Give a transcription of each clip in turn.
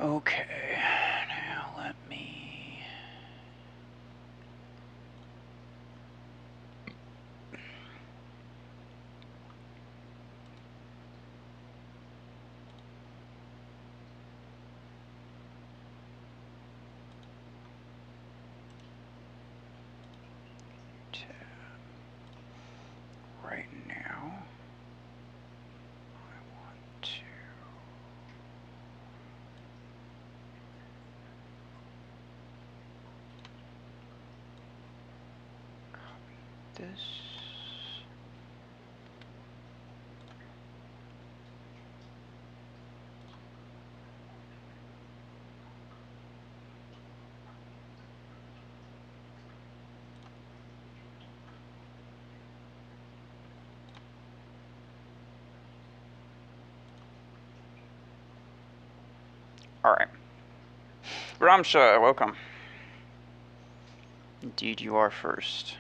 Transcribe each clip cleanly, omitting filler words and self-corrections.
Okay, now let me... Right now, I want to... this. All right. Ramsha, welcome. Indeed, you are first.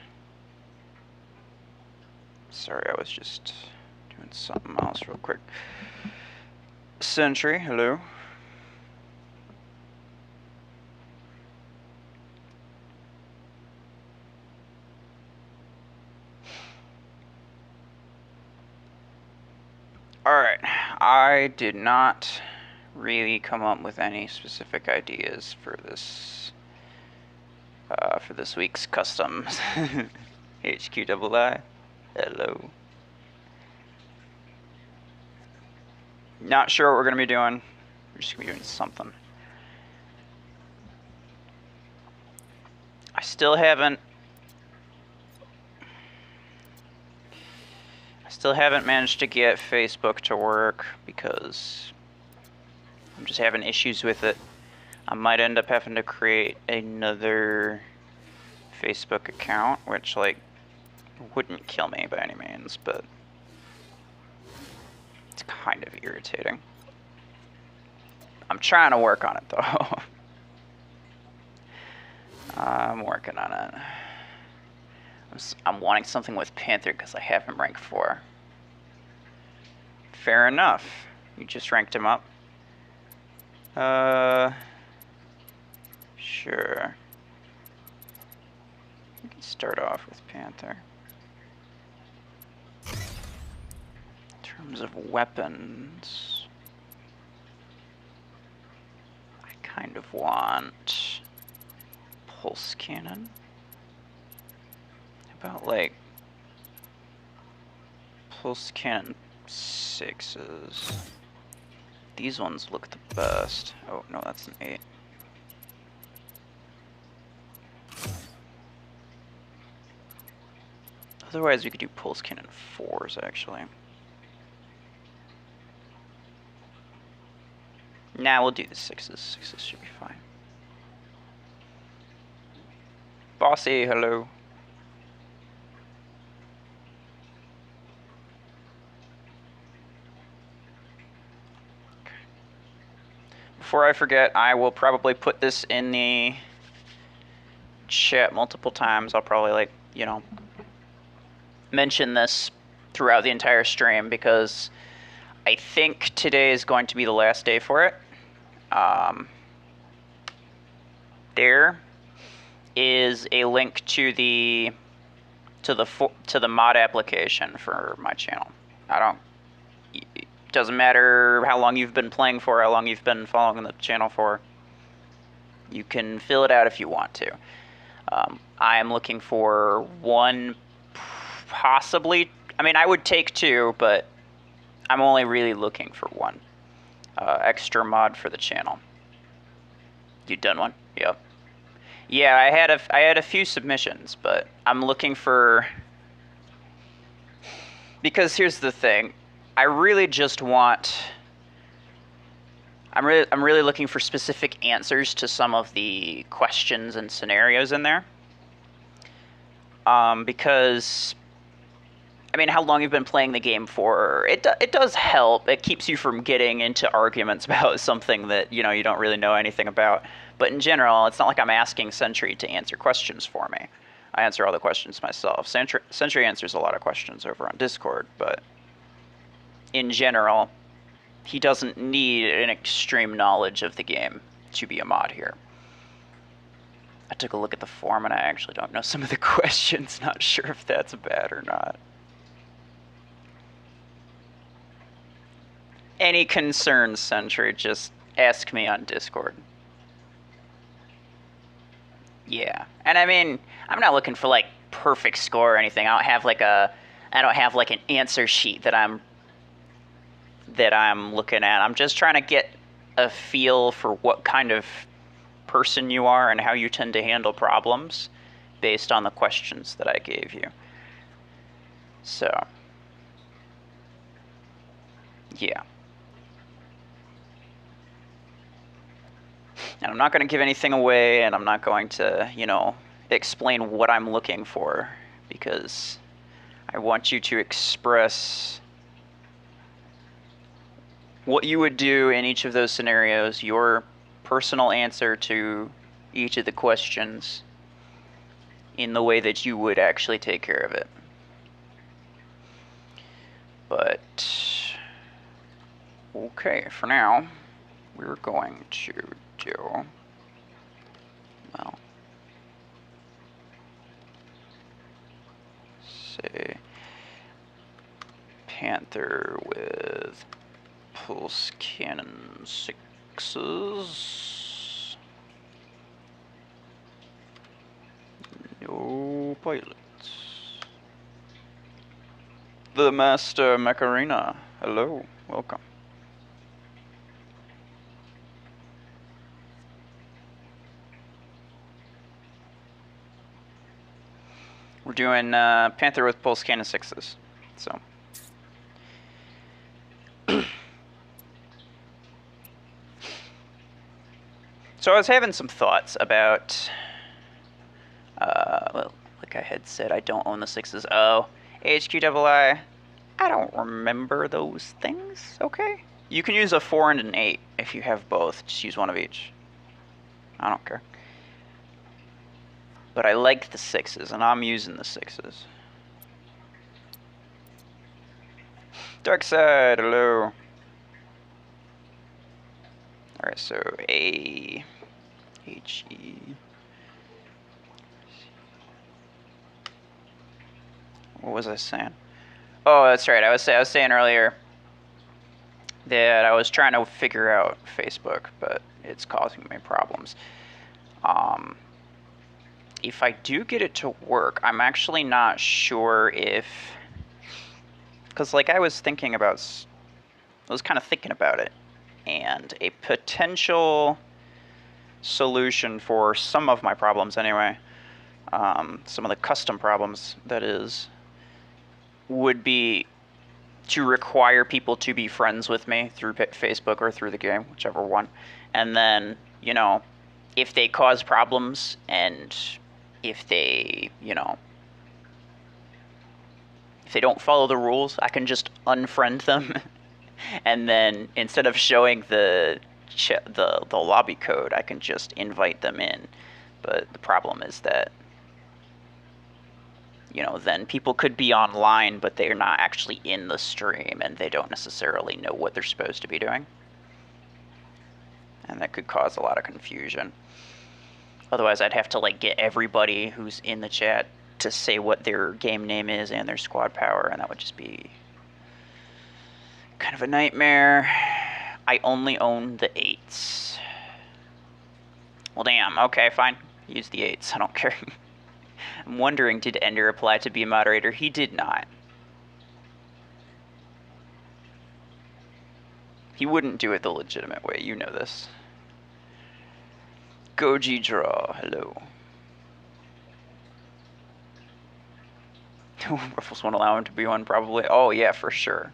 Sorry, I was just doing something else real quick. Sentry, hello. Alright, I did not really come up with any specific ideas for this week's customs. HQII, hello. Not sure what we're going to be doing. We're just going to be doing something. I still haven't managed to get Facebook to work because I'm just having issues with it. I might end up having to create another Facebook account, which, like, wouldn't kill me by any means, but it's kind of irritating. I'm trying to work on it, though. I'm working on it. I'm wanting something with Panther because I have him ranked 4. Fair enough. You just ranked him up. Sure. We can start off with Panther. In terms of weapons, I kind of want pulse cannon. How about, like, pulse cannon 6s? These ones look the best. Oh, no, that's an 8. Otherwise, we could do pulse cannon 4s, actually. Nah, we'll do the 6s. 6s should be fine. Bossy, hello. Before I forget, I will probably put this in the chat multiple times. I'll probably, like, you know, mention this throughout the entire stream because I think today is going to be the last day for it. There is a link to the mod application for my channel. It doesn't matter how long you've been playing for, how long you've been following the channel for. You can fill it out if you want to. I am looking for one, possibly. I mean, I would take 2, but I'm only really looking for 1 extra mod for the channel. You done one? Yep. Yeah, I had a few submissions, but I'm looking for, because here's the thing, I really just want, I'm really looking for specific answers to some of the questions and scenarios in there. Because, I mean, how long you've been playing the game for, it does help. It keeps you from getting into arguments about something that, you know, you don't really know anything about. But in general, it's not like I'm asking Sentry to answer questions for me. I answer all the questions myself. Sentry answers a lot of questions over on Discord, but in general, he doesn't need an extreme knowledge of the game to be a mod here. I took a look at the form and I actually don't know some of the questions. Not sure if that's bad or not. Any concerns, Sentry, just ask me on Discord. Yeah, and I mean, I'm not looking for like perfect score or anything. I don't have like an answer sheet that I'm looking at. I'm just trying to get a feel for what kind of person you are and how you tend to handle problems based on the questions that I gave you. So, yeah. And I'm not going to give anything away, and I'm not going to, you know, explain what I'm looking for, because I want you to express what you would do in each of those scenarios, your personal answer to each of the questions in the way that you would actually take care of it. But, okay, for now, we're going to do, well, say Panther with pulse cannon 6s. No pilots. The Master Mech Arena. Hello, welcome. We're doing Panther with pulse cannon 6s. So. So I was having some thoughts about, well, like I had said, I don't own the 6s. Oh, HQII. I don't remember those things, okay? You can use a 4 and an 8 if you have both. Just use one of each. I don't care. But I like the 6s, and I'm using the 6s. Dark side, hello. Alright, so A, H, E. What was I saying? Oh, that's right. I was saying earlier that I was trying to figure out Facebook, but it's causing me problems. If I do get it to work, I'm actually not sure if, because like I was kind of thinking about it, and a potential solution for some of my problems anyway, some of the custom problems, that is, would be to require people to be friends with me through Facebook or through the game, whichever one. And then, you know, if they cause problems and if they, you know, if they don't follow the rules, I can just unfriend them. And then instead of showing the lobby code, I can just invite them in. But the problem is that, you know, then people could be online, but they're not actually in the stream, and they don't necessarily know what they're supposed to be doing. And that could cause a lot of confusion. Otherwise, I'd have to, like, get everybody who's in the chat to say what their game name is and their squad power, and that would just be kind of a nightmare. I only own the 8s. Well, damn. Okay, fine. Use the 8s. I don't care. I'm wondering, did Ender apply to be a moderator? He did not. He wouldn't do it the legitimate way. You know this. Goji Draw. Hello. Ruffles won't allow him to be one, probably. Oh, yeah, for sure.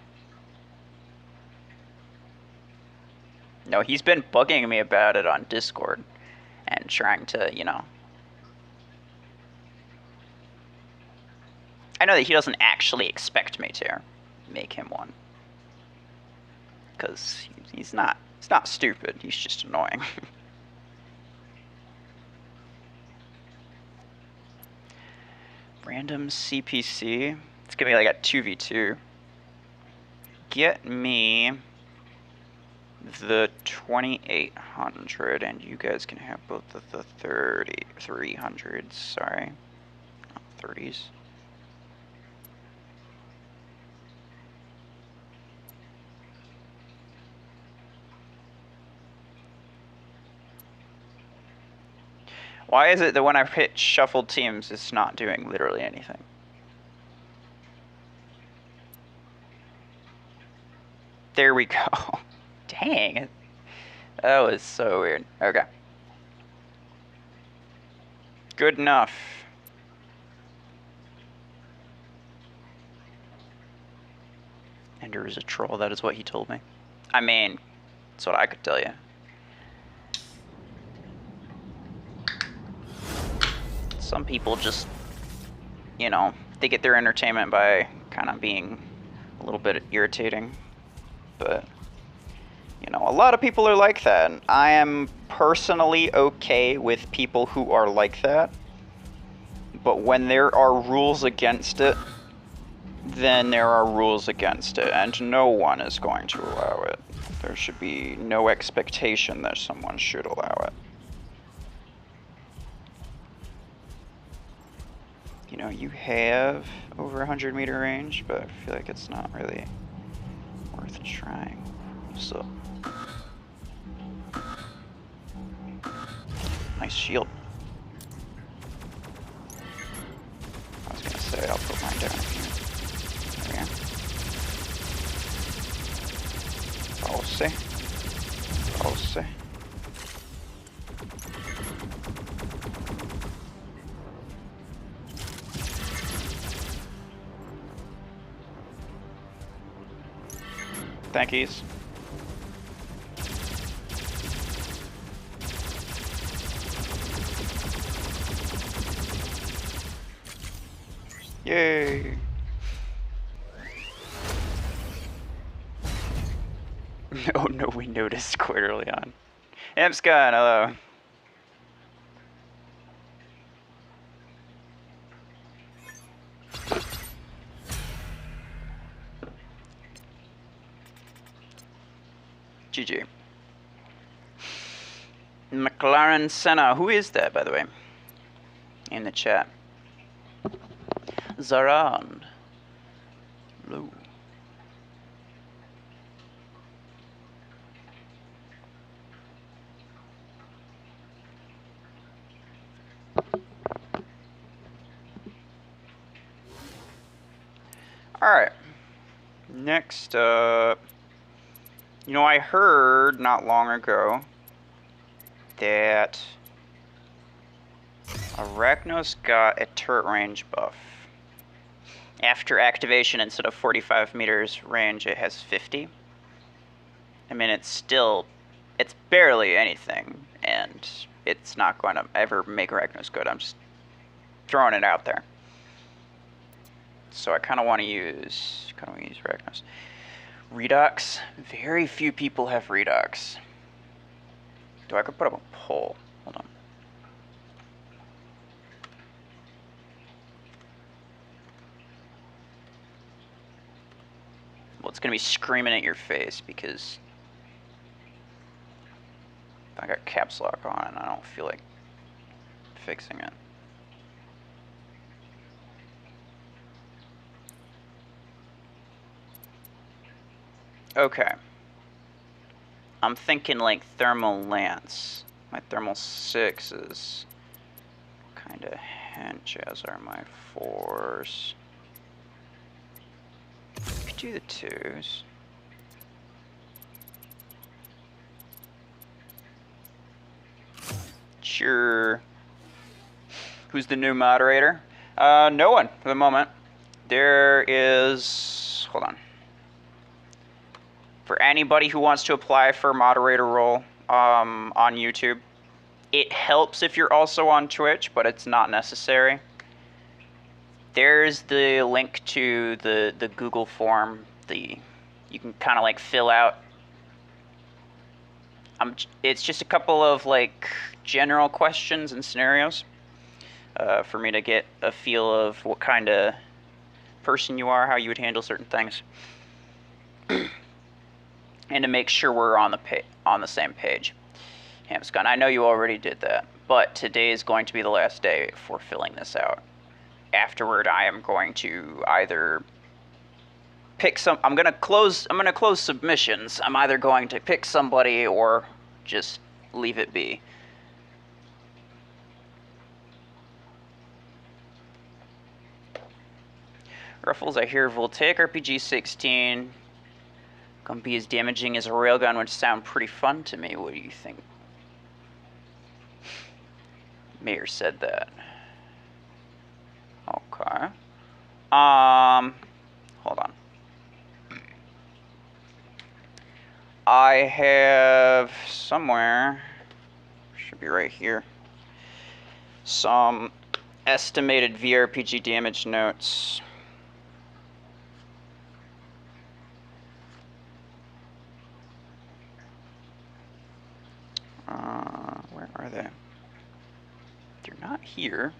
No, he's been bugging me about it on Discord and trying to, you know. I know that he doesn't actually expect me to make him one. Because he's not stupid, he's just annoying. Random CPC. It's gonna be like a 2v2. Get me the 2800, and you guys can have both of the 3300s. Sorry, not 30s. Why is it that when I hit shuffled teams, it's not doing literally anything? There we go. Dang. That was so weird. Okay. Good enough. Ender is a troll, that is what he told me. I mean, that's what I could tell you. Some people just, you know, they get their entertainment by kind of being a little bit irritating. But, you know, a lot of people are like that. And I am personally okay with people who are like that. But when there are rules against it, then there are rules against it. And no one is going to allow it. There should be no expectation that someone should allow it. You know, you have over 100-meter range, but I feel like it's not really worth trying. So, nice shield. I was gonna say I'll put mine down here. There we go. I'll see. I'll see. Thank yous. Yay! No, we noticed quite early on. Imscon, hello. GG. McLaren Senna, who is that, by the way? In the chat. Zaran. Hello. Alright. Next up. You know, I heard not long ago that Arachnos got a turret range buff. After activation, instead of 45 meters range, it has 50. I mean, it's barely anything, and it's not going to ever make Arachnos good. I'm just throwing it out there. So I kind of want to use Arachnos. Redux. Very few people have Redux. I could put up a poll. Hold on. Well, it's going to be screaming at your face because I got caps lock on and I don't feel like fixing it. Okay. I'm thinking like Thermal Lance. My Thermal 6 is kind of hench, as are my 4s. Could do the 2s. Sure. Who's the new moderator? No one for the moment. There is... Hold on. For anybody who wants to apply for moderator role on YouTube, it helps if you're also on Twitch, but it's not necessary. There's the link to the Google form. You can kind of like fill out. It's just a couple of like general questions and scenarios for me to get a feel of what kind of person you are, how you would handle certain things. and to make sure we're on the same page. Hamscon, I know you already did that, but today is going to be the last day for filling this out. Afterward, I am going to either pick some. I'm gonna close submissions. I'm either going to pick somebody or just leave it be. Ruffles, I hear Voltaic RPG 16 gonna be as damaging as a railgun, which sound pretty fun to me. What do you think? Mayor said that. Okay. Hold on. I have somewhere, should be right here, some estimated VRPG damage notes. Where are they? They're not here.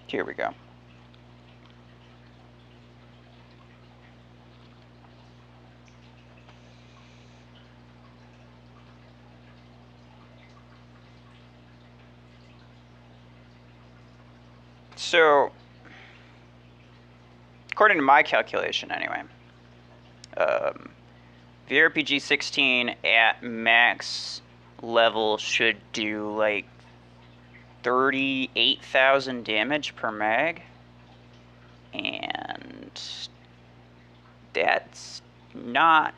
Here we go. So, according to my calculation anyway, VRPG 16 at max level should do like 38,000 damage per mag, and that's not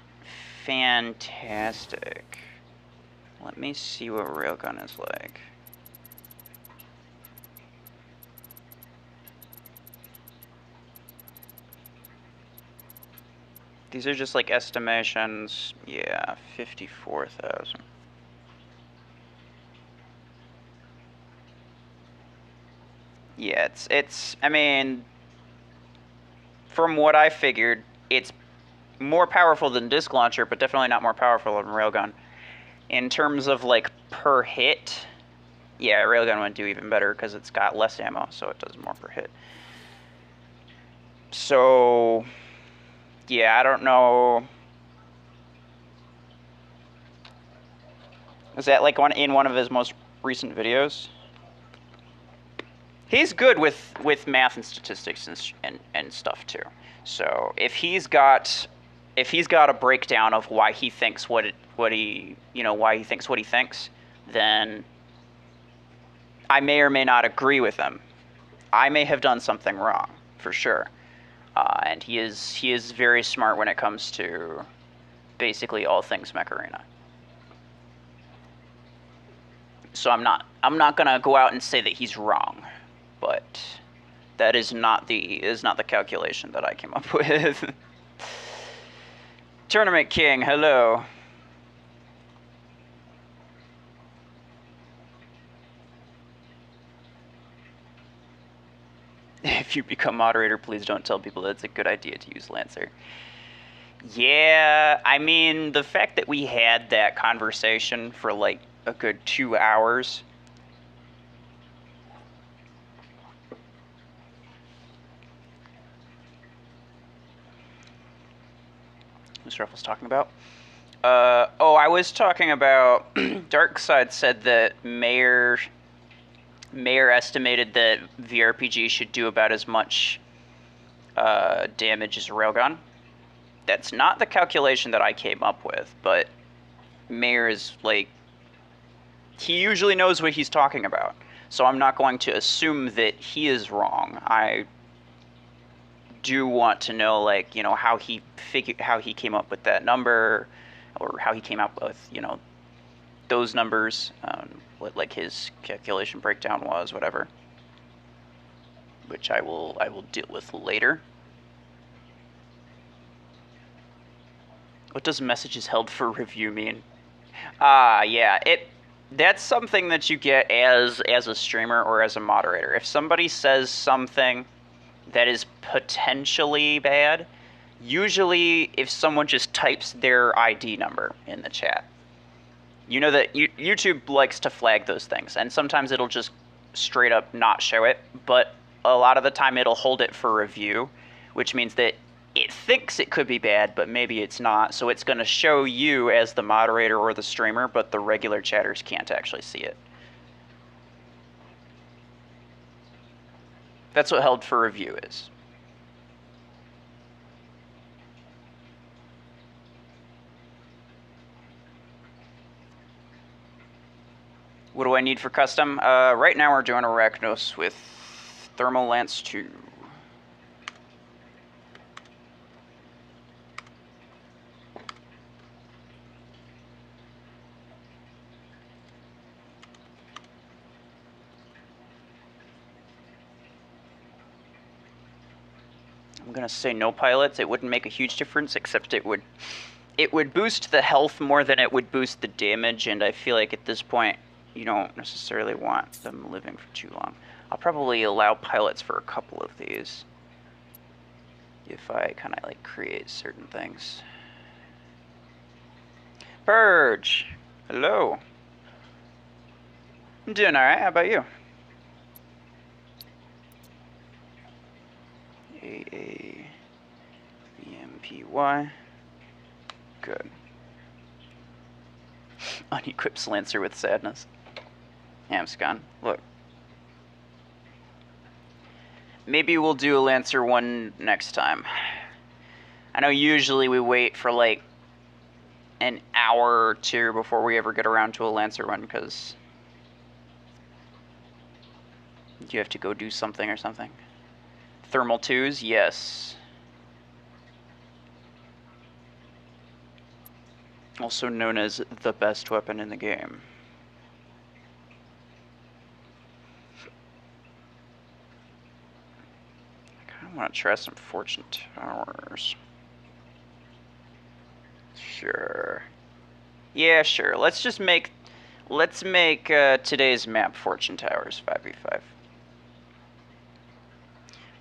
fantastic. Let me see what railgun is like. These are just like estimations. Yeah, 54,000. Yeah, it's I mean, from what I figured, it's more powerful than disc launcher, but definitely not more powerful than railgun. In terms of like per hit, yeah, railgun would do even better because it's got less ammo, so it does more per hit. So, yeah, I don't know. Is that like in one of his most recent videos? He's good with math and statistics and stuff too. So if he's got a breakdown of why he thinks why he thinks what he thinks, then I may or may not agree with him. I may have done something wrong for sure, and he is very smart when it comes to basically all things Mech Arena. So I'm not gonna go out and say that he's wrong, but that is not the calculation that I came up with. Tournament King, hello. If you become moderator, please don't tell people that it's a good idea to use Lancer. Yeah, I mean, the fact that we had that conversation for like a good 2 hours. Who's Ruffles talking about? Oh, I was talking about Darkside said that Mayor estimated that VRPG should do about as much damage as a railgun. That's not the calculation that I came up with, but Mayor is like, he usually knows what he's talking about, so I'm not going to assume that he is wrong. I do want to know, like, you know, how he came up with that number, or how he came up with, you know, those numbers, what like his calculation breakdown was, whatever, which I will deal with later. What does messages held for review mean? Yeah, that's something that you get as a streamer or as a moderator. If somebody says something that is potentially bad, usually if someone just types their ID number in the chat, you know that YouTube likes to flag those things, and sometimes it'll just straight up not show it, but a lot of the time it'll hold it for review, which means that it thinks it could be bad, but maybe it's not. So it's going to show you as the moderator or the streamer, but the regular chatters can't actually see it. That's what held for review is. What do I need for custom? Right now we're doing Arachnos with Thermal Lance 2. I'm gonna say no pilots. It wouldn't make a huge difference, except it would boost the health more than it would boost the damage, and I feel like at this point you don't necessarily want them living for too long. I'll probably allow pilots for a couple of these if I kind of like create certain things. Purge! Hello. I'm doing alright, how about you? AABMPY. Good. Unequips Lancer with sadness. Amscon, look. Maybe we'll do a Lancer one next time. I know usually we wait for like an hour or two before we ever get around to a Lancer one, because you have to go do something or something. Thermal 2s, yes. Also known as the best weapon in the game. I kind of want to try some Fortune Towers. Sure. Yeah, sure. Let's make today's map Fortune Towers 5v5.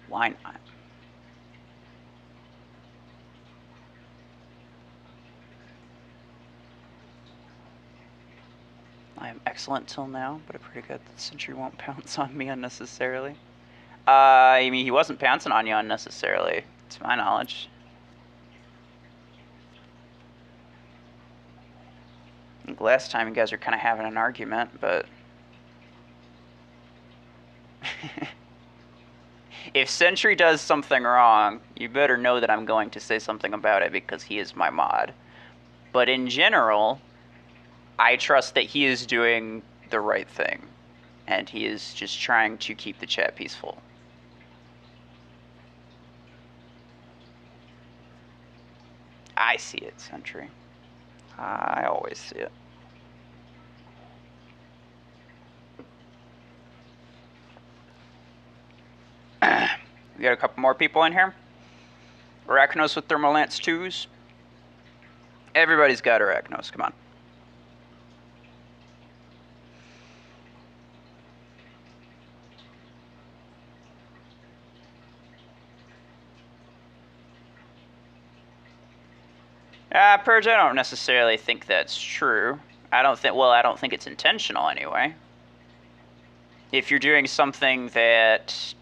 Why not? I am excellent till now, but I'm pretty good that Sentry won't pounce on me unnecessarily. I mean, he wasn't pouncing on you unnecessarily, to my knowledge. I think last time you guys were kind of having an argument, but... If Sentry does something wrong, you better know that I'm going to say something about it because he is my mod. But in general, I trust that he is doing the right thing, and he is just trying to keep the chat peaceful. I see it, Sentry. I always see it. We got a couple more people in here. Arachnos with Thermal Lance 2s. Everybody's got Arachnos, come on. Purge, I don't necessarily think that's true. I don't think it's intentional anyway. If you're doing something that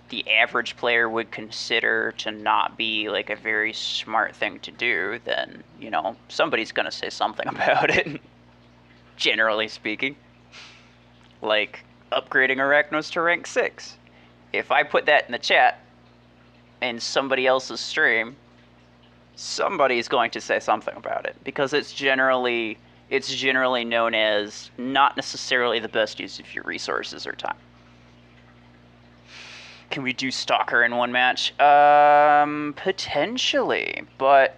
the average player would consider to not be like a very smart thing to do, then, you know, somebody's gonna say something about it, generally speaking. Like, upgrading Arachnos to rank 6. If I put that in the chat, in somebody else's stream, somebody's going to say something about it, because it's generally known as not necessarily the best use of your resources or time. Can we do Stalker in one match? Potentially, but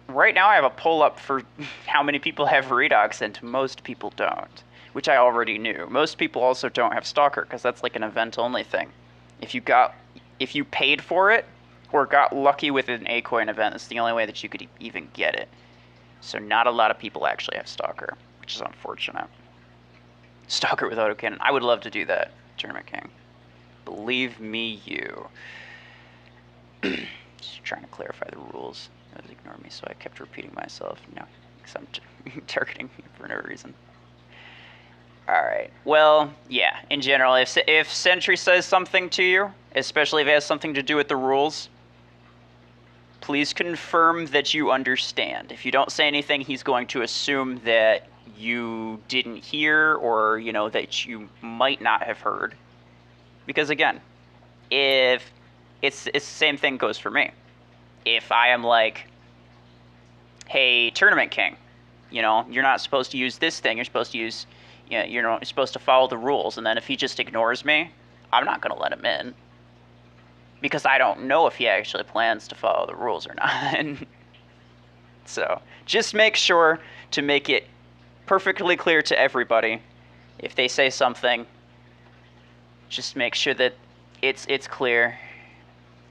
right now I have a poll up for how many people have Redox, and most people don't, which I already knew. Most people also don't have Stalker, because that's like an event-only thing. If you paid for it, or got lucky with an A-coin event, it's the only way that you could even get it. So not a lot of people actually have Stalker, which is unfortunate. Stalker with autocannon. I would love to do that, Tournament King. Believe me, you. Just trying to clarify the rules. It was ignoring me, so I kept repeating myself. No, because I'm targeting you for no reason. Alright. Well, yeah, in general, if Sentry says something to you, especially if it has something to do with the rules, please confirm that you understand. If you don't say anything, he's going to assume that you didn't hear or, you know, that you might not have heard. Because again, if it's the same thing goes for me. If I am like, hey, Tournament King, you know, you're not supposed to use this thing, you're supposed to use, you know, you're supposed to follow the rules, and then if he just ignores me, I'm not going to let him in. Because I don't know if he actually plans to follow the rules or not. So, just make sure to make it perfectly clear to everybody. If they say something, just make sure that it's clear.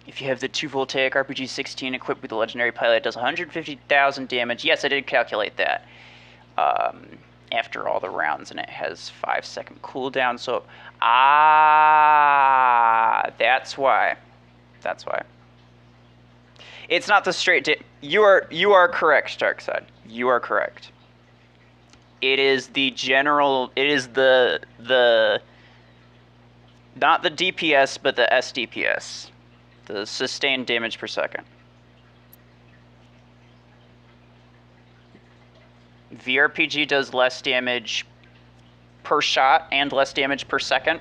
If you have the 2 voltaic RPG-16 equipped with the legendary pilot, it does 150,000 damage. Yes, I did calculate that. After all the rounds, and it has 5-second cooldown. So, that's why. That's why. It's not the straight. You are correct, Darkside. You are correct. It is the general. It is the not the DPS, but the SDPS, the sustained damage per second. VRPG does less damage per shot and less damage per second,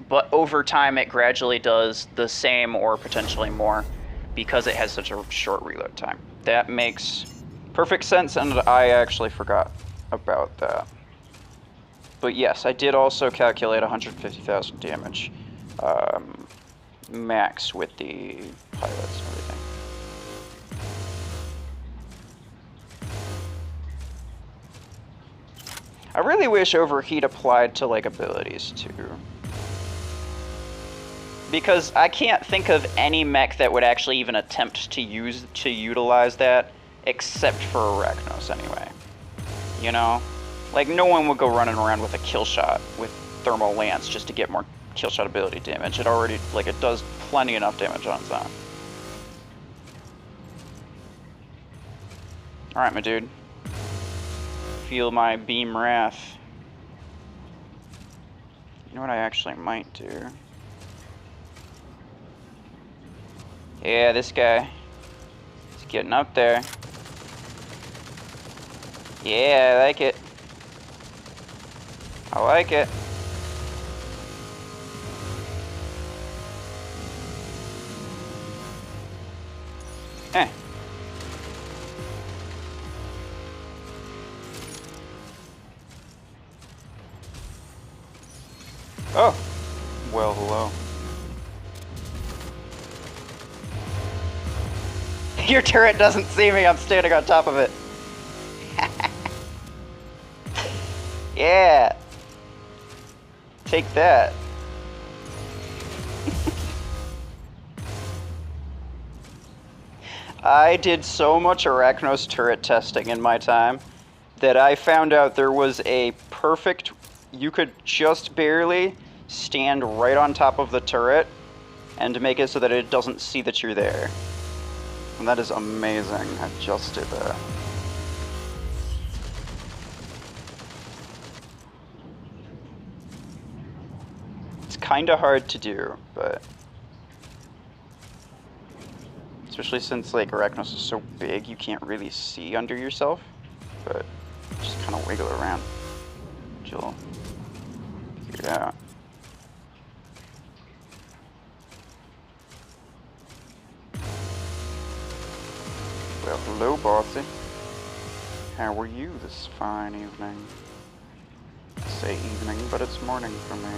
but over time it gradually does the same or potentially more because it has such a short reload time. That makes perfect sense, and I actually forgot about that. But yes, I did also calculate 150,000 damage max with the pilots and everything. I really wish Overheat applied to, like, abilities, too. Because I can't think of any mech that would actually even attempt to utilize that, except for Arachnos, anyway. You know? Like, no one would go running around with a kill shot with Thermal Lance just to get more kill shot ability damage. It already, like, it does plenty enough damage on its own. Alright, my dude. Feel my beam wrath. You know what I actually might do? Yeah, this guy. He's getting up there. Yeah, I like it. I like it. Eh. Oh. Well, hello. Your turret doesn't see me, I'm standing on top of it. Yeah. Take that. I did so much Arachnos turret testing in my time that I found out there was a perfect, you could just barely stand right on top of the turret and make it so that it doesn't see that you're there. And that is amazing. I just did that. It's kind of hard to do, but especially since, like, Arachnos is so big, you can't really see under yourself, but just kind of wiggle around. You'll figure it out. Well, hello, bossy. How are you this fine evening? I say evening, but it's morning for me.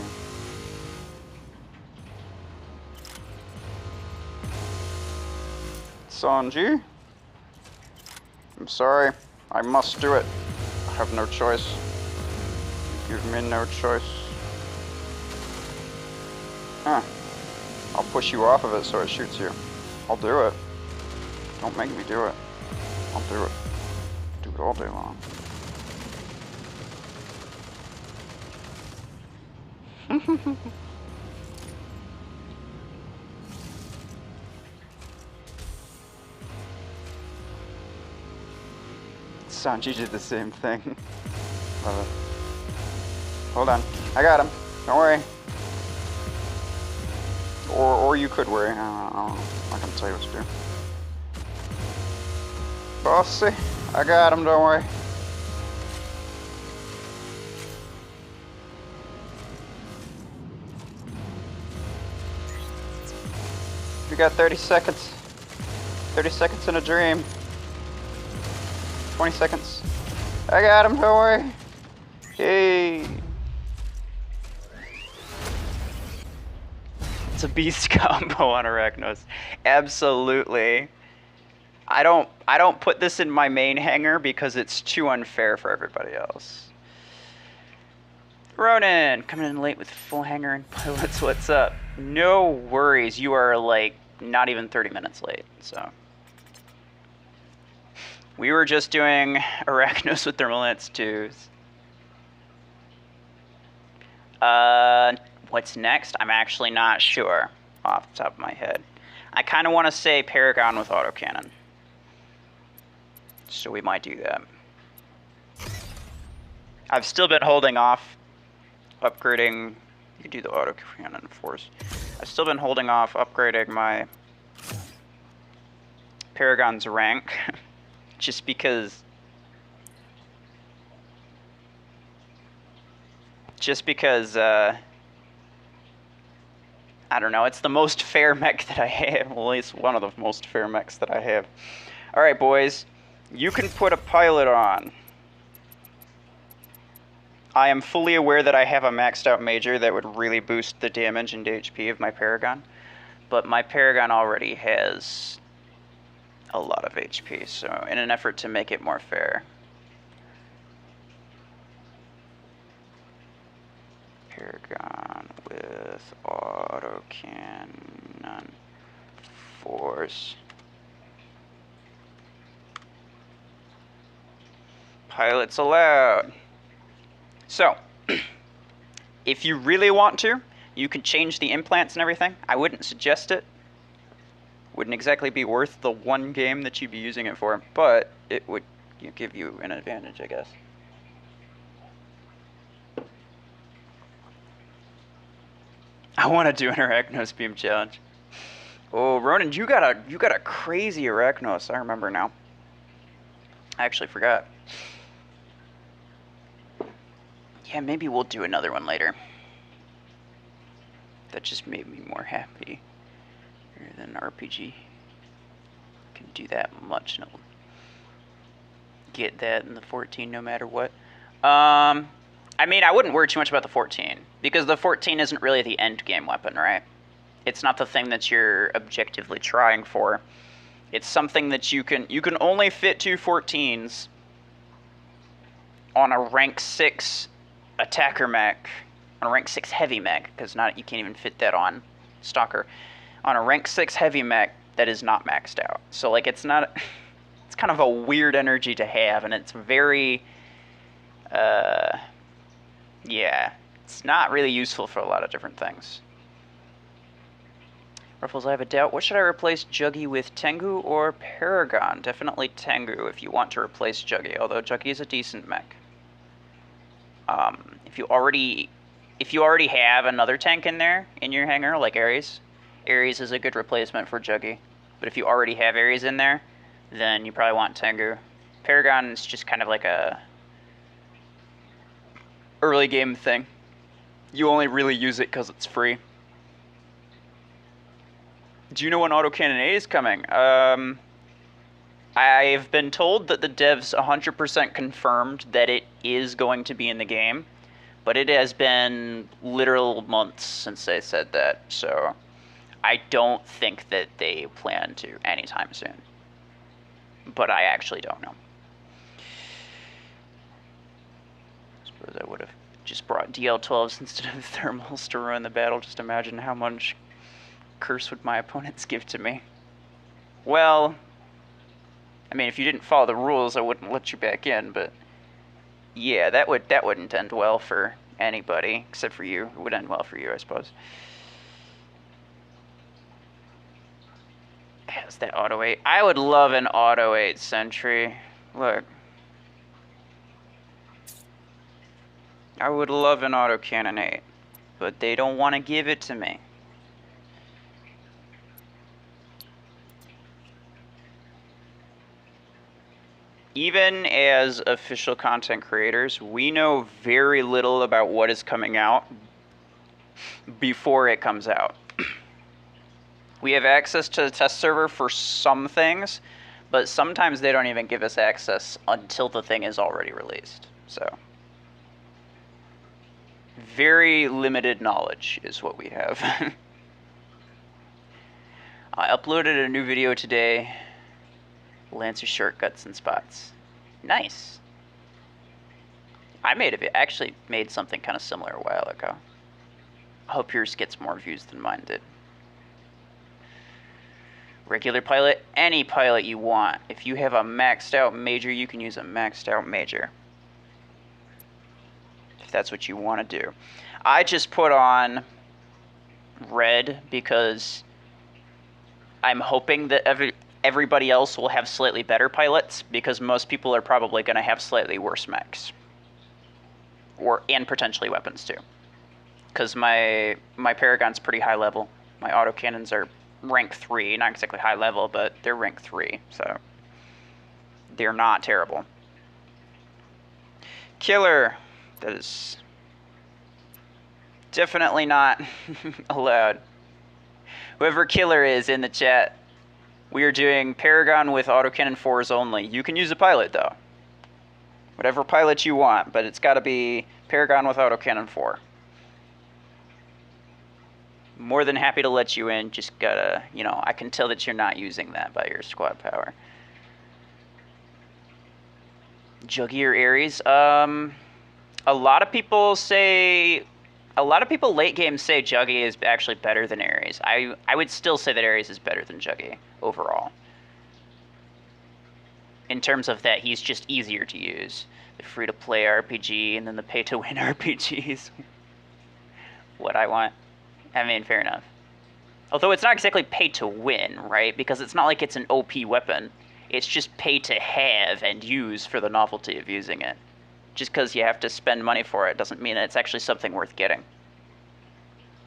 Sanji? I'm sorry. I must do it. I have no choice. You give me no choice. Huh. I'll push you off of it so it shoots you. I'll do it. Don't make me do it. I'll do it. Do it all day long. Sanji did the same thing. Love it. Hold on. I got him. Don't worry. Or you could worry. I don't know. I'm not gonna tell you what to do. Bossy, I got him. Don't worry. We got 30 seconds. 30 seconds in a dream. 20 seconds. I got him. Don't worry. Hey. It's a beast combo on Arachnos. Absolutely. I don't put this in my main hangar because it's too unfair for everybody else. Ronan, coming in late with full hangar and pilots, what's up? No worries, you are like not even 30 minutes late, so. We were just doing Arachnos with thermal nets too. What's next? I'm actually not sure off the top of my head. I kind of want to say Paragon with autocannon. So we might do that. I've still been holding off upgrading. You can do the autocannon force. I've still been holding off upgrading my Paragon's rank. Just because I don't know, it's the most fair mech that I have. Well, at least one of the most fair mechs that I have. Alright, boys. You can put a pilot on. I am fully aware that I have a maxed out major that would really boost the damage and HP of my Paragon. But my Paragon already has a lot of HP, so in an effort to make it more fair. Paragon with autocannon force. Pilots allowed. So, if you really want to, you can change the implants and everything. I wouldn't suggest it. Wouldn't exactly be worth the one game that you'd be using it for, but it would give you an advantage, I guess. I want to do an Arachnos beam challenge. Oh, Ronan, you got a crazy Arachnos. I remember now. I actually forgot. Yeah, maybe we'll do another one later. That just made me more happy than RPG. Can do that much and it'll get that in the 14 no matter what. I mean, I wouldn't worry too much about the 14 because the 14 isn't really the end game weapon, right? It's not the thing that you're objectively trying for. It's something that you can only fit 2 14s on a rank 6 attacker mech, on a rank 6 heavy mech, because you can't even fit that on Stalker. On a rank 6 heavy mech that is not maxed out. So like it's kind of a weird energy to have, and it's very yeah, it's not really useful for a lot of different things. Ruffles, I have a doubt. What should I replace Juggy with, Tengu or Paragon? Definitely Tengu if you want to replace Juggy, although Juggy is a decent mech. If you already have another tank in there, in your hangar, like Ares is a good replacement for Juggy. But if you already have Ares in there, then you probably want Tengu. Paragon is just kind of like a early game thing. You only really use it because it's free. Do you know when autocannon A is coming? I've been told that the devs 100% confirmed that it is going to be in the game, but it has been literal months since they said that, so I don't think that they plan to anytime soon. But I actually don't know. I suppose I would have just brought DL12s instead of thermals to ruin the battle. Just imagine how much curse would my opponents give to me. Well, I mean, if you didn't follow the rules, I wouldn't let you back in, but yeah, that wouldn't end well for anybody, except for you. It would end well for you, I suppose. Has that auto 8? I would love an auto 8 sentry. Look. I would love an autocannon 8, but they don't want to give it to me. Even as official content creators, we know very little about what is coming out before it comes out. We have access to the test server for some things, but sometimes they don't even give us access until the thing is already released. So, very limited knowledge is what we have. I uploaded a new video today. Lancer shortcuts and spots. Nice. I actually made something kind of similar a while ago. I hope yours gets more views than mine did. Regular pilot, any pilot you want. If you have a maxed out major, you can use a maxed out major. If that's what you want to do. I just put on red because I'm hoping that everybody else will have slightly better pilots, because most people are probably going to have slightly worse mechs. And potentially weapons too. Because my Paragon's pretty high level. My autocannons are rank 3, not exactly high level, but they're rank 3, so they're not terrible. Killer, that is definitely not allowed. Whoever Killer is in the chat, we are doing Paragon with autocannon 4s only. You can use a pilot though. Whatever pilot you want, but it's got to be Paragon with autocannon 4. More than happy to let you in, just gotta, you know, I can tell that you're not using that by your squad power. Juggy or Ares? A lot of people late game say Juggy is actually better than Ares. I would still say that Ares is better than Juggy overall. In terms of that, he's just easier to use. The free-to-play RPG and then the pay-to-win RPGs. What I want. I mean, fair enough. Although it's not exactly pay-to-win, right? Because it's not like it's an OP weapon. It's just pay-to-have and use for the novelty of using it. Just because you have to spend money for it doesn't mean it's actually something worth getting.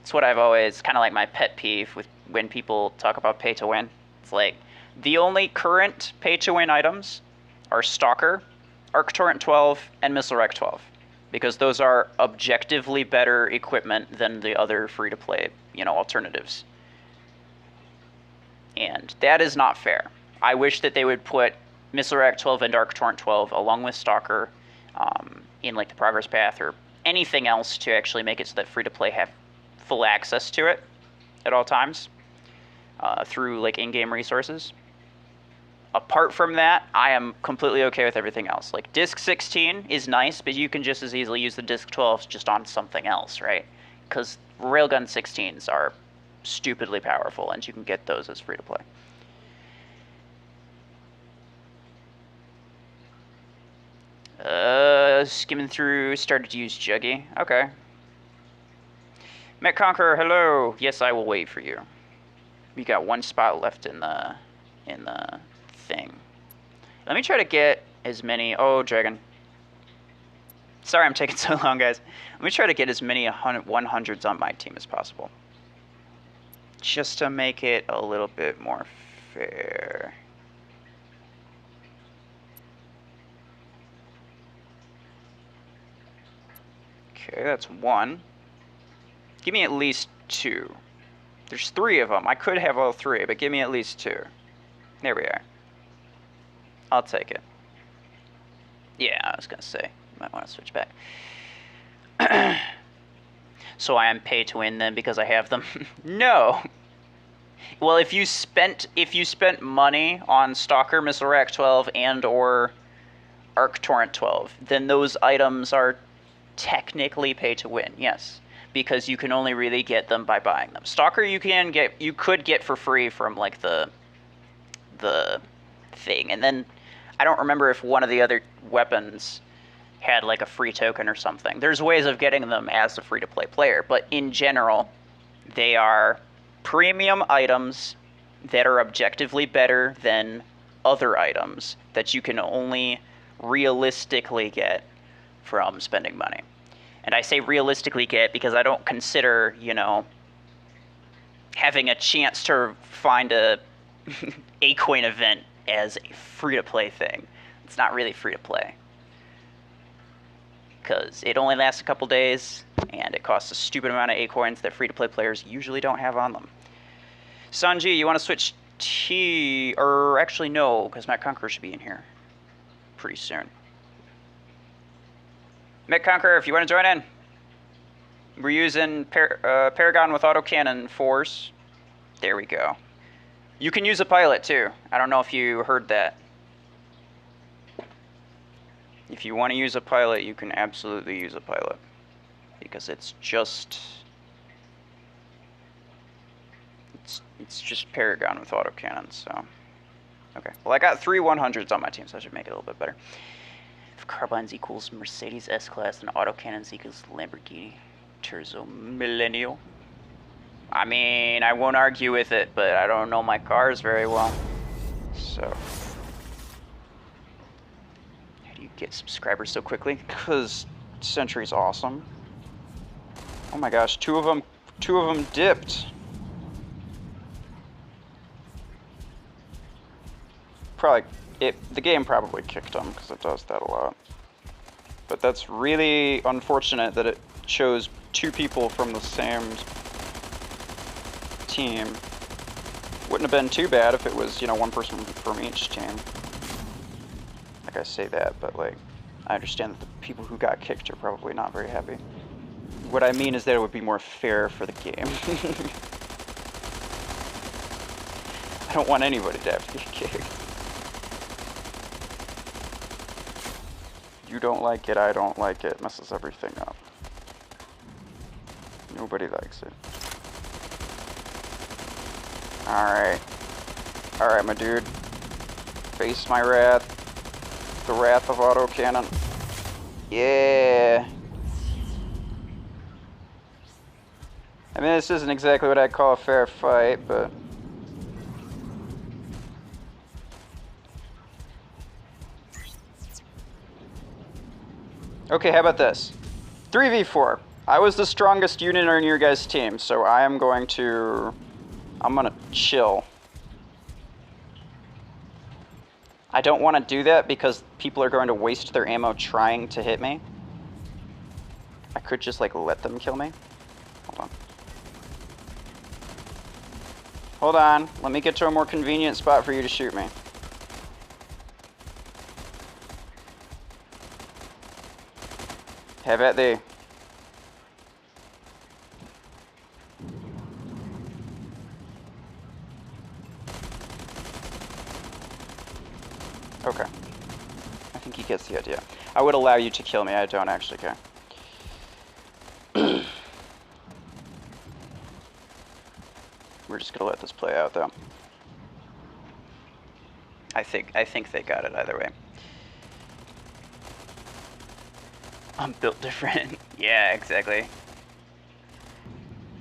It's what I've always, kind of like my pet peeve with when people talk about pay-to-win. It's like, the only current pay-to-win items are Stalker, Arc Torrent 12, and Missile Rack 12. Because those are objectively better equipment than the other free-to-play, you know, alternatives. And that is not fair. I wish that they would put Missile Rack 12 and Arc Torrent 12 along with Stalker in like the progress path or anything else to actually make it so that free-to-play have full access to it at all times through like in-game resources. Apart from that, I am completely okay with everything else. Like, Disc 16 is nice, but you can just as easily use the Disc 12s just on something else, right? Because Railgun 16s are stupidly powerful, and you can get those as free-to-play. Skimming through, started to use Juggy. Okay. Mech Conqueror, hello! Yes, I will wait for you. We got one spot left in the thing. Let me try to get as many... Oh, Dragon. Sorry I'm taking so long, guys. Let me try to get as many 100s on my team as possible. Just to make it a little bit more fair. Okay, that's one. Give me at least two. There's 3 of them. I could have all 3, but give me at least 2. There we are. I'll take it. Yeah, I was going to say. You might want to switch back. So I am pay to win then because I have them? No! Well, if you spent money on Stalker, Missile Rack 12, and or Arc Torrent 12, then those items are technically pay to win, yes. Because you can only really get them by buying them. Stalker you could get for free from like the thing, and then I don't remember if one of the other weapons had like a free token or something. There's ways of getting them as a free-to-play player, but in general, they are premium items that are objectively better than other items that you can only realistically get from spending money. And I say realistically get because I don't consider, you know, having a chance to find a A-coin event as a free-to-play thing. It's not really free-to-play. Because it only lasts a couple days, and it costs a stupid amount of A-coins that free-to-play players usually don't have on them. Sanji, you want to switch T... or actually no, because Mech Conqueror should be in here pretty soon. Mech Conqueror, if you want to join in. We're using Paragon with autocannon force. There we go. You can use a pilot too. I don't know if you heard that. If you want to use a pilot, you can absolutely use a pilot. Because it's just... It's just Paragon with autocannons, so... Okay. Well, I got 3 100s on my team, so I should make it a little bit better. If carbines equals Mercedes S-Class, then autocannons equals Lamborghini Terzo Millennial. I mean, I won't argue with it, but I don't know my cars very well. So... How do you get subscribers so quickly? Because Sentry's awesome. Oh my gosh, two of them dipped. Probably, the game probably kicked them because it does that a lot. But that's really unfortunate that it chose 2 people from the same team. Wouldn't have been too bad if it was, you know, 1 person from each team. Like I say that, but like, I understand that the people who got kicked are probably not very happy. What I mean is that it would be more fair for the game. I don't want anybody to have to get kicked. You don't like it, I don't like it. Messes everything up. Nobody likes it. Alright. Alright, my dude. Face my wrath. The wrath of autocannon. Yeah. I mean, this isn't exactly what I'd call a fair fight, but... Okay, how about this? 3v4. I was the strongest unit on your guys' team, so I'm gonna chill. I don't want to do that because people are going to waste their ammo trying to hit me. I could just, like, let them kill me. Hold on. Hold on. Let me get to a more convenient spot for you to shoot me. Have at thee. Okay. I think he gets the idea. I would allow you to kill me, I don't actually care. We're just gonna let this play out though. I think they got it either way. I'm built different. Yeah, exactly.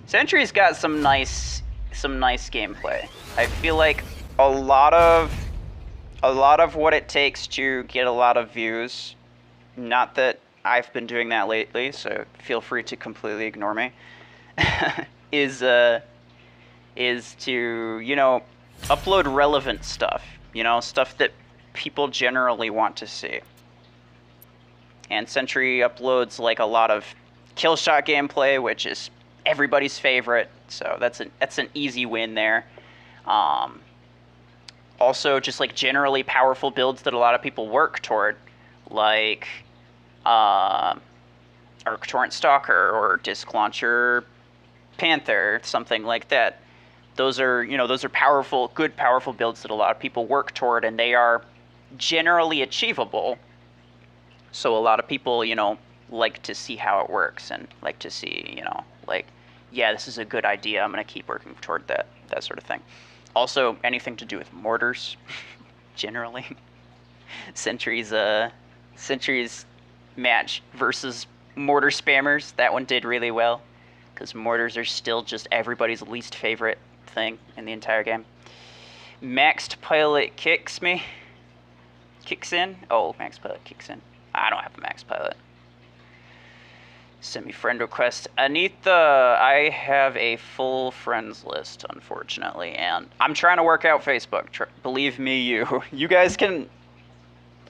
Sentry's got some nice gameplay. I feel like a lot of what it takes to get a lot of views, not that I've been doing that lately, so feel free to completely ignore me, is to, you know, upload relevant stuff, you know, stuff that people generally want to see. And Sentry uploads like a lot of kill shot gameplay, which is everybody's favorite, so that's an easy win there. Also, just like generally powerful builds that a lot of people work toward, like or Torrent Stalker or Disc Launcher Panther, something like that. Those are, you know, powerful builds that a lot of people work toward, and they are generally achievable. So a lot of people, you know, like to see how it works and like to see, you know, like, yeah, this is a good idea. I'm going to keep working toward that sort of thing. Also, anything to do with mortars, generally. Sentry's match versus mortar spammers, that one did really well, because mortars are still just everybody's least favorite thing in the entire game. Maxed pilot kicks in. Oh, max pilot kicks in. I don't have a max pilot. Send me friend request. Anita, I have a full friends list, unfortunately, and I'm trying to work out Facebook. Believe me, you. You guys can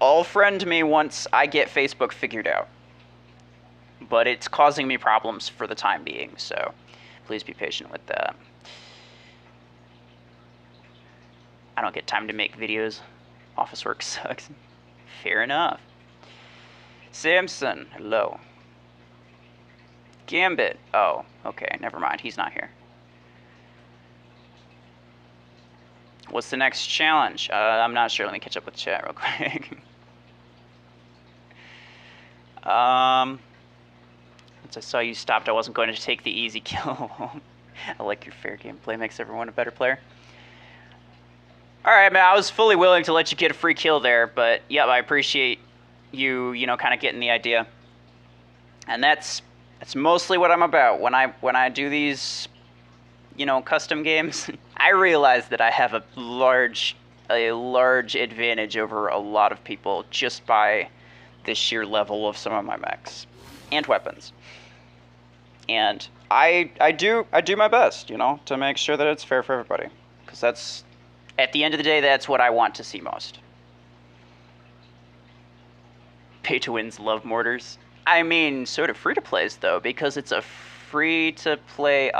all friend me once I get Facebook figured out. But it's causing me problems for the time being, so please be patient with that. I don't get time to make videos. Office work sucks. Fair enough. Samson, hello. Gambit. Oh, okay, never mind. He's not here. What's the next challenge? I'm not sure. Let me catch up with chat real quick. Once I saw you stopped, I wasn't going to take the easy kill. I like your fair gameplay. Makes everyone a better player. Alright, man, I was fully willing to let you get a free kill there, but yeah, I appreciate you, kind of getting the idea. And that's mostly what I'm about. When I do these, custom games, I realize that I have a large advantage over a lot of people just by the sheer level of some of my mechs and weapons. And I do my best, to make sure that it's fair for everybody, because that's, at the end of the day, that's what I want to see most. Pay-to-wins love mortars. I mean, sort of free-to-plays, though, because it's a free-to-play...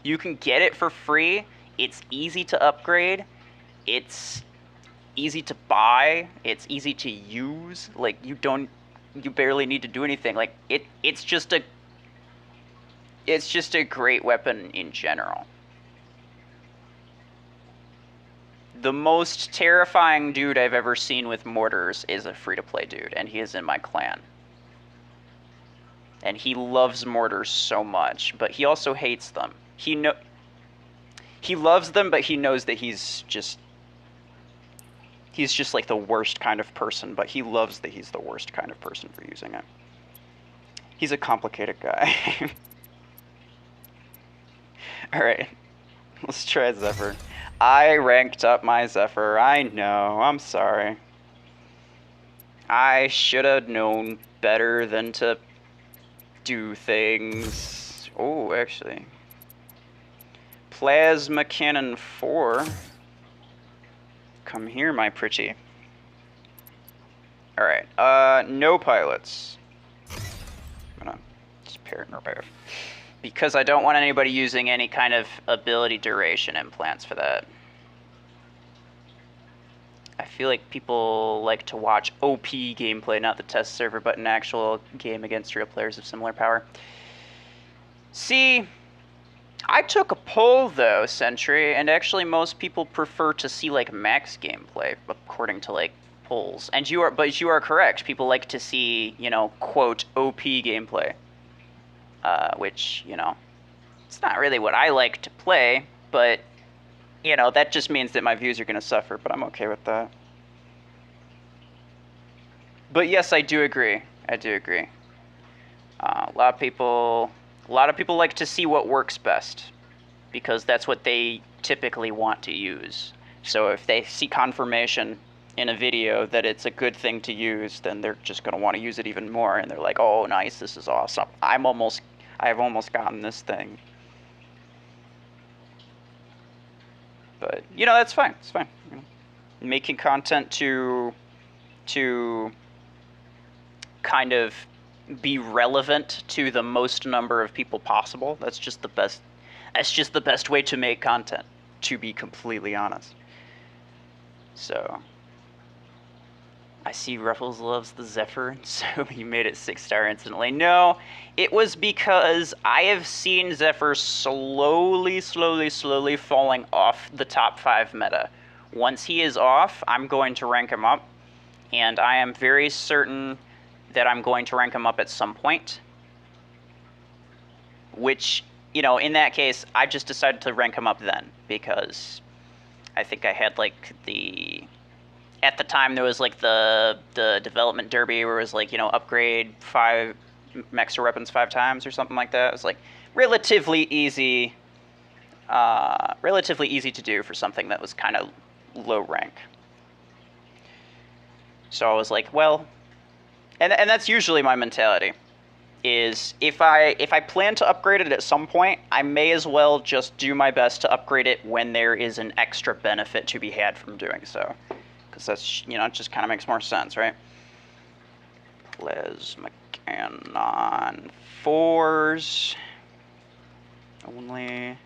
You can get it for free. It's easy to upgrade. It's easy to buy. It's easy to use. Like, you barely need to do anything. Like, it's just a great weapon in general. The most terrifying dude I've ever seen with mortars is a free-to-play dude, and he is in my clan. And he loves mortars so much, but he also hates them. He loves them, but he knows that he's just like the worst kind of person, but he loves that he's the worst kind of person for using it. He's a complicated guy. Alright, let's try Zephyr. I ranked up my Zephyr. I know. I'm sorry. I should have known better than to do things. Oh, actually. Plasma Cannon 4. Come here, my pretty. Alright. No pilots. I'm gonna just parrot and repair. Because I don't want anybody using any kind of ability duration implants for that. I feel like people like to watch OP gameplay, not the test server, but an actual game against real players of similar power. See, I took a poll though, Sentry, and actually most people prefer to see like max gameplay, according to like polls. And you are correct. People like to see, quote, OP gameplay. Which, it's not really what I like to play, but, that just means that my views are going to suffer, but I'm okay with that. But yes, I do agree. I do agree. A lot of people like to see what works best, because that's what they typically want to use. So if they see confirmation in a video that it's a good thing to use, then they're just going to want to use it even more, and they're like, oh, nice, this is awesome. I've almost gotten this thing. But, that's fine. It's fine. Making content to kind of be relevant to the most number of people possible. That's just the best way to make content, to be completely honest. So, I see Ruffles loves the Zephyr, so he made it 6-star instantly. No, it was because I have seen Zephyr slowly falling off the top 5 meta. Once he is off, I'm going to rank him up, and I am very certain that I'm going to rank him up at some point. Which, in that case, I just decided to rank him up then, because I think I had, like, at the time, there was, like, the development derby where it was, like, upgrade 5 mechs or weapons 5 times or something like that. It was, like, relatively easy to do for something that was kind of low rank. So I was like, well, and that's usually my mentality. is if I plan to upgrade it at some point, I may as well just do my best to upgrade it when there is an extra benefit to be had from doing so, because that's, you know, it just kind of makes more sense, right? Plasma Cannon 4s only.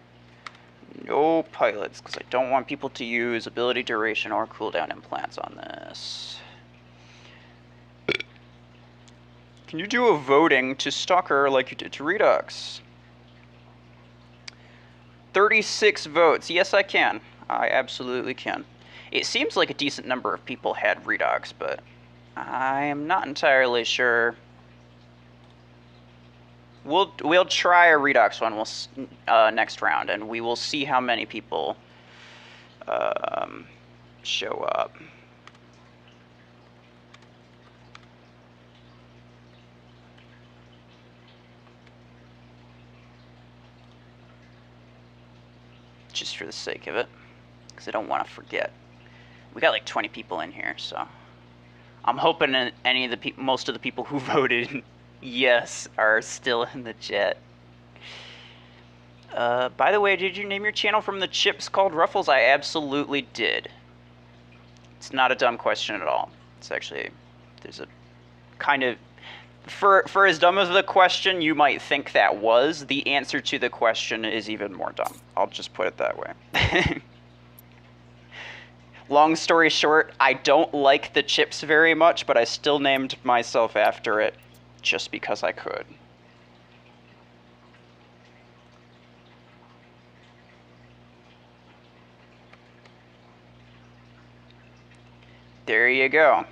No pilots, because I don't want people to use ability duration or cooldown implants on this. Can you do a voting to Stalker like you did to Redux? 36 votes. Yes, I can. I absolutely can. It seems like a decent number of people had Redux, but I am not entirely sure. We'll try a Redux one next round, and we will see how many people show up. Just for the sake of it, because I don't want to forget. We got like 20 people in here, so I'm hoping most of the people who voted yes are still in the chat. By the way, did you name your channel from the chips called Ruffles? I absolutely did. It's not a dumb question at all. It's actually, there's a kind of, for as dumb as the question you might think that was, the answer to the question is even more dumb. I'll just put it that way. Long story short, I don't like the chips very much, but I still named myself after it just because I could. There you go.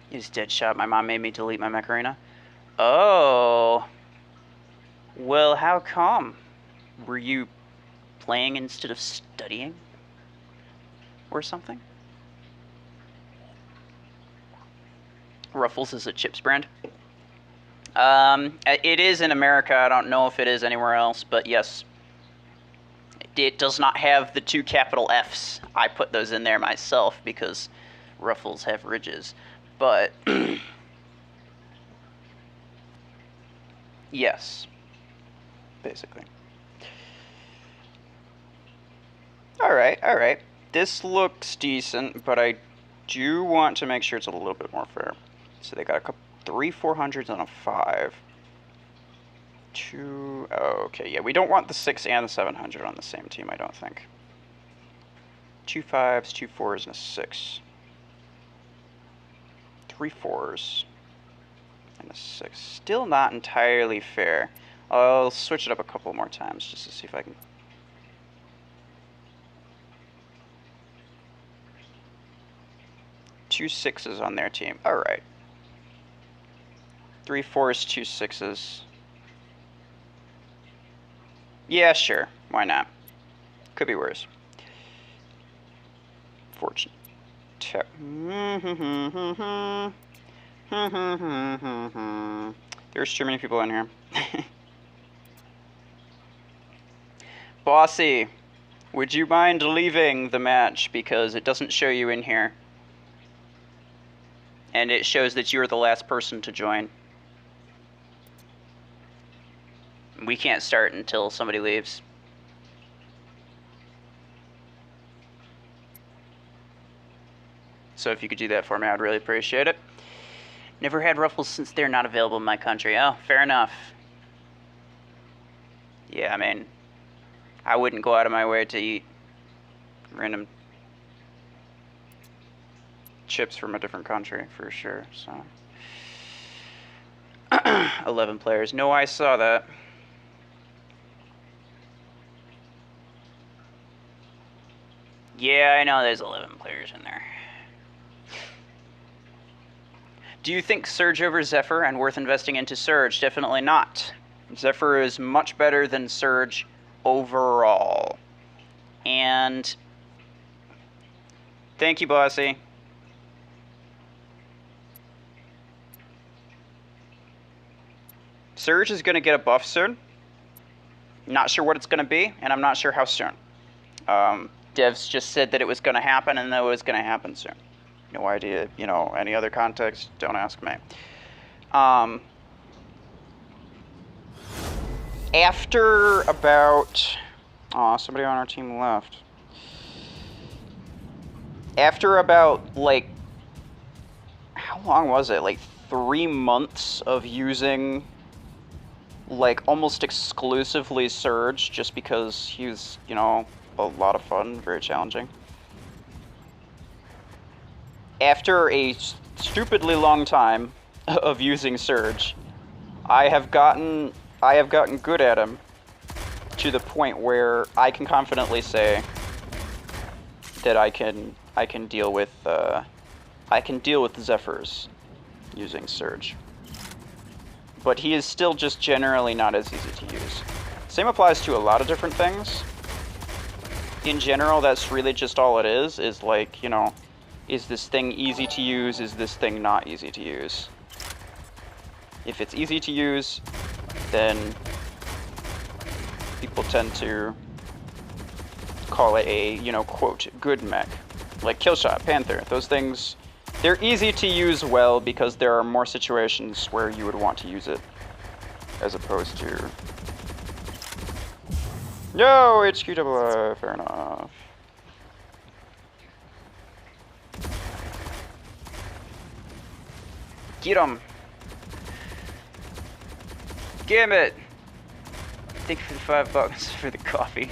He's dead shot. My mom made me delete my Mech Arena. Oh. Well, how come? Were you playing instead of studying? Or something? Ruffles is a chips brand. It is in America. I don't know if it is anywhere else, but yes. It does not have the 2 capital Fs. I put those in there myself because Ruffles have ridges. But yes, basically. All right. This looks decent, but I do want to make sure it's a little bit more fair. So they got a couple, 3 400s and a 5. 2. Oh, okay, yeah, we don't want the 6 and the 700 on the same team, I don't think. 2 5s, 2 4s, and a 6. 3 4s and a 6. Still not entirely fair. I'll switch it up a couple more times just to see if I can. Two 6s on their team. All right. 3 4s, 2 6s. Yeah, sure. Why not? Could be worse. Fortune. There's too many people in here. Bossy, would you mind leaving the match because it doesn't show you in here? And it shows that you are the last person to join. We can't start until somebody leaves. So if you could do that for me, I'd really appreciate it. Never had Ruffles since they're not available in my country. Oh, fair enough. Yeah, I mean, I wouldn't go out of my way to eat random chips from a different country, for sure, so. 11 players. No, I saw that. Yeah, I know there's 11 players in there. Do you think Surge over Zephyr and worth investing into Surge? Definitely not. Zephyr is much better than Surge overall. And thank you, Bossy. Surge is going to get a buff soon. Not sure what it's going to be, and I'm not sure how soon. Devs just said that it was going to happen and that it was going to happen soon. No idea, you know, any other context, don't ask me. After about... Aw, somebody on our team left. After about, like... How long was it? Like 3 months of using, like, almost exclusively Surge, just because he was, you know, a lot of fun, very challenging. After a stupidly long time of using Surge, I have gotten good at him to the point where I can confidently say that I can deal with Zephyrs using Surge. But he is still just generally not as easy to use. Same applies to a lot of different things. In general, that's really just all it is like, you know, is this thing easy to use? Is this thing not easy to use? If it's easy to use, then people tend to call it a, you know, quote, good mech. Like Killshot, Panther, those things, they're easy to use well because there are more situations where you would want to use it, as opposed to... Yo, HQAA, fair enough. Get him! Gambit! Thank you for the $5 for the coffee.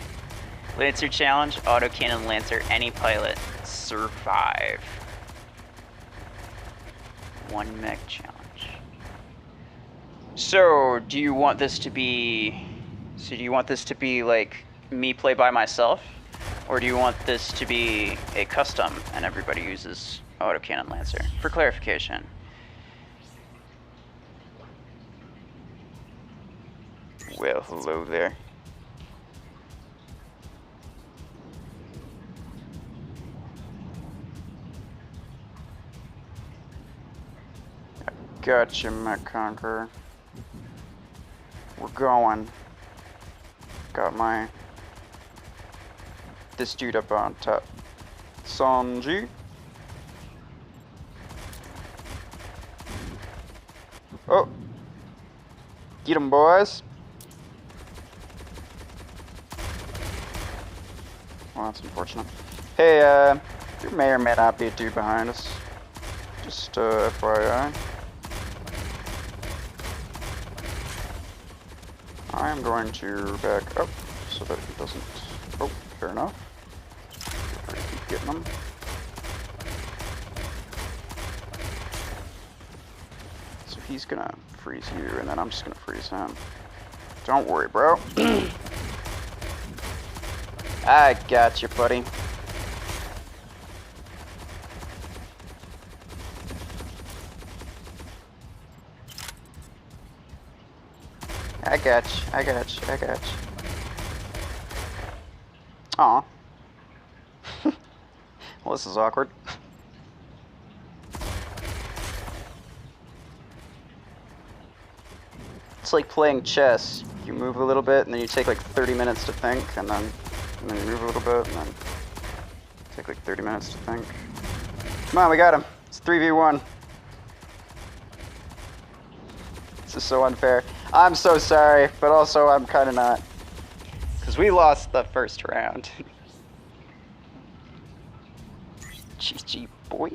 Lancer challenge, autocannon Lancer, any pilot, survive. 1 mech challenge. So, do you want this to be... So do you want this to be, like, me play by myself? Or do you want this to be a custom and everybody uses autocannon Lancer? For clarification. Well, hello there. Gotcha, Mech Conqueror. We're going. Got my... this dude up on top. Sanji. Oh! Get 'em, boys! Well, that's unfortunate. Hey, there may or may not be a dude behind us. Just, FYI. I am going to back up so that he doesn't... Oh, fair enough. Feel free to keep getting them. So he's gonna freeze you, and then I'm just gonna freeze him. Don't worry, bro. I got you, buddy. I got you, I got you, I got you. Aw. Well, this is awkward. It's like playing chess. You move a little bit, and then you take like 30 minutes to think, and then you move a little bit, and then take like 30 minutes to think. Come on, we got him. It's 3v1. This is so unfair. I'm so sorry, but also I'm kind of not. Because we lost the first round. GG, boys.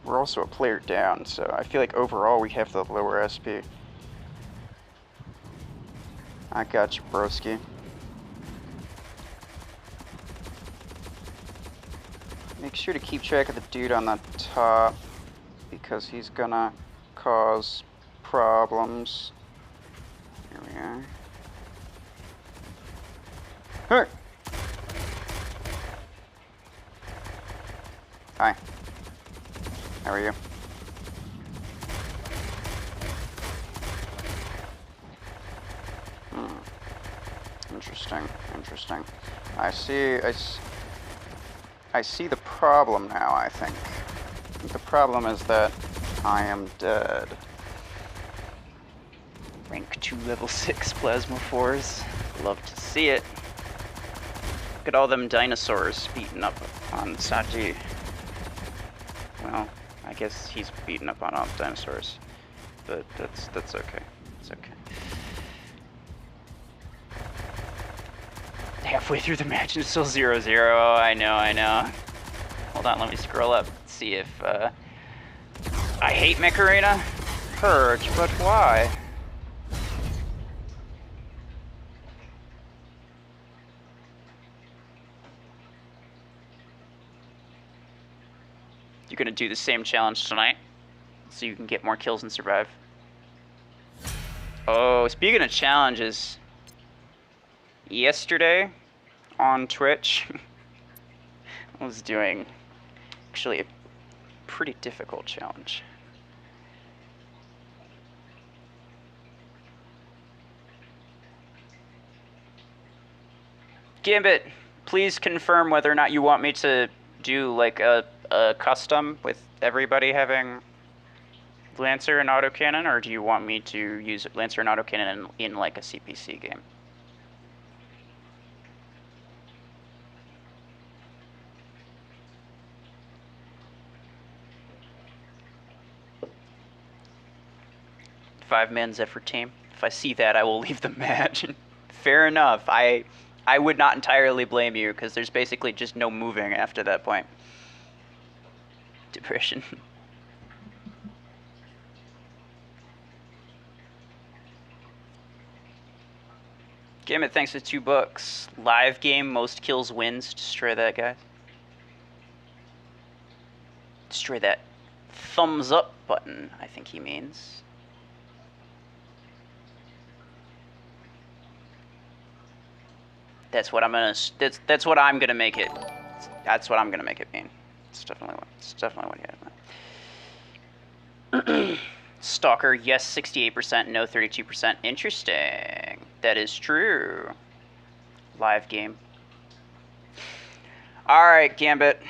We're also a player down, so I feel like overall we have the lower SP. I got you, broski. Make sure to keep track of the dude on the top, because he's gonna cause problems. Here we are. Hey! Hi. How are you? Interesting, interesting. I see the problem now, I think. The problem is that I am dead. Rank 2 level 6 plasma 4s. Love to see it. Look at all them dinosaurs beating up on Saji. Well, I guess he's beaten up on all the dinosaurs, but that's okay. It's okay. Halfway through the match and it's still 0-0. Oh, I know. Hold on, let me scroll up. See if I hate Mech Arena. Purge, but why? You're gonna do the same challenge tonight, so you can get more kills and survive. Oh, speaking of challenges, yesterday on Twitch, I was doing actually a pretty difficult challenge. Gambit, please confirm whether or not you want me to do like a custom with everybody having Lancer and autocannon, or do you want me to use Lancer and autocannon in like a CPC game? Five-man Zephyr team. If I see that, I will leave the match. Fair enough. I would not entirely blame you, because there's basically just no moving after that point. Depression. Gambit, thanks for $2. Live game, most kills wins. Destroy that, guys. Destroy that thumbs up button, I think he means. That's what I'm gonna. That's what I'm gonna make it. That's what I'm gonna make it mean. It's definitely what he had. Stalker, yes, 68%, no, 32%. Interesting. That is true. Live game. All right, Gambit.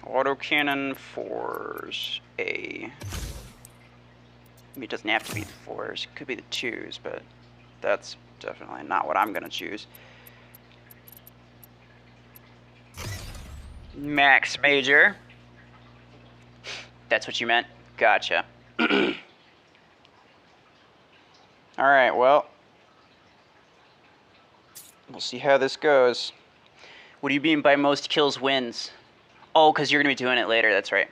Autocannon 4s, A. I mean, it doesn't have to be the 4s, it could be the 2s, but that's definitely not what I'm gonna choose. Max Major. That's what you meant? Gotcha. Alright, well. We'll see how this goes. What do you mean by most kills wins? Oh, because you're going to be doing it later, that's right.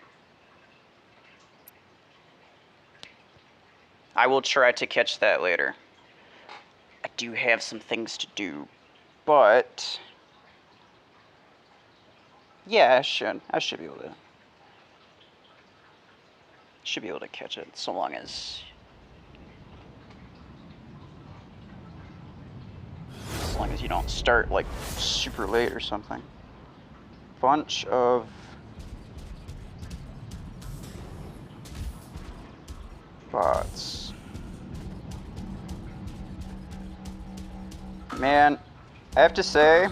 I will try to catch that later. I do have some things to do, but yeah, I should be able to catch it, so long as you don't start like super late or something. Bunch of bots. Man, I have to say,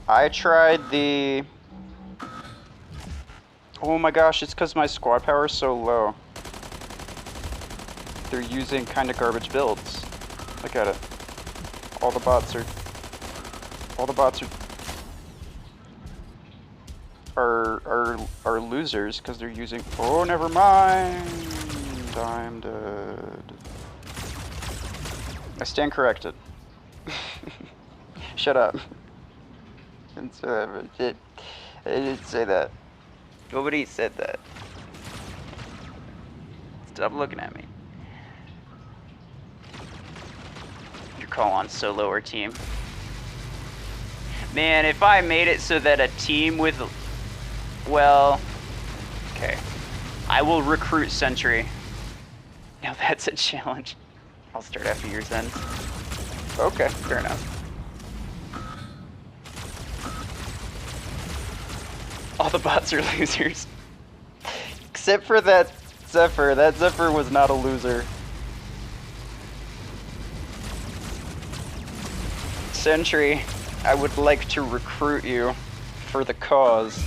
I tried the... Oh my gosh, it's because my squad power is so low. They're using kind of garbage builds. Look at it. All the bots are losers because they're using... Oh, never mind. I'm dead. I stand corrected. Shut up. I didn't say that. Nobody said that. Stop looking at me. Your call on solo or team. Man, if I made it so that a team with... Well... Okay. I will recruit Sentry. Now that's a challenge. I'll start after yours then. Okay, fair enough. All the bots are losers. Except for that Zephyr. That Zephyr was not a loser. Sentry, I would like to recruit you for the cause.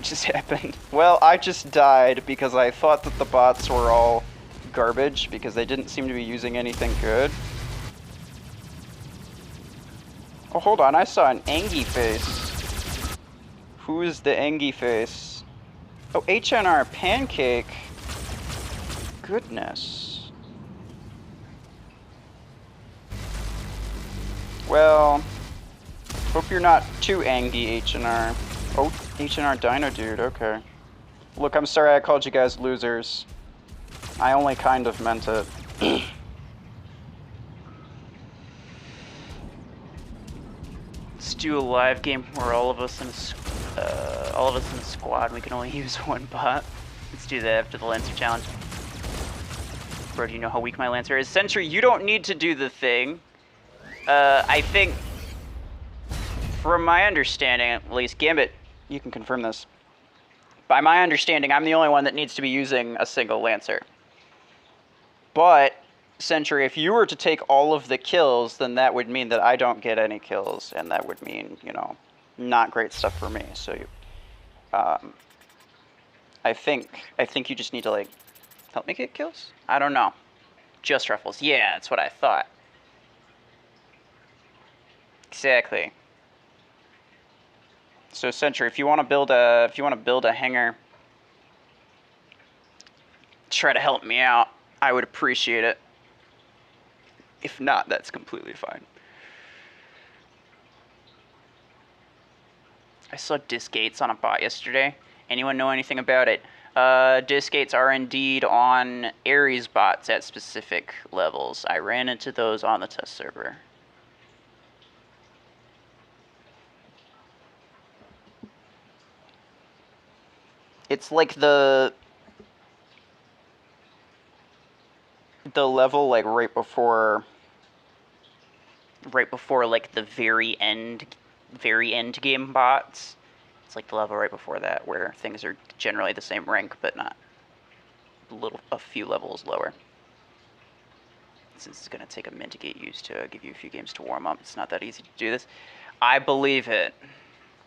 just happened? Well, I just died because I thought that the bots were all garbage because they didn't seem to be using anything good. Oh, hold on, I saw an Angie face. Who is the Angie face? Oh, HNR Pancake. Goodness. Well, hope you're not too Angie, HNR. Oh, HNR Dino Dude, okay. Look, I'm sorry I called you guys losers. I only kind of meant it. Let's do a live game where all of us in a squad. We can only use one bot. Let's do that after the Lancer challenge. Bro, do you know how weak my Lancer is? Sentry, you don't need to do the thing. I think, from my understanding, at least, Gambit, you can confirm this. By my understanding, I'm the only one that needs to be using a single Lancer. But, Sentry, if you were to take all of the kills, then that would mean that I don't get any kills, and that would mean, you know, not great stuff for me. So, I think you just need to, like, help me get kills? I don't know. Just Ruffles. Yeah, that's what I thought. Exactly. So, Sentry, if you want to build a hangar, try to help me out. I would appreciate it. If not, that's completely fine. I saw disc gates on a bot yesterday. Anyone know anything about it? Disc gates are indeed on Ares bots at specific levels. I ran into those on the test server. It's like the level like right before like the very end game bots. It's like the level right before that where things are generally the same rank but not a few levels lower. Since it's going to take a min to get used to, give you a few games to warm up. It's not that easy to do this. I believe it.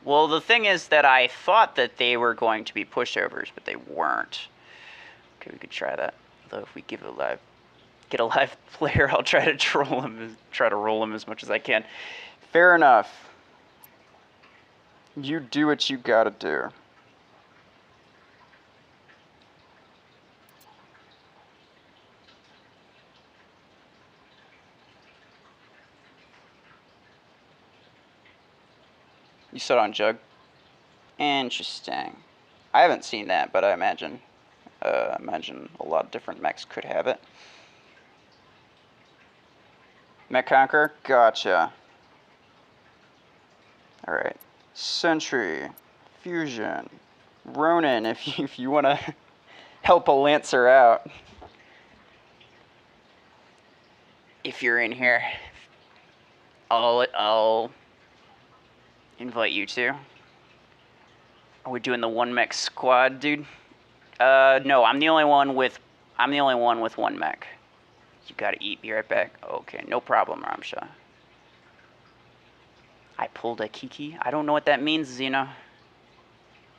Well, the thing is that I thought that they were going to be pushovers, but they weren't. Okay, we could try that. Though if we get a live player, I'll try to roll him as much as I can. Fair enough. You do what you gotta do. You said on Jug? Interesting. I haven't seen that, but I imagine a lot of different mechs could have it. Mech Conqueror? Gotcha. Alright. Sentry. Fusion. Ronin, if you want to help a Lancer out. If you're in here, I'll invite you to. Are we doing the one mech squad, dude? No, I'm the only one with one mech. You gotta eat. Be right back. Okay, no problem, Ramsha. I pulled a Kiki. I don't know what that means, Xena.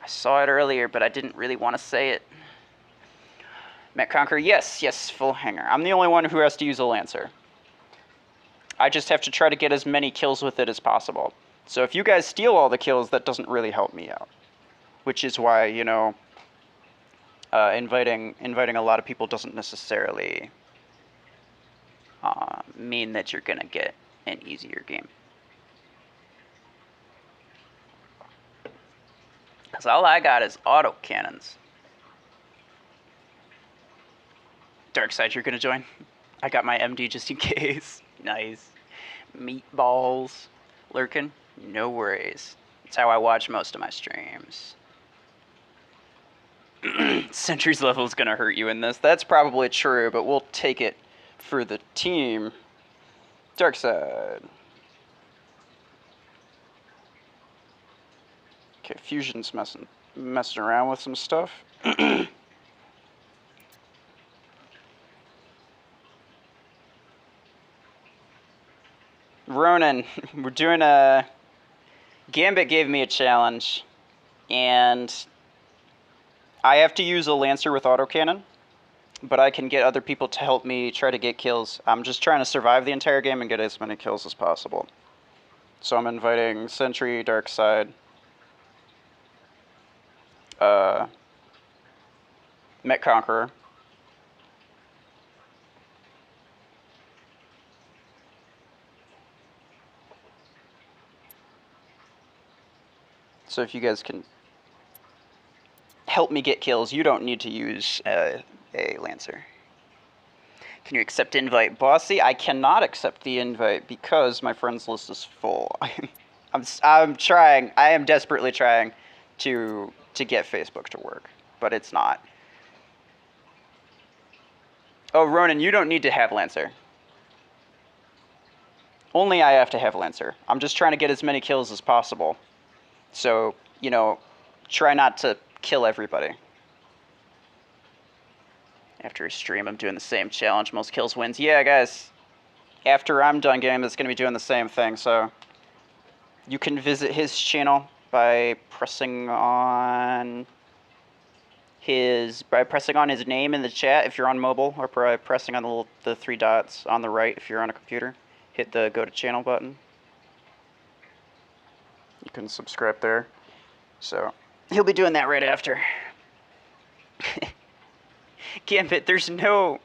I saw it earlier, but I didn't really want to say it. Mech Conqueror, yes, full hanger. I'm the only one who has to use a Lancer. I just have to try to get as many kills with it as possible. So if you guys steal all the kills, that doesn't really help me out. Which is why, you know, inviting a lot of people doesn't necessarily mean that you're going to get an easier game. Because all I got is auto cannons. Darkseid, you're going to join? I got my MD just in case. Nice. Meatballs. Lurkin? No worries. That's how I watch most of my streams. Sentry's level is going to hurt you in this. That's probably true, but we'll take it for the team. Darkseid. Okay, Fusion's messing around with some stuff. Ronin, we're doing a... Gambit gave me a challenge, and I have to use a Lancer with autocannon, but I can get other people to help me try to get kills. I'm just trying to survive the entire game and get as many kills as possible. So I'm inviting Sentry, Darkside, Mech Conqueror. So if you guys can help me get kills, you don't need to use a Lancer. Can you accept invite? Bossy, I cannot accept the invite because my friends list is full. I'm trying. I am desperately trying to get Facebook to work, but it's not. Oh, Ronan, you don't need to have Lancer. Only I have to have Lancer. I'm just trying to get as many kills as possible. So, you know, try not to kill everybody. After a stream, I'm doing the same challenge. Most kills wins. Yeah, guys. After I'm done game, it's going to be doing the same thing. So you can visit his channel by pressing on his name in the chat if you're on mobile, or by pressing on the 3 dots on the right if you're on a computer. Hit the go to channel button. You can subscribe there. So he'll be doing that right after. Gambit, there's no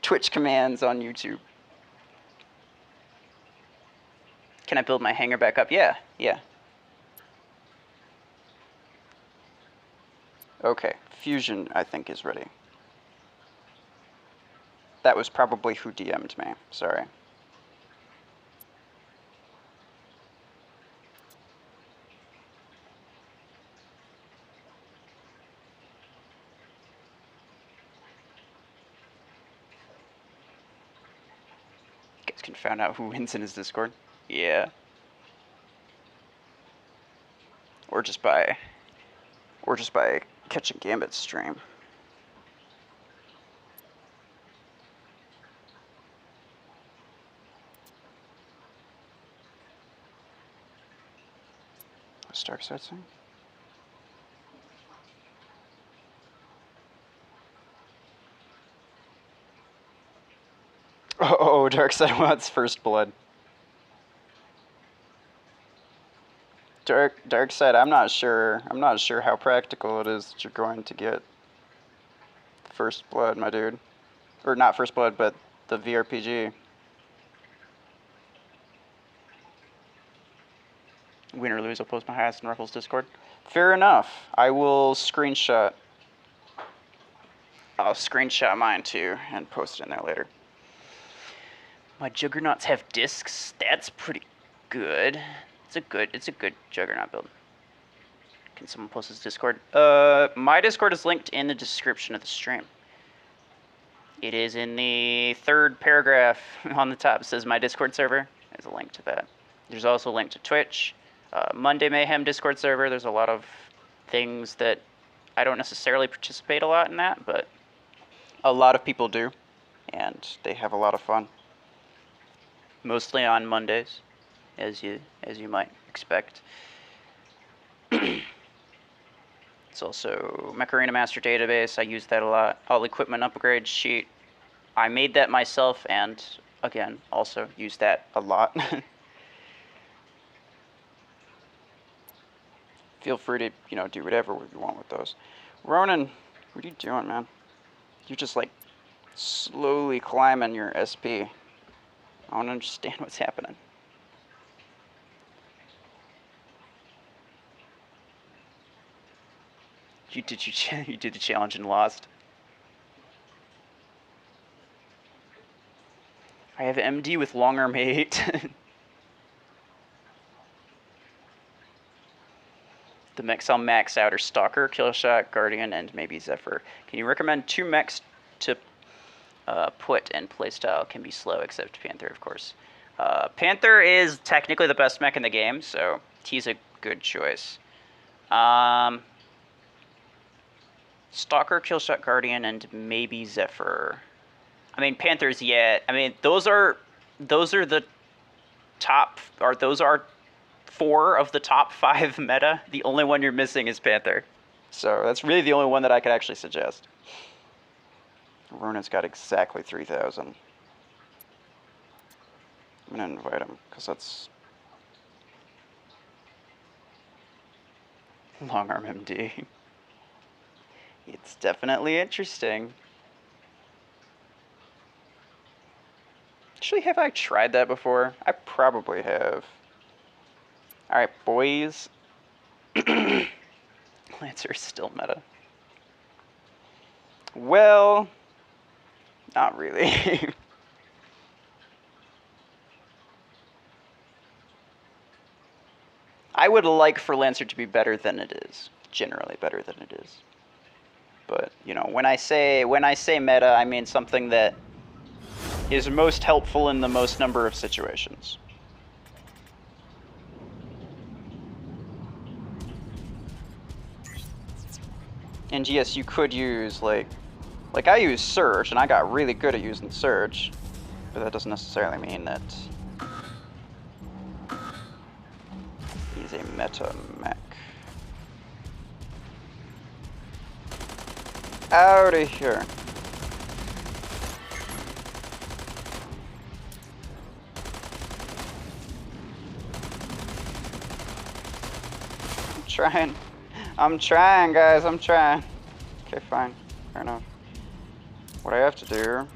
Twitch commands on YouTube. Can I build my hangar back up? Yeah. Okay, Fusion, I think, is ready. That was probably who DM'd me. Sorry. You guys can find out who wins in his Discord. Yeah. Or just by catching Gambit's stream. What's Darkside saying? Oh, Darkside wants first blood. Darkside, I'm not sure how practical it is that you're going to get first blood, my dude. Or not first blood, but the VRPG. Win or lose, I'll post my highest in Ruffles Discord. Fair enough. I will screenshot. I'll screenshot mine too and post it in there later. My Juggernauts have discs. That's pretty good. It's a good Juggernaut build. Can someone post his Discord? My Discord is linked in the description of the stream. It is in the 3rd paragraph on the top. It says my Discord server. There's a link to that. There's also a link to Twitch. Monday Mayhem Discord server. There's a lot of things that I don't necessarily participate a lot in that, but a lot of people do, and they have a lot of fun. Mostly on Mondays, as you might expect. It's also Mech Arena Master Database. I use that a lot. All equipment upgrade sheet. I made that myself, and again, also use that a lot. Feel free to, do whatever you want with those. Ronan, what are you doing, man? You're just like slowly climbing your SP. I don't understand what's happening. You did the challenge and lost. I have MD with long arm 8. The mechs I'll max out are Stalker, Killshot, Guardian, and maybe Zephyr. Can you recommend 2 mechs to put, and playstyle can be slow except Panther, of course. Panther is technically the best mech in the game, so he's a good choice. Stalker, Killshot, Guardian, and maybe Zephyr. I mean, Panthers, yeah. I mean, those are the top, or those are 4 of the top 5 meta, the only one you're missing is Panther. So that's really the only one that I could actually suggest. Rona's got exactly 3,000. I'm gonna invite him, because that's... Long Arm MD. It's definitely interesting. Actually, have I tried that before? I probably have. Alright, boys. Lancer's still meta. Well, not really. I would like for Lancer to be better than it is. Generally better than it is. But, you know, when I say meta, I mean something that is most helpful in the most number of situations. And yes, you could use, like I use Surge, and I got really good at using Surge, but that doesn't necessarily mean that he's a meta mech. Out of here. I'm trying, guys, I'm trying. Okay, fine, fair enough. What I have to do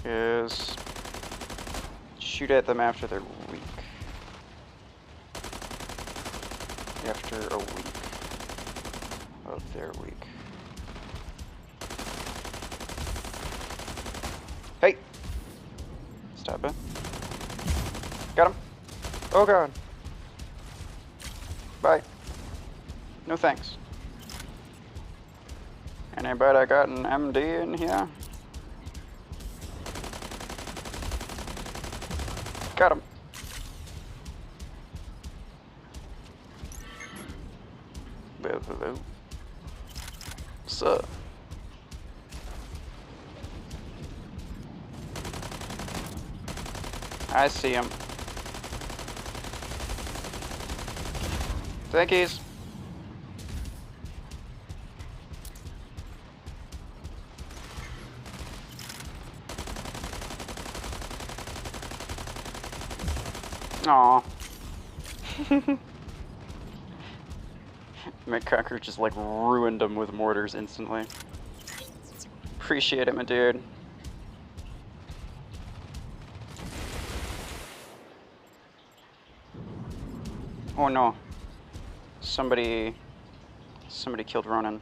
is shoot at them after they're weak. After a week of their week. Hey! Stop it. Got him. Oh god. Bye. No thanks. Anybody got an MD in here? Got him. Hello. What's up? I see him. Thankies. Aww. McCucker just like ruined him with mortars instantly. Appreciate it, my dude. Oh no. Somebody killed Ronan.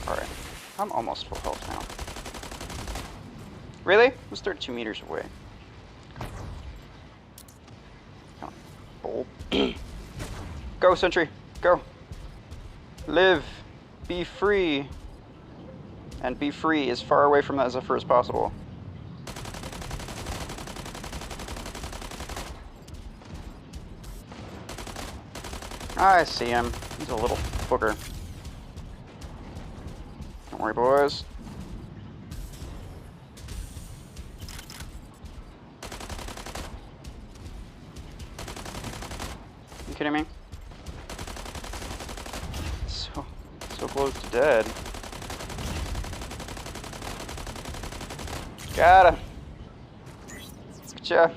Alright. I'm almost full health now. Really? I was 32 meters away. Come on. Bolt. Go, sentry. Go. Live. Be free. And be free as far away from that zephyr as possible. I see him. He's a little booger. Don't worry, boys. You kidding me? So close to dead. Got him. Good job.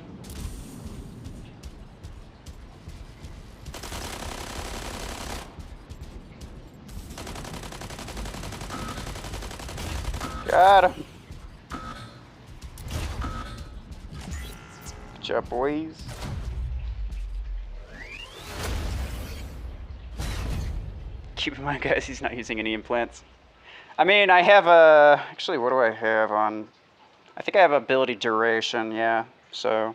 Got him. Good job, boys. Keep in mind, guys, he's not using any implants. I mean, I have a... Actually, what do I have on... I think I have ability duration, yeah. So,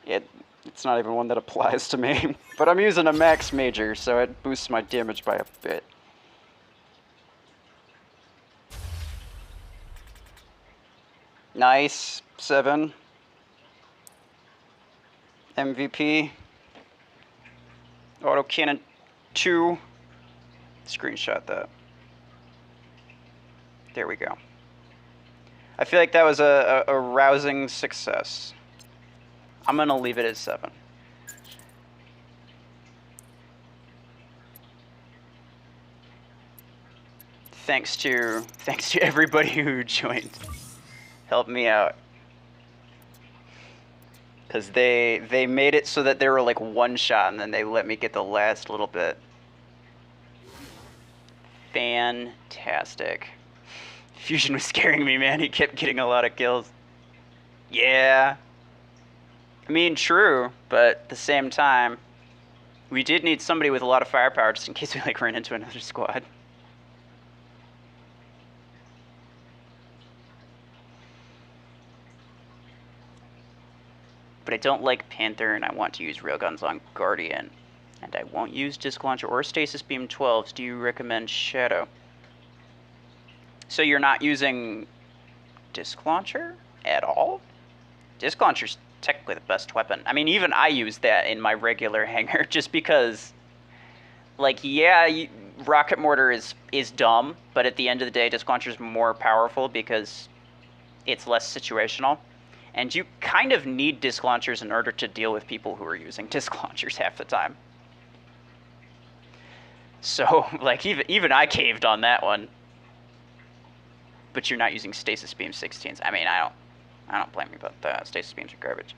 it's not even one that applies to me. But I'm using a max major, so it boosts my damage by a bit. Nice. 7. MVP. Auto cannon to screenshot that. There we go. I feel like that was a rousing success. I'm gonna leave it at 7. Thanks to everybody who joined. Helped me out. Because they made it so that they were like one shot and then they let me get the last little bit. Fantastic. Fusion was scaring me, man. He kept getting a lot of kills. Yeah. I mean, true, but at the same time, we did need somebody with a lot of firepower just in case we like ran into another squad. But I don't like Panther, and I want to use railguns on Guardian. And I won't use Disc Launcher or Stasis Beam 12s. Do you recommend Shadow? So you're not using Disc Launcher at all? Disc Launcher's technically the best weapon. I mean, even I use that in my regular hanger just because, like, yeah, Rocket Mortar is dumb, but at the end of the day, Disc Launcher's more powerful because it's less situational. And you kind of need disc launchers in order to deal with people who are using disc launchers half the time. So, like, even I caved on that one. But you're not using Stasis Beam 16s. I mean, I don't blame you about that. Stasis Beams are garbage.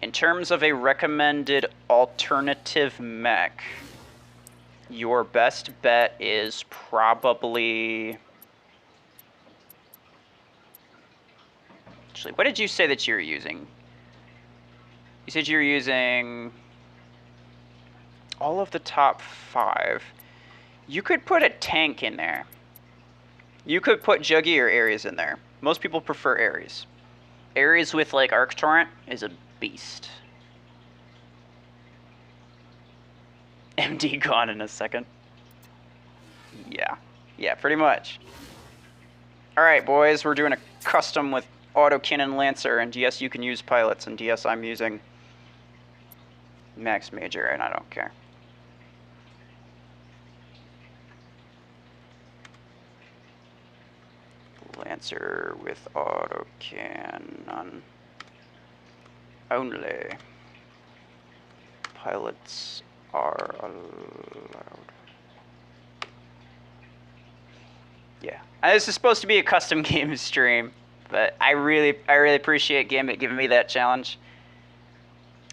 In terms of a recommended alternative mech, your best bet is probably... Actually, what did you say that you were using? You said you were using all of the top 5. You could put a tank in there. You could put Juggy or Ares in there. Most people prefer Ares. Ares with like Arc Torrent is a beast. MD gone in a second. Yeah, pretty much. Alright, boys, we're doing a custom with Autocannon Lancer, and yes, you can use pilots, and yes, I'm using Max Major, and I don't care. Lancer with autocannon only. Pilots are allowed. Yeah, this is supposed to be a custom game stream. But I really appreciate Gambit giving me that challenge.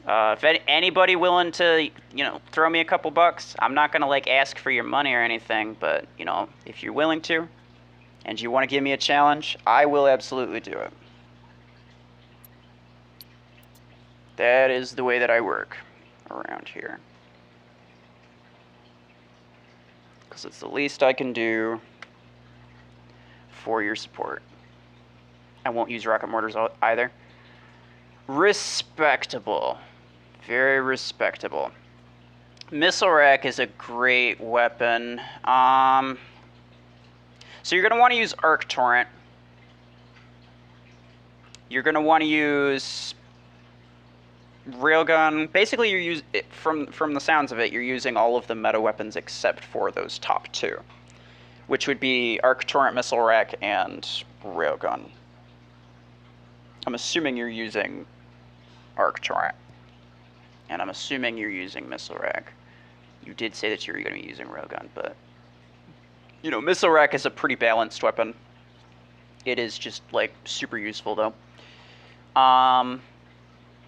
If anybody willing to, throw me a couple bucks, I'm not gonna like ask for your money or anything. But if you're willing to, and you want to give me a challenge, I will absolutely do it. That is the way that I work around here. Because it's the least I can do for your support. I won't use rocket mortars either. Respectable. Very respectable. Missile rack is a great weapon. So you're going to want to use Arc Torrent. You're going to want to use Railgun. Basically, from the sounds of it, you're using all of the meta weapons except for those top 2, which would be Arc Torrent, Missile Rack, and Railgun. I'm assuming you're using Arc Torrent, and I'm assuming you're using Missile Rack. You did say that you were going to be using Railgun, but Missile Rack is a pretty balanced weapon. It is just like super useful though.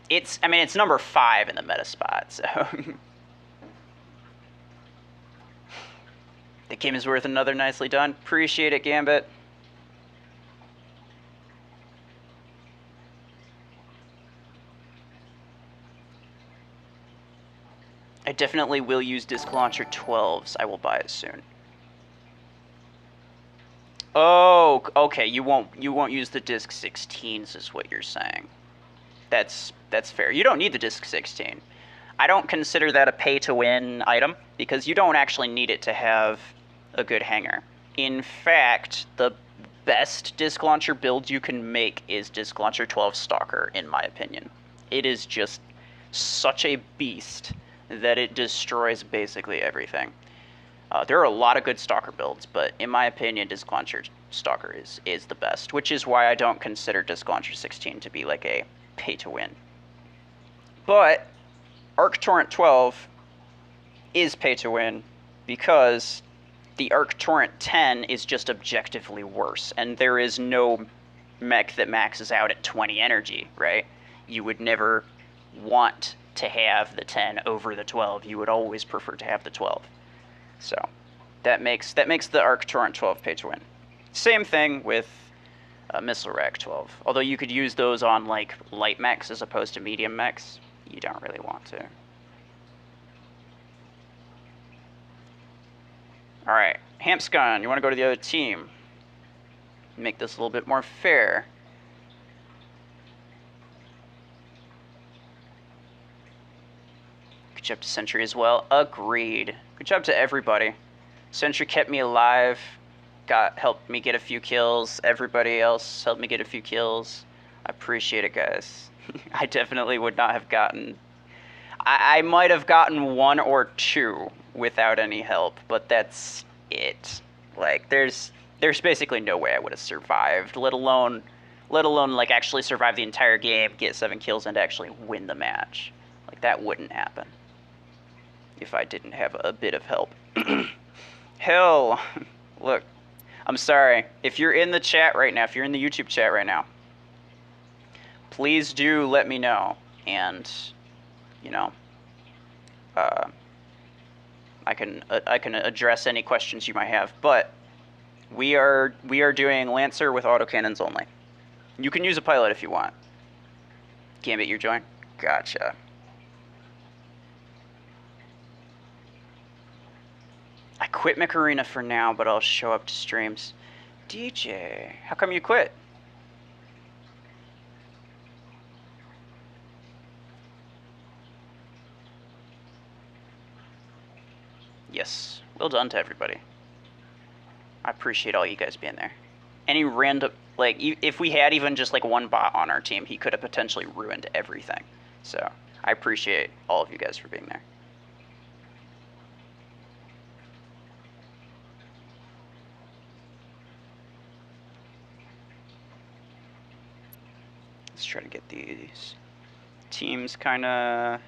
It's number 5 in the meta spot, so the game is worth another nicely done. Appreciate it, Gambit. I definitely will use Disc Launcher 12s. I will buy it soon. Oh, okay. You won't use the Disc 16s, is what you're saying. That's fair. You don't need the Disc 16. I don't consider that a pay-to-win item because you don't actually need it to have a good hanger. In fact, the best Disc Launcher build you can make is Disc Launcher 12 Stalker, in my opinion. It is just such a beast that it destroys basically everything. There are a lot of good Stalker builds, but in my opinion, Disc Launcher Stalker is the best, which is why I don't consider Disc Launcher 16 to be like a pay-to-win. But Arc Torrent 12 is pay-to-win because the Arc Torrent 10 is just objectively worse, and there is no mech that maxes out at 20 energy, right? You would never want to have the 10 over the 12. You would always prefer to have the 12. So that makes the Arc Torrent 12 pay-to-win. Same thing with Missile Rack 12. Although you could use those on like light mechs as opposed to medium mechs, you don't really want to. Alright, Hampscon, you want to go to the other team? Make this a little bit more fair. Good job to Sentry as well. Agreed. Good job to everybody. Sentry kept me alive. Helped me get a few kills. Everybody else helped me get a few kills. I appreciate it, guys. I definitely would not have gotten... I might have gotten 1 or 2 without any help, but that's it. Like, there's basically no way I would have survived, let alone like actually survive the entire game, get 7 kills, and actually win the match. Like, that wouldn't happen if I didn't have a bit of help. Hell, look, I'm sorry. If you're in the chat right now, if you're in the YouTube chat right now, please do let me know, and you know, I can address any questions you might have. But we are doing Lancer with autocannons only. You can use a pilot if you want. Gambit, you join? Gotcha. I quit Mech Arena for now, but I'll show up to streams. DJ, how come you quit? Yes, well done to everybody. I appreciate all you guys being there. Any random, like, if we had even just like one bot on our team, he could have potentially ruined everything. So I appreciate all of you guys for being there. Let's try to get these teams kind of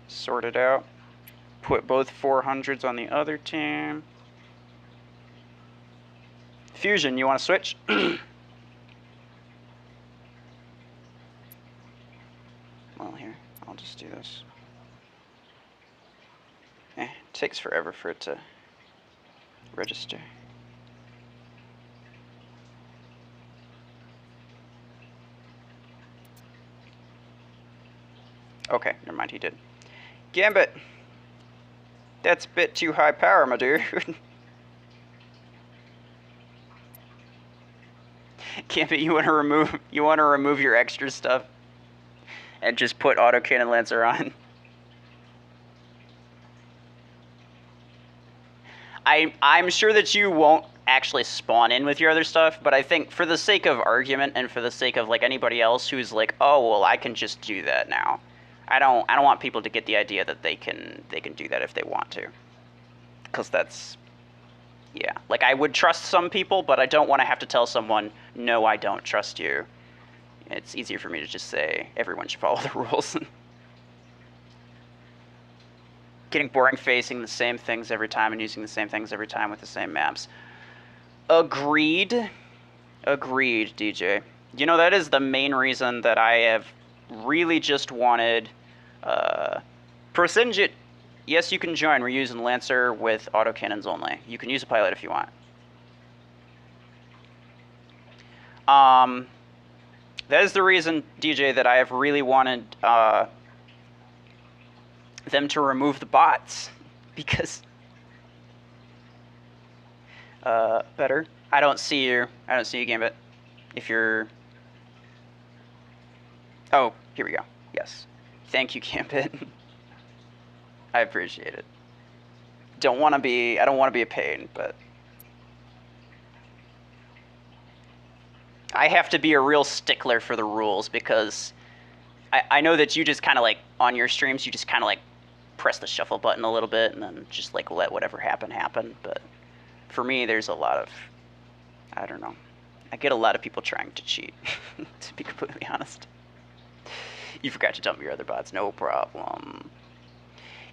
sorted out. Put both 400s on the other team. Fusion, you want to switch? Well, here, I'll just do this. It takes forever for it to register. Okay, never mind, he did. Gambit! That's a bit too high power, my dude. Gambit, you want to remove your extra stuff and just put autocannon Lancer on. I'm sure that you won't actually spawn in with your other stuff, but I think for the sake of argument and for the sake of like anybody else who's like, oh well, I can just do that now. I don't want people to get the idea that they can do that if they want to, because that's, yeah. Like, I would trust some people, but I don't want to have to tell someone, no, I don't trust you. It's easier for me to just say everyone should follow the rules. Getting boring facing the same things every time and using the same things every time with the same maps. Agreed. Agreed, DJ. You know, that is the main reason that I have really just wanted Prosenjit. Yes, you can join. We're using Lancer with autocannons only. You can use a pilot if you want. That is the reason, DJ, that I have really wanted them to remove the bots, because better. I don't see you, Gambit. If you're... Oh, here we go. Yes. Thank you, Gambit. I appreciate it. I don't want to be a pain, but I have to be a real stickler for the rules, because I know that you just kind of like, on your streams, you just kind of like press the shuffle button a little bit and then just like let whatever happen. But for me, there's a lot of, I don't know. I get a lot of people trying to cheat, to be completely honest. You forgot to dump your other bots, no problem.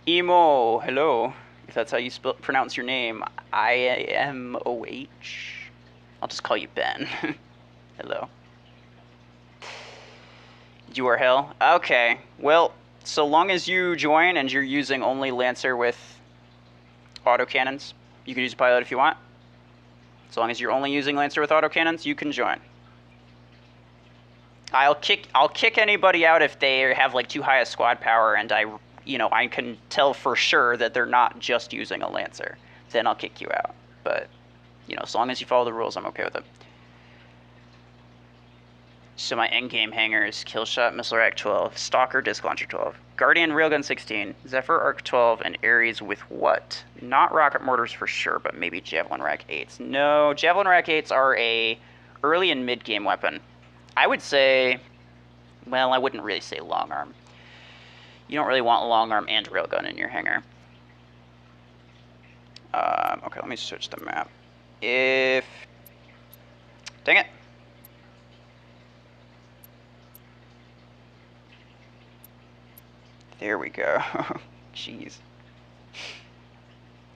Emo, hello. If that's how you pronounce your name, IMOH. I'll just call you Ben. Hello. You are hell? Okay, well, so long as you join and you're using only Lancer with autocannons, you can use a pilot if you want. So long as you're only using Lancer with autocannons, you can join. I'll kick anybody out if they have like too high a squad power and I can tell for sure that they're not just using a Lancer. Then I'll kick you out. But, as long as you follow the rules, I'm okay with it. So my endgame hanger is Killshot, Missile Rack 12, Stalker, Disc Launcher 12, Guardian, Railgun 16, Zephyr, Arc 12, and Ares with what? Not rocket mortars for sure, but maybe Javelin Rack 8s. No, Javelin Rack 8s are a early and mid-game weapon. I would say, well, I wouldn't really say long arm. You don't really want long arm and railgun in your hanger. Okay, let me switch the map. Dang it. There we go. Jeez.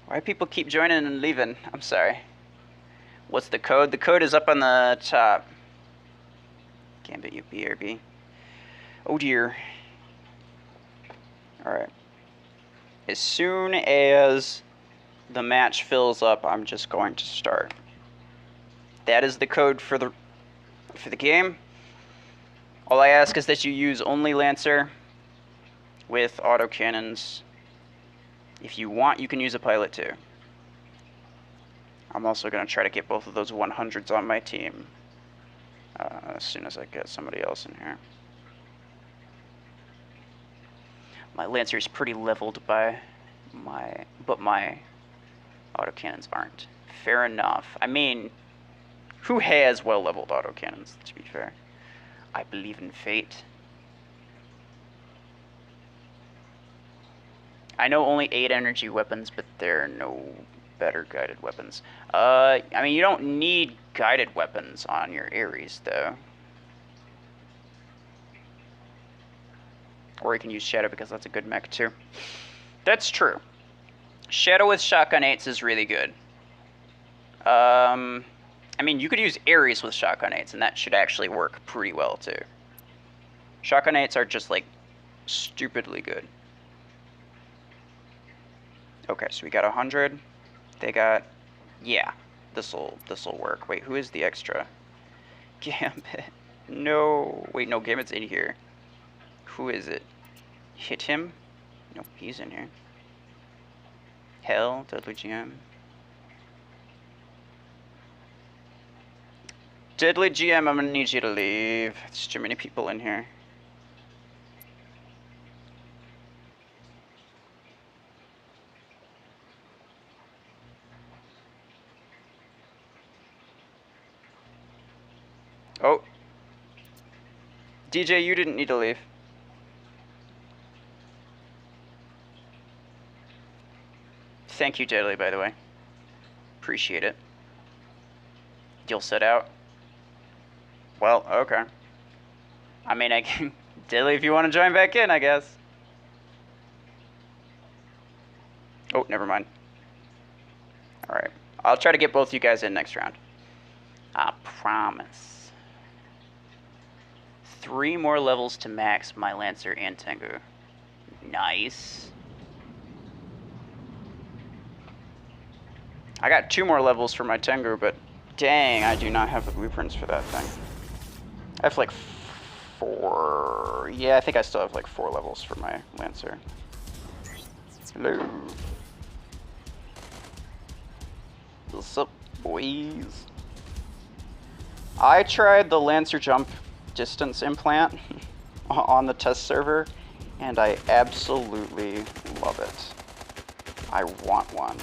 Why do people keep joining and leaving? I'm sorry. What's the code? The code is up on the top. Gambit UPRB. Oh dear. Alright. As soon as the match fills up, I'm just going to start. That is the code for the game. All I ask is that you use only Lancer with autocannons. If you want, you can use a pilot too. I'm also going to try to get both of those 100s on my team as soon as I get somebody else in here. My Lancer is pretty leveled but my autocannons aren't. Fair enough. I mean, who has well-leveled autocannons, to be fair? I believe in fate. I know only 8 energy weapons, but there are no better guided weapons. I mean, you don't need guided weapons on your Ares, though. Or you can use Shadow because that's a good mech, too. That's true. Shadow with Shotgun 8s is really good. I mean, you could use Ares with Shotgun 8s, and that should actually work pretty well, too. Shotgun 8s are just, like, stupidly good. Okay, so we got 100. They got... Yeah, this'll work. Wait, who is the extra? Gambit. No. Wait, no, Gambit's in here. Who is it? Hit him? Nope, he's in here. Hell, Deadly GM. Deadly GM, I'm gonna need you to leave. There's too many people in here. Oh. DJ, you didn't need to leave. Thank you, Deadly, by the way. Appreciate it. You'll sit out? Well, okay. I mean, I can... Deadly, if you want to join back in, I guess. Oh, never mind. Alright. I'll try to get both you guys in next round. I promise. 3 more levels to max my Lancer and Tengu. Nice. I got 2 more levels for my Tengu, but dang, I do not have the blueprints for that thing. I have like 4... Yeah, I think I still have like 4 levels for my Lancer. Hello. What's up, boys? I tried the Lancer jump distance implant on the test server, and I absolutely love it. I want one.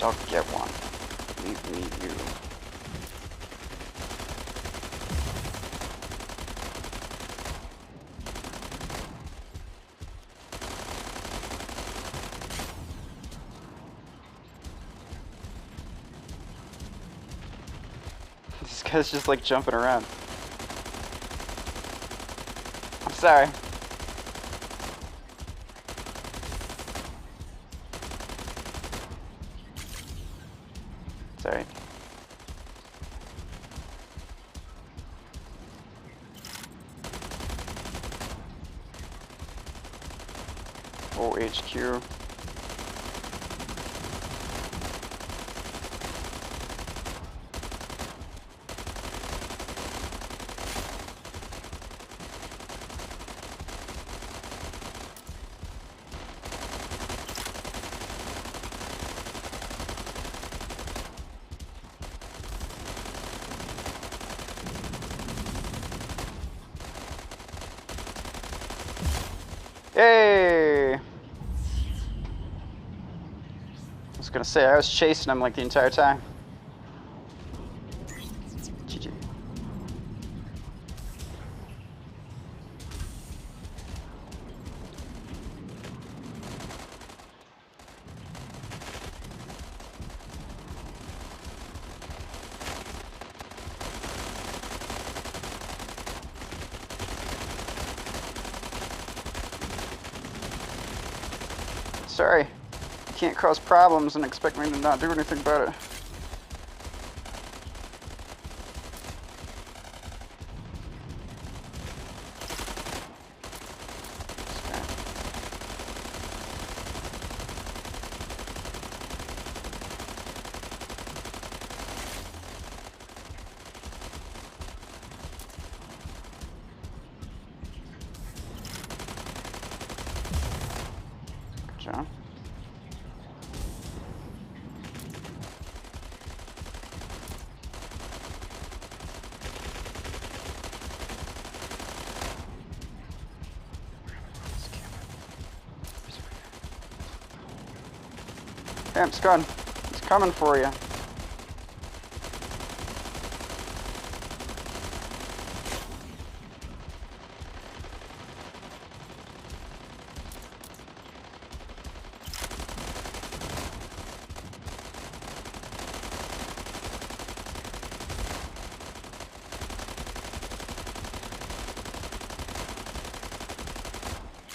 I'll get one. Leave me you. This guy's just like jumping around. I'm sorry. Sorry. Oh, HQ. Hey! I was gonna say, I was chasing him like the entire time. GG. Sorry. You can't cause problems and expect me to not do anything about it. Good job. Damn, Scud. He's coming for you.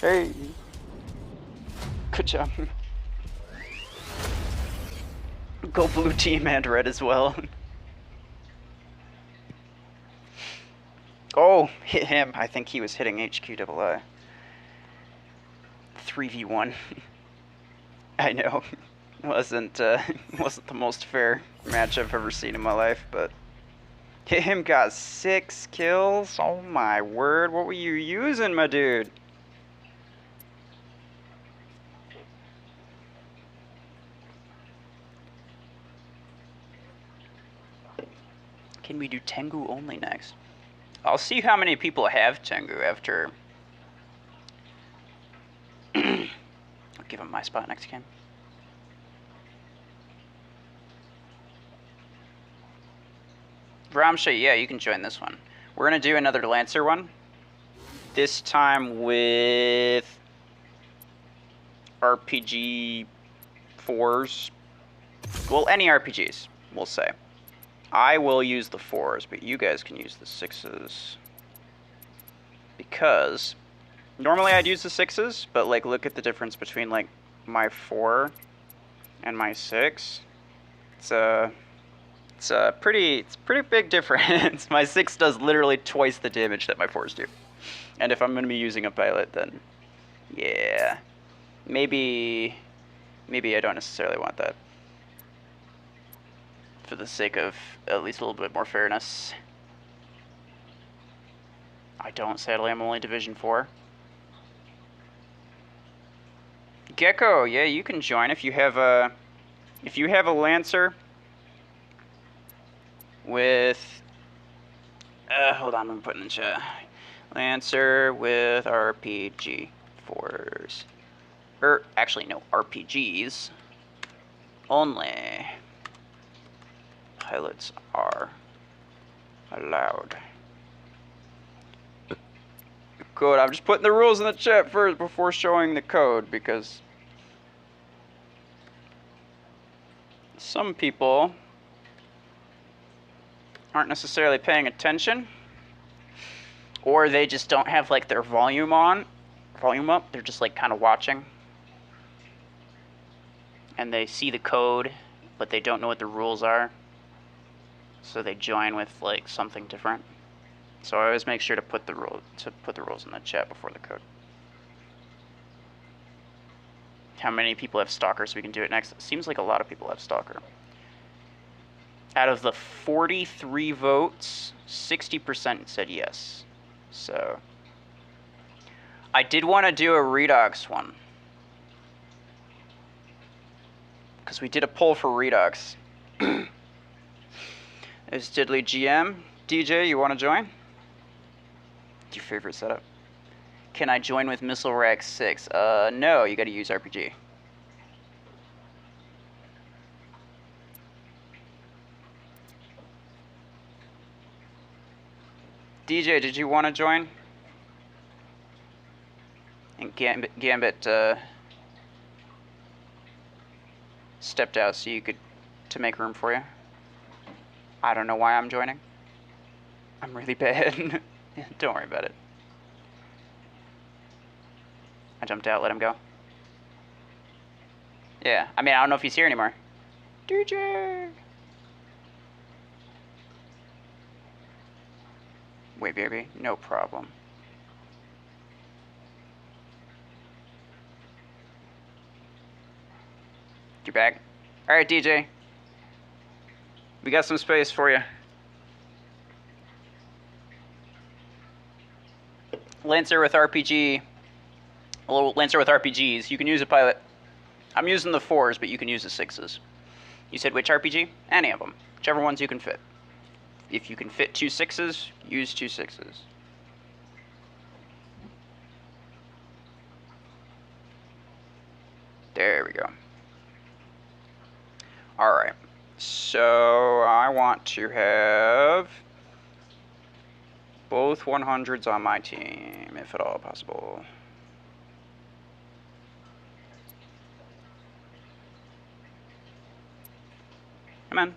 Hey. Good job. Go blue team and red as well. Oh, hit him. I think he was hitting HQII. 3v1. I know. Wasn't the most fair match I've ever seen in my life, but hit him, got 6 kills. Oh my word, what were you using, my dude? Can we do Tengu only next? I'll see how many people have Tengu after. I'll give him my spot next game. Ramsha, yeah, you can join this one. We're gonna do another Lancer one. This time with RPG 4s. Well, any RPGs, we'll say. I will use the 4s, but you guys can use the 6s. Because normally I'd use the 6s, but like look at the difference between like my 4 and my 6. It's a pretty big difference. My 6 does literally twice the damage that my 4s do. And if I'm going to be using a pilot, then yeah, maybe I don't necessarily want that. For the sake of at least a little bit more fairness. I don't, sadly. I'm only Division 4. Gecko, yeah, you can join if you have a Lancer with hold on, I'm putting in chat. Lancer with RPG 4s. Actually no, RPGs only. Pilots are allowed. Good, I'm just putting the rules in the chat first before showing the code, because some people aren't necessarily paying attention, or they just don't have like their volume up. They're just like kind of watching, and they see the code, but they don't know what the rules are. So they join with like something different. So I always make sure to put the rules in the chat before the code. How many people have Stalker so we can do it next? It seems like a lot of people have Stalker. Out of the 43 votes, 60% said yes. So I did want to do a Redux one, because we did a poll for Redux. There's Diddley GM. DJ, you want to join? What's your favorite setup? Can I join with Missile Rack 6? No, you gotta use RPG. DJ, did you want to join? And Gambit stepped out so you could, to make room for you. I don't know why I'm joining. I'm really bad. Don't worry about it. I jumped out, let him go. Yeah, I mean, I don't know if he's here anymore. DJ! Wait, baby, no problem. You're back? Alright, DJ. We got some space for you. Lancer with RPG. A little Lancer with RPGs. You can use a pilot. I'm using the 4s, but you can use the 6s. You said which RPG? Any of them. Whichever ones you can fit. If you can fit 2 6s, use 2 6s. There we go. Alright. So I want to have both 100s on my team, if at all possible. Come on.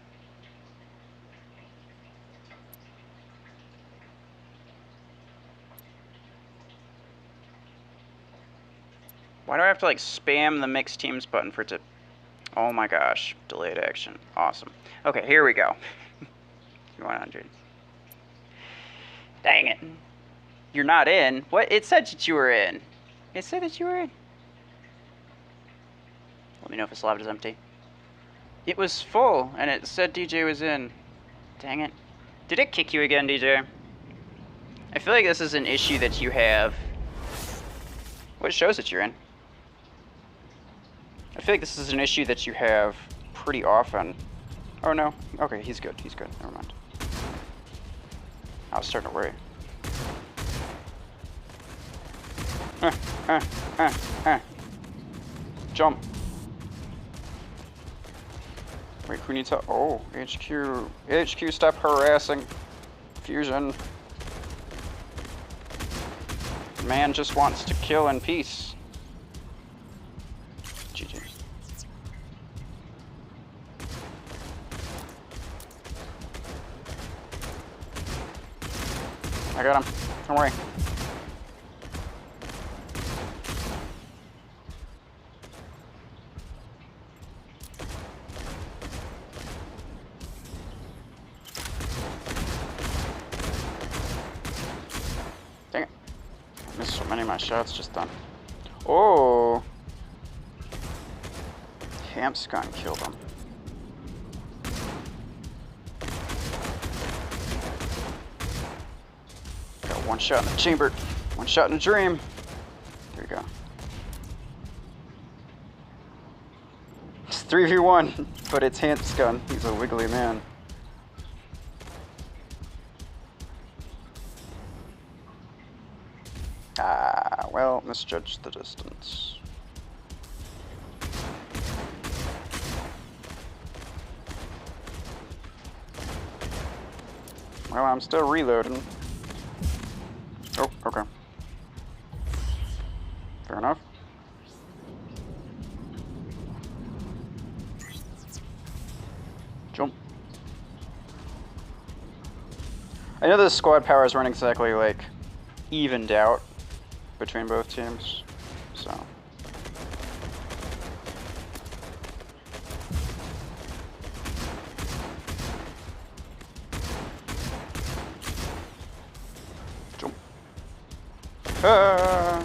Why do I have to like spam the mixed teams button for it to... Oh my gosh, delayed action. Awesome. Okay, here we go. 100. Dang it. You're not in. What? It said that you were in. It said that you were in. Let me know if the slot is empty. It was full, and it said DJ was in. Dang it. Did it kick you again, DJ? I feel like this is an issue that you have. What shows that you're in? I feel like this is an issue that you have pretty often. Oh no. Okay, he's good. He's good. Never mind. I was starting to worry. Jump. Wait, who needs help? Oh, HQ. HQ, stop harassing. Fusion. Man just wants to kill in peace. GG. I got him. Don't worry. Dang it. I missed so many of my shots just done. Oh! Hamp's gun killed him. Got one shot in the chamber, one shot in a dream. There we go. It's 3v1, but it's Hamp's gun. He's a wiggly man. Ah, well, misjudged the distance. Well, I'm still reloading. Oh, okay. Fair enough. Jump. I know the squad powers weren't exactly, like, evened out between both teams, so. Jump. Ah!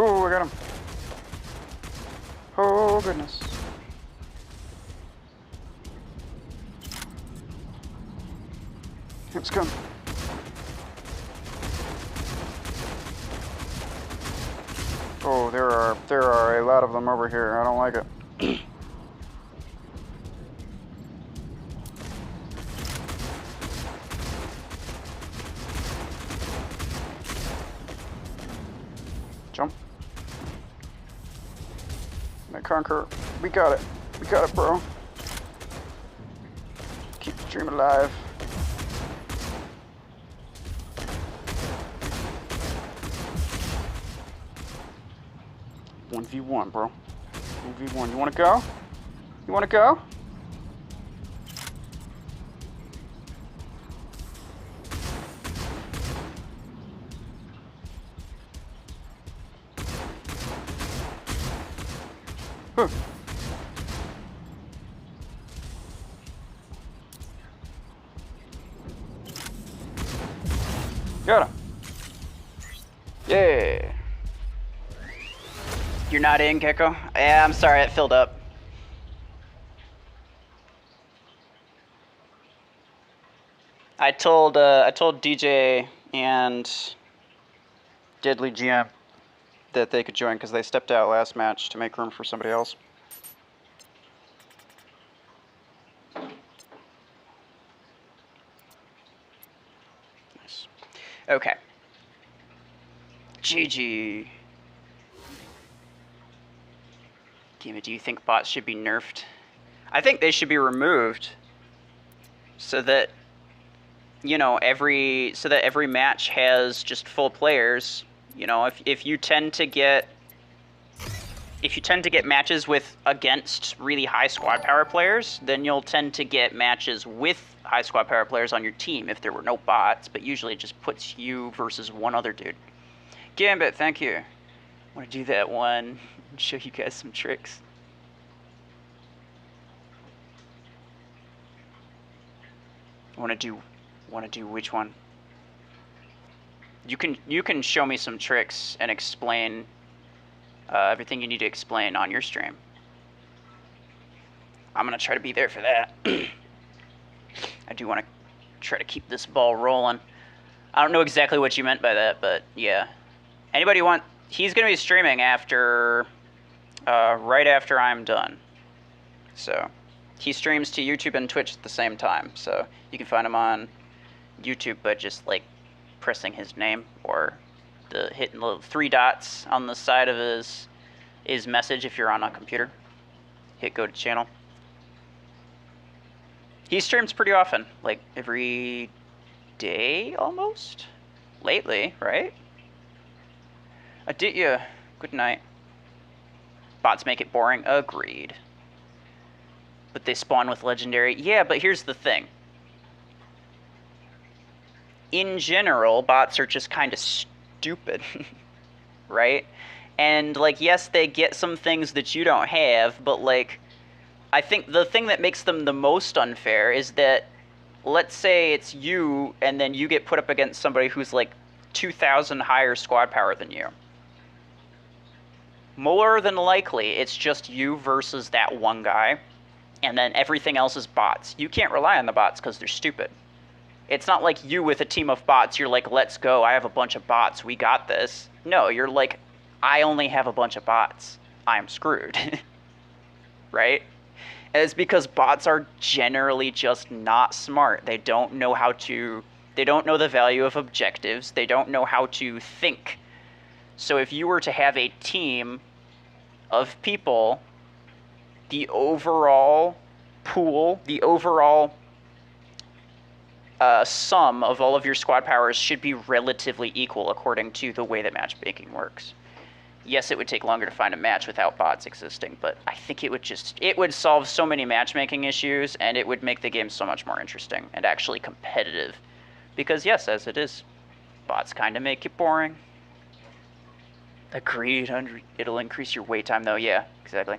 Oh, I got him. Oh, goodness. Let's go. Oh, there are a lot of them over here. I don't like it. Jump. And conquer. We got it. We got it, bro. Keep the dream alive. One v one, bro. 1v1. You wanna go? You wanna go? Huh. Got him. Yeah. You're not in, Gecko? Yeah, I'm sorry, it filled up. I told DJ and Deadly GM that they could join because they stepped out last match to make room for somebody else. Nice. Okay. GG. Damn it, do you think bots should be nerfed? I think they should be removed so that, you know, every match has just full players. You know, if you tend to get matches with against really high squad power players, then you'll tend to get matches with high squad power players on your team if there were no bots, but usually it just puts you versus one other dude. Gambit, thank you. I want to do that one and show you guys some tricks. Want to do which one? You can show me some tricks and explain everything you need to explain on your stream. I'm gonna try to be there for that. I do want to try to keep this ball rolling. I don't know exactly what you meant by that, but yeah. Anybody want? He's gonna be streaming after, right after I'm done. So he streams to YouTube and Twitch at the same time. So you can find him on YouTube, but just like pressing his name or hitting the 3 dots on the side of his message if you're on a computer. Hit go to channel. He streams pretty often, like every day almost. Lately, right? Aditya, good night. Bots make it boring. Agreed. But they spawn with legendary. Yeah, but here's the thing. In general, bots are just kind of stupid, right? And, like, yes, they get some things that you don't have, but, like, I think the thing that makes them the most unfair is that, let's say it's you, and then you get put up against somebody who's, like, 2,000 higher squad power than you. More than likely, it's just you versus that one guy, and then everything else is bots. You can't rely on the bots because they're stupid. It's not like you with a team of bots, you're like, let's go, I have a bunch of bots, we got this. No, you're like, I only have a bunch of bots. I'm screwed. Right? And it's because bots are generally just not smart. They don't know they don't know the value of objectives. They don't know how to think. So if you were to have a team of people, the overall pool, the overall sum of all of your squad powers should be relatively equal according to the way that matchmaking works. Yes, it would take longer to find a match without bots existing, but I think it would solve so many matchmaking issues, and it would make the game so much more interesting and actually competitive. Because yes, as it is, bots kind of make it boring. Agreed. It'll increase your wait time, though. Yeah, exactly.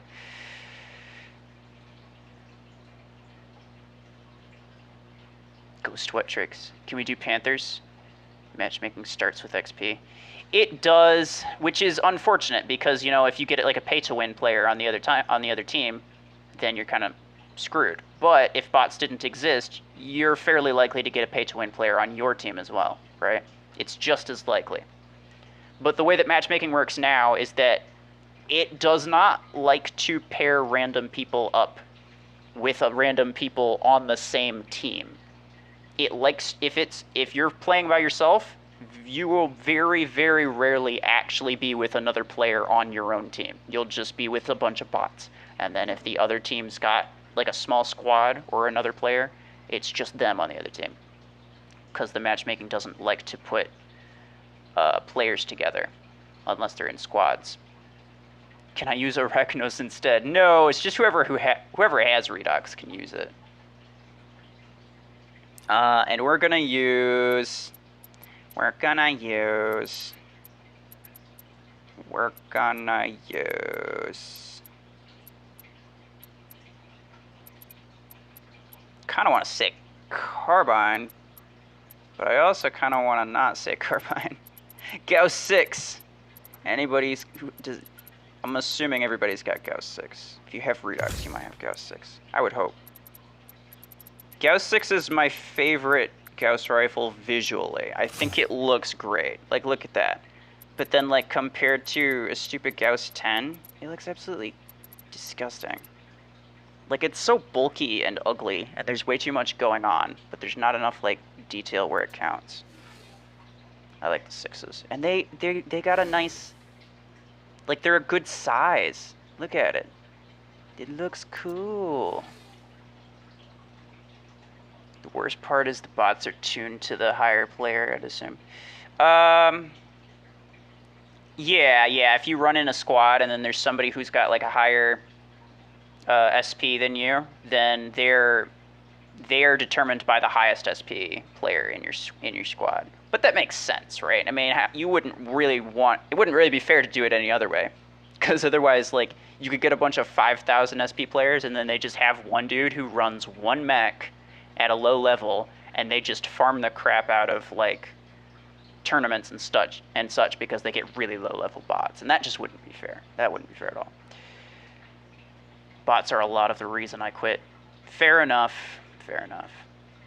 Ghost what tricks? Can we do Panthers? Matchmaking starts with XP. It does, which is unfortunate because, you know, if you get it like a pay-to-win player on the other team, then you're kind of screwed. But if bots didn't exist, you're fairly likely to get a pay-to-win player on your team as well, right? It's just as likely. But the way that matchmaking works now is that it does not like to pair random people up with a random people on the same team. It likes, if you're playing by yourself, you will very, very rarely actually be with another player on your own team. You'll just be with a bunch of bots. And then if the other team's got like a small squad or another player, it's just them on the other team. Because the matchmaking doesn't like to put players together unless they're in squads. Can I use Arachnos instead? No, it's just whoever has Redux can use it. And we're gonna use kind of want to say Carbine, but I also kind of want to not say Carbine. Gauss 6. I'm assuming everybody's got Gauss 6. If you have Redux, you might have Gauss 6. I would hope. Gauss 6 is my favorite Gauss rifle visually. I think it looks great. Like, look at that. But then, like, compared to a stupid Gauss 10, it looks absolutely disgusting. Like, it's so bulky and ugly, and there's way too much going on, but there's not enough, like, detail where it counts. I like the 6s. And they got a nice, like, they're a good size. Look at it. It looks cool. The worst part is the bots are tuned to the higher player, I'd assume. Yeah, if you run in a squad and then there's somebody who's got like a higher SP than you, then they're determined by the highest SP player in your squad. But that makes sense, right? I mean, it wouldn't really be fair to do it any other way. Because otherwise, like, you could get a bunch of 5,000 SP players and then they just have one dude who runs one mech at a low level, and they just farm the crap out of, like, tournaments and such because they get really low level bots, and that just wouldn't be fair. That wouldn't be fair at all. Bots are a lot of the reason I quit. Fair enough.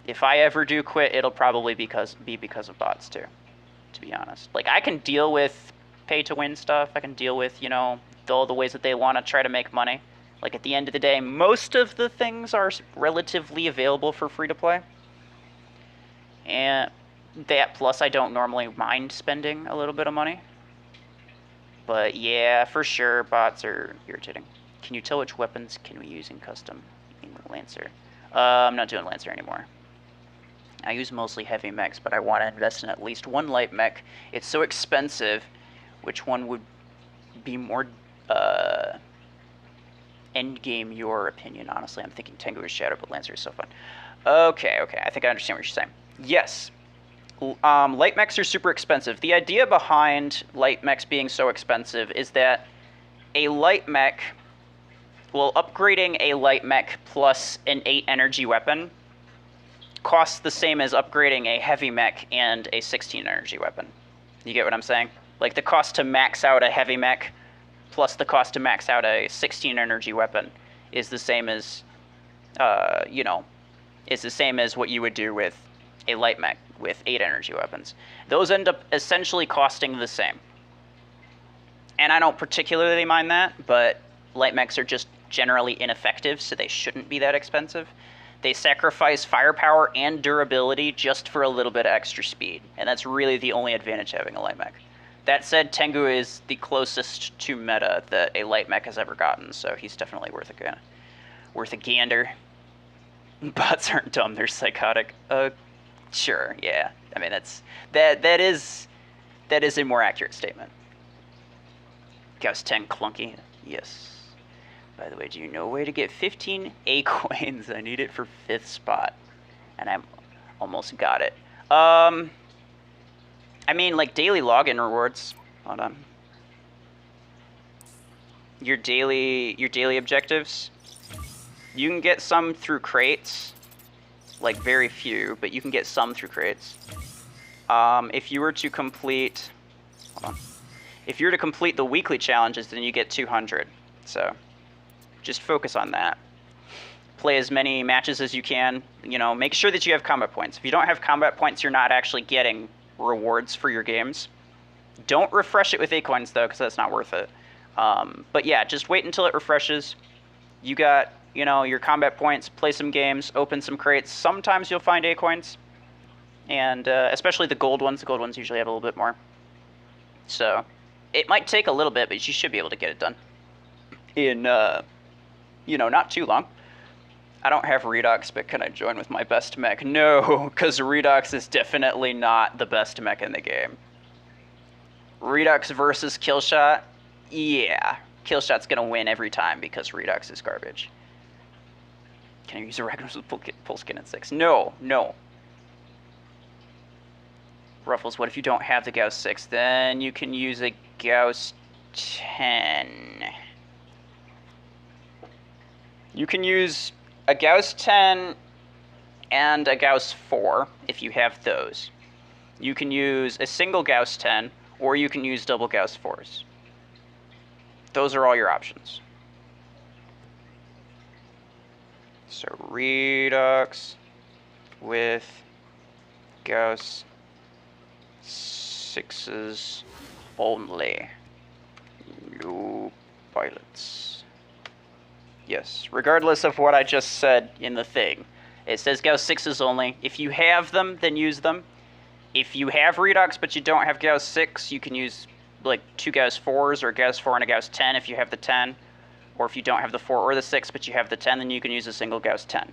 If I ever do quit, it'll probably be because of bots too, to be honest. Like, I can deal with pay to win stuff. I can deal with, you know, all the ways that they want to try to make money. Like, at the end of the day, most of the things are relatively available for free-to-play. And that, plus I don't normally mind spending a little bit of money. But yeah, for sure, bots are irritating. Can you tell which weapons can we use in custom? In Lancer. I'm not doing Lancer anymore. I use mostly heavy mechs, but I want to invest in at least one light mech. It's so expensive. Which one would be more... endgame your opinion? Honestly, I'm thinking Tengu is Shadow, but Lancer is so fun. Okay, I think I understand what you're saying. Yes, light mechs are super expensive. The idea behind light mechs being so expensive is that a light mech, well, upgrading a light mech plus an 8 energy weapon costs the same as upgrading a heavy mech and a 16 energy weapon. You get what I'm saying? Like, the cost to max out a heavy mech plus the cost to max out a 16 energy weapon is the same as, is the same as what you would do with a light mech with 8 energy weapons. Those end up essentially costing the same. And I don't particularly mind that, but light mechs are just generally ineffective, so they shouldn't be that expensive. They sacrifice firepower and durability just for a little bit of extra speed, and that's really the only advantage of having a light mech. That said, Tengu is the closest to meta that a light mech has ever gotten, so he's definitely worth a gander. Bots aren't dumb, they're psychotic. Sure, yeah. I mean, that is a more accurate statement. Gauss 10 clunky. Yes. By the way, do you know a way to get 15 A coins? I need it for 5th spot. And I almost got it. I mean, like daily login rewards. Hold on. Your daily objectives. You can get some through crates. Like very few, but you can get some through crates. If you were to complete, hold on. If you were to complete the weekly challenges, then you get 200. So, just focus on that. Play as many matches as you can. You know, make sure that you have combat points. If you don't have combat points, you're not actually getting rewards for your games. Don't refresh it with A-coins though, because that's not worth it. But yeah, just wait until it refreshes. You got, you know, your combat points. Play some games. Open some crates. Sometimes you'll find A-coins. And especially the gold ones. The gold ones usually have a little bit more. So, it might take a little bit, but you should be able to get it done in, you know, not too long. I don't have Redux, but can I join with my best mech? No, because Redux is definitely not the best mech in the game. Redux versus Killshot? Yeah. Killshot's going to win every time because Redux is garbage. Can I use a Ragnos with full skin at 6? No, no. Ruffles, what if you don't have the Gauss 6? Then you can use a Gauss 10. You can use a Gauss 10 and a Gauss 4 if you have those. You can use a single Gauss 10, or you can use double Gauss 4s. Those are all your options. So Redux with Gauss 6s only. No pilots. Yes, regardless of what I just said in the thing. It says Gauss 6s only. If you have them, then use them. If you have Redux but you don't have Gauss 6, you can use like 2 Gauss 4s or a Gauss 4 and a Gauss 10 if you have the 10. Or if you don't have the 4 or the 6 but you have the 10, then you can use a single Gauss 10.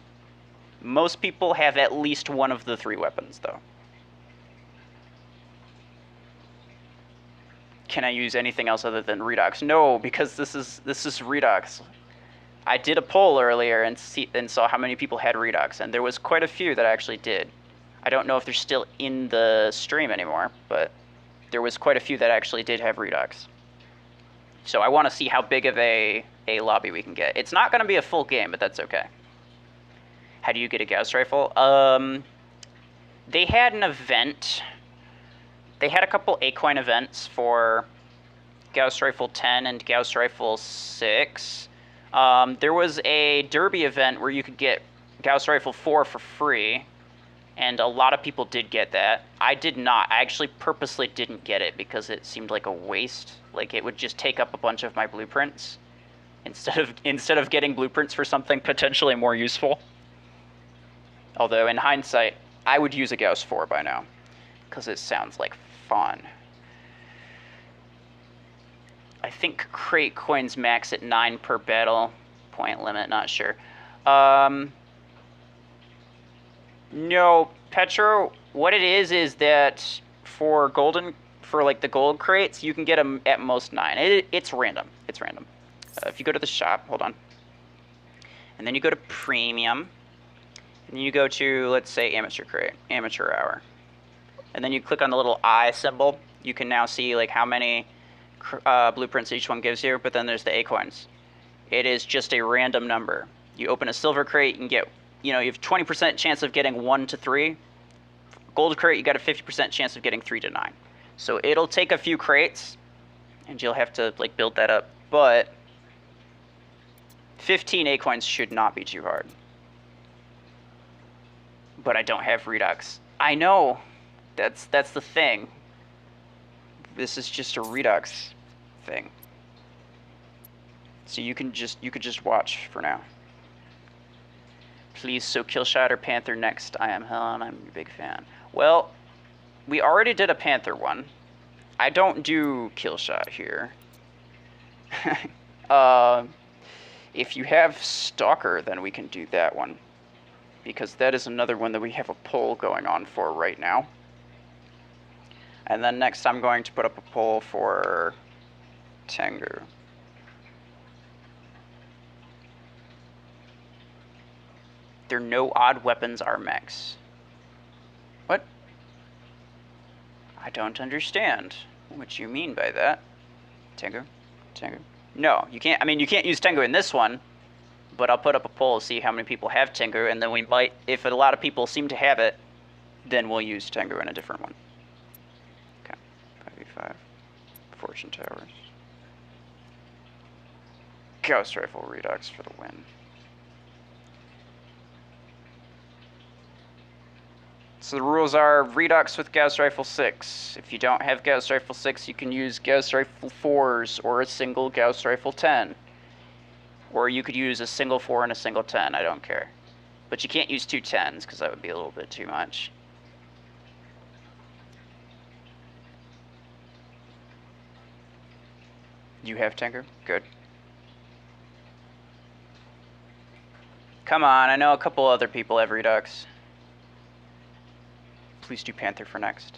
Most people have at least one of the 3 weapons, though. Can I use anything else other than Redux? No, because this is Redux. I did a poll earlier and saw how many people had Redux, and there was quite a few that actually did. I don't know if they're still in the stream anymore, but there was quite a few that actually did have Redux. So I want to see how big of a lobby we can get. It's not going to be a full game, but that's okay. How do you get a Gauss rifle? They had an event. They had a couple A-coin events for Gauss Rifle 10 and Gauss Rifle 6. There was a derby event where you could get Gauss Rifle 4 for free, and a lot of people did get that. I did not. I actually purposely didn't get it because it seemed like a waste. Like it would just take up a bunch of my blueprints instead of getting blueprints for something potentially more useful. Although in hindsight, I would use a Gauss 4 by now because it sounds like fun. I think crate coins max at 9 per battle. Point limit, not sure. No, Petro, what it is that for like the gold crates, you can get them at most 9. It's random. It's random. If you go to the shop, hold on. And then you go to premium. And you go to, let's say, amateur crate, amateur hour. And then you click on the little eye symbol. You can now see like how many blueprints each one gives you, but then there's the A-coins. It is just a random number. You open a silver crate, you can get, you have 20% chance of getting 1 to 3. Gold crate, you got a 50% chance of getting 3 to 9. So it'll take a few crates, and you'll have to like build that up. But 15 A-coins should not be too hard. But I don't have Redux. I know. That's the thing. This is just a Redux thing. So you could just watch for now. Please, so Killshot or Panther next. I am Helen. I'm a big fan. Well, we already did a Panther one. I don't do Killshot here. If you have Stalker, then we can do that one. because that is another one that we have a poll going on for right now. And then next I'm going to put up a poll for Tengu. There are no odd weapons are mechs. What? I don't understand what you mean by that. Tengu? Tengu? No, you can't. I mean, you can't use Tengu in this one, but I'll put up a poll to see how many people have Tengu, and then we might, if a lot of people seem to have it, then we'll use Tengu in a different one. Okay, 5v5. Fortune Towers. Gauss Rifle Redux for the win. So the rules are Redux with Gauss Rifle 6. If you don't have Gauss Rifle 6, you can use Gauss Rifle 4s or a single Gauss Rifle 10. Or you could use a single 4 and a single 10, I don't care. But you can't use two 10s, because that would be a little bit too much. You have Tengu? Good. Come on, I know a couple other people have Redux. Please do Panther for next.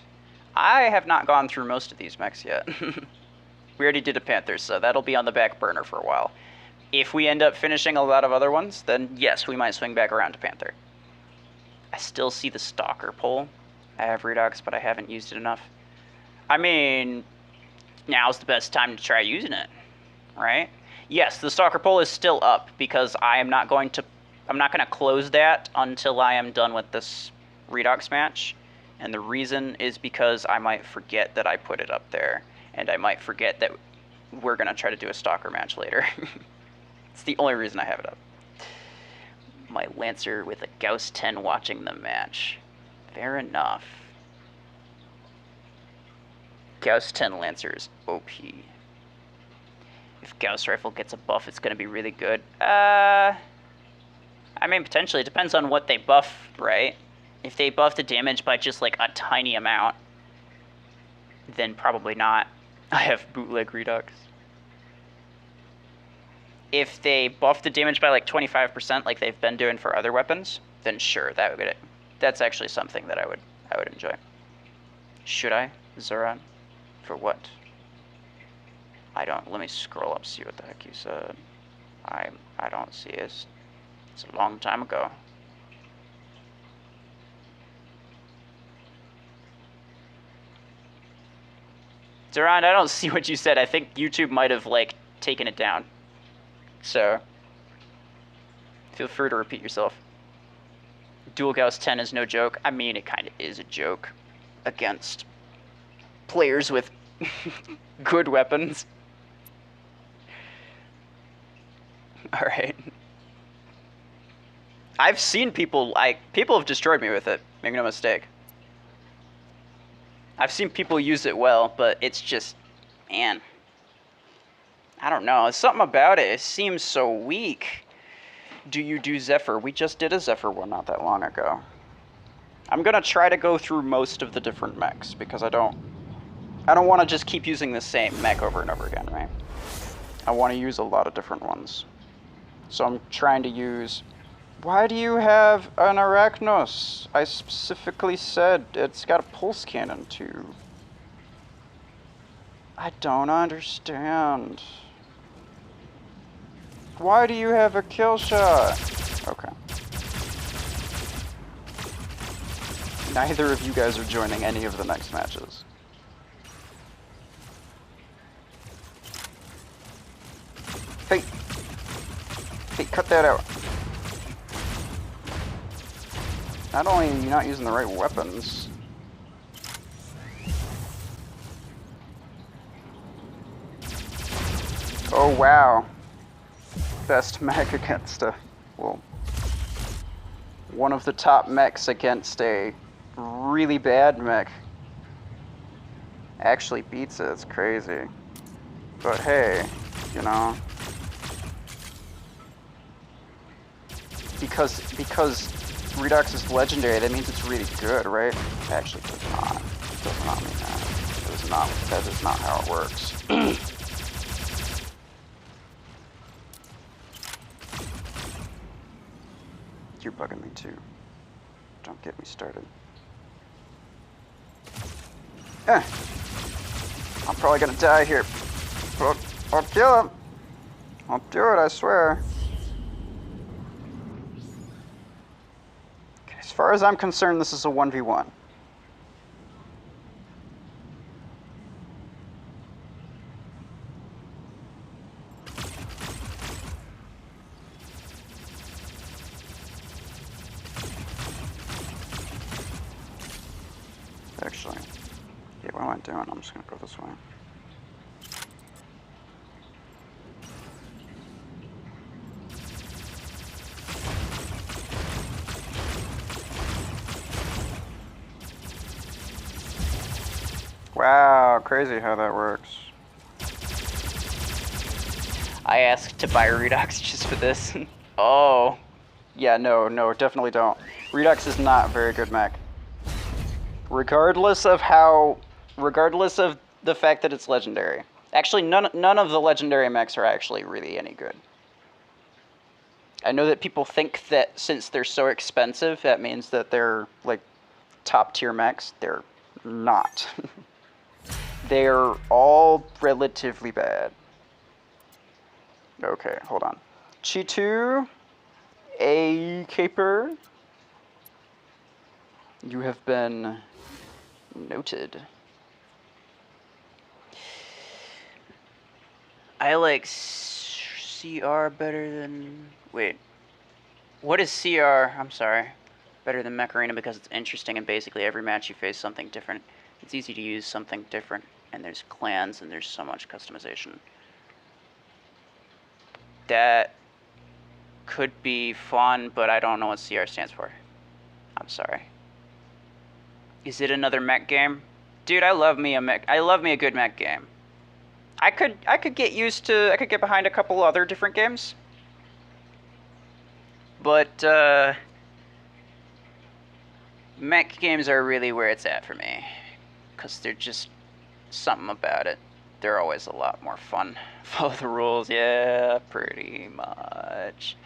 I have not gone through most of these mechs yet. We already did a Panther, so that'll be on the back burner for a while. If we end up finishing a lot of other ones, then yes, we might swing back around to Panther. I still see the Stalker pull. I have Redux, but I haven't used it enough. I mean, now's the best time to try using it, right? Yes, the Stalker pull is still up because I'm not going to close that until I am done with this Redux match. And the reason is because I might forget that I put it up there, and I might forget that we're going to try to do a Stalker match later. It's the only reason I have it up. My Lancer with a Gauss 10 watching the match. Fair enough. Gauss 10 Lancer is OP. If Gauss Rifle gets a buff, it's going to be really good. I mean, potentially. It depends on what they buff, right? If they buff the damage by just like a tiny amount, then probably not. I have Bootleg Redux. If they buff the damage by like 25%, like they've been doing for other weapons, then sure, that would be it. That's actually something that I would enjoy. Should I, Zoran? For what? I don't. Let me scroll up, see what the heck you said. I don't see it. It's a long time ago. Zoran, I don't see what you said. I think YouTube might have, like, taken it down. So, feel free to repeat yourself. Dual Gauss 10 is no joke. I mean, it kind of is a joke against players with good weapons. Alright. I've seen people have destroyed me with it. Make no mistake. I've seen people use it well, but it's just, man, I don't know. It's something about it. It seems so weak. Do you do Zephyr? We just did a Zephyr one not that long ago. I'm gonna try to go through most of the different mechs because I don't want to just keep using the same mech over and over again, right? I want to use a lot of different ones. So I'm trying to use. Why do you have an Arachnos? I specifically said it's got a pulse cannon too. I don't understand. Why do you have a kill shot? Okay. Neither of you guys are joining any of the next matches. Hey! Hey, cut that out. Not only are you not using the right weapons. Oh wow. Best mech against a, well, one of the top mechs against a really bad mech. Actually beats it, it's crazy. But hey, you know. Because Redux is legendary, that means it's really good, right? Actually, it does not. It does not mean that. That is not how it works. You're bugging me too. Don't get me started. I'm probably gonna die here. But I'll kill him. I'll do it, I swear. Okay, as far as I'm concerned, this is a 1v1. Actually, yeah, what am I doing? I'm just gonna go this way. Wow, crazy how that works. I asked to buy Redux just for this. Oh. Yeah, no, definitely don't. Redux is not a very good mech. Regardless of the fact that it's legendary. Actually, none of the legendary mechs are actually really any good. I know that people think that since they're so expensive, that means that they're, like, top-tier mechs. They're not. They're all relatively bad. Okay, hold on. Chi2, a caper. You have been noted. I like CR better than... Wait. What is CR? I'm sorry. Better than Mech Arena because it's interesting and basically every match you face something different. It's easy to use something different and there's clans and there's so much customization. That could be fun, but I don't know what CR stands for. I'm sorry. Is it another mech game? Dude, I love me a good mech game. I could get behind a couple other different games. But mech games are really where it's at for me. Cause they're just something about it. They're always a lot more fun. Follow the rules, yeah, pretty much.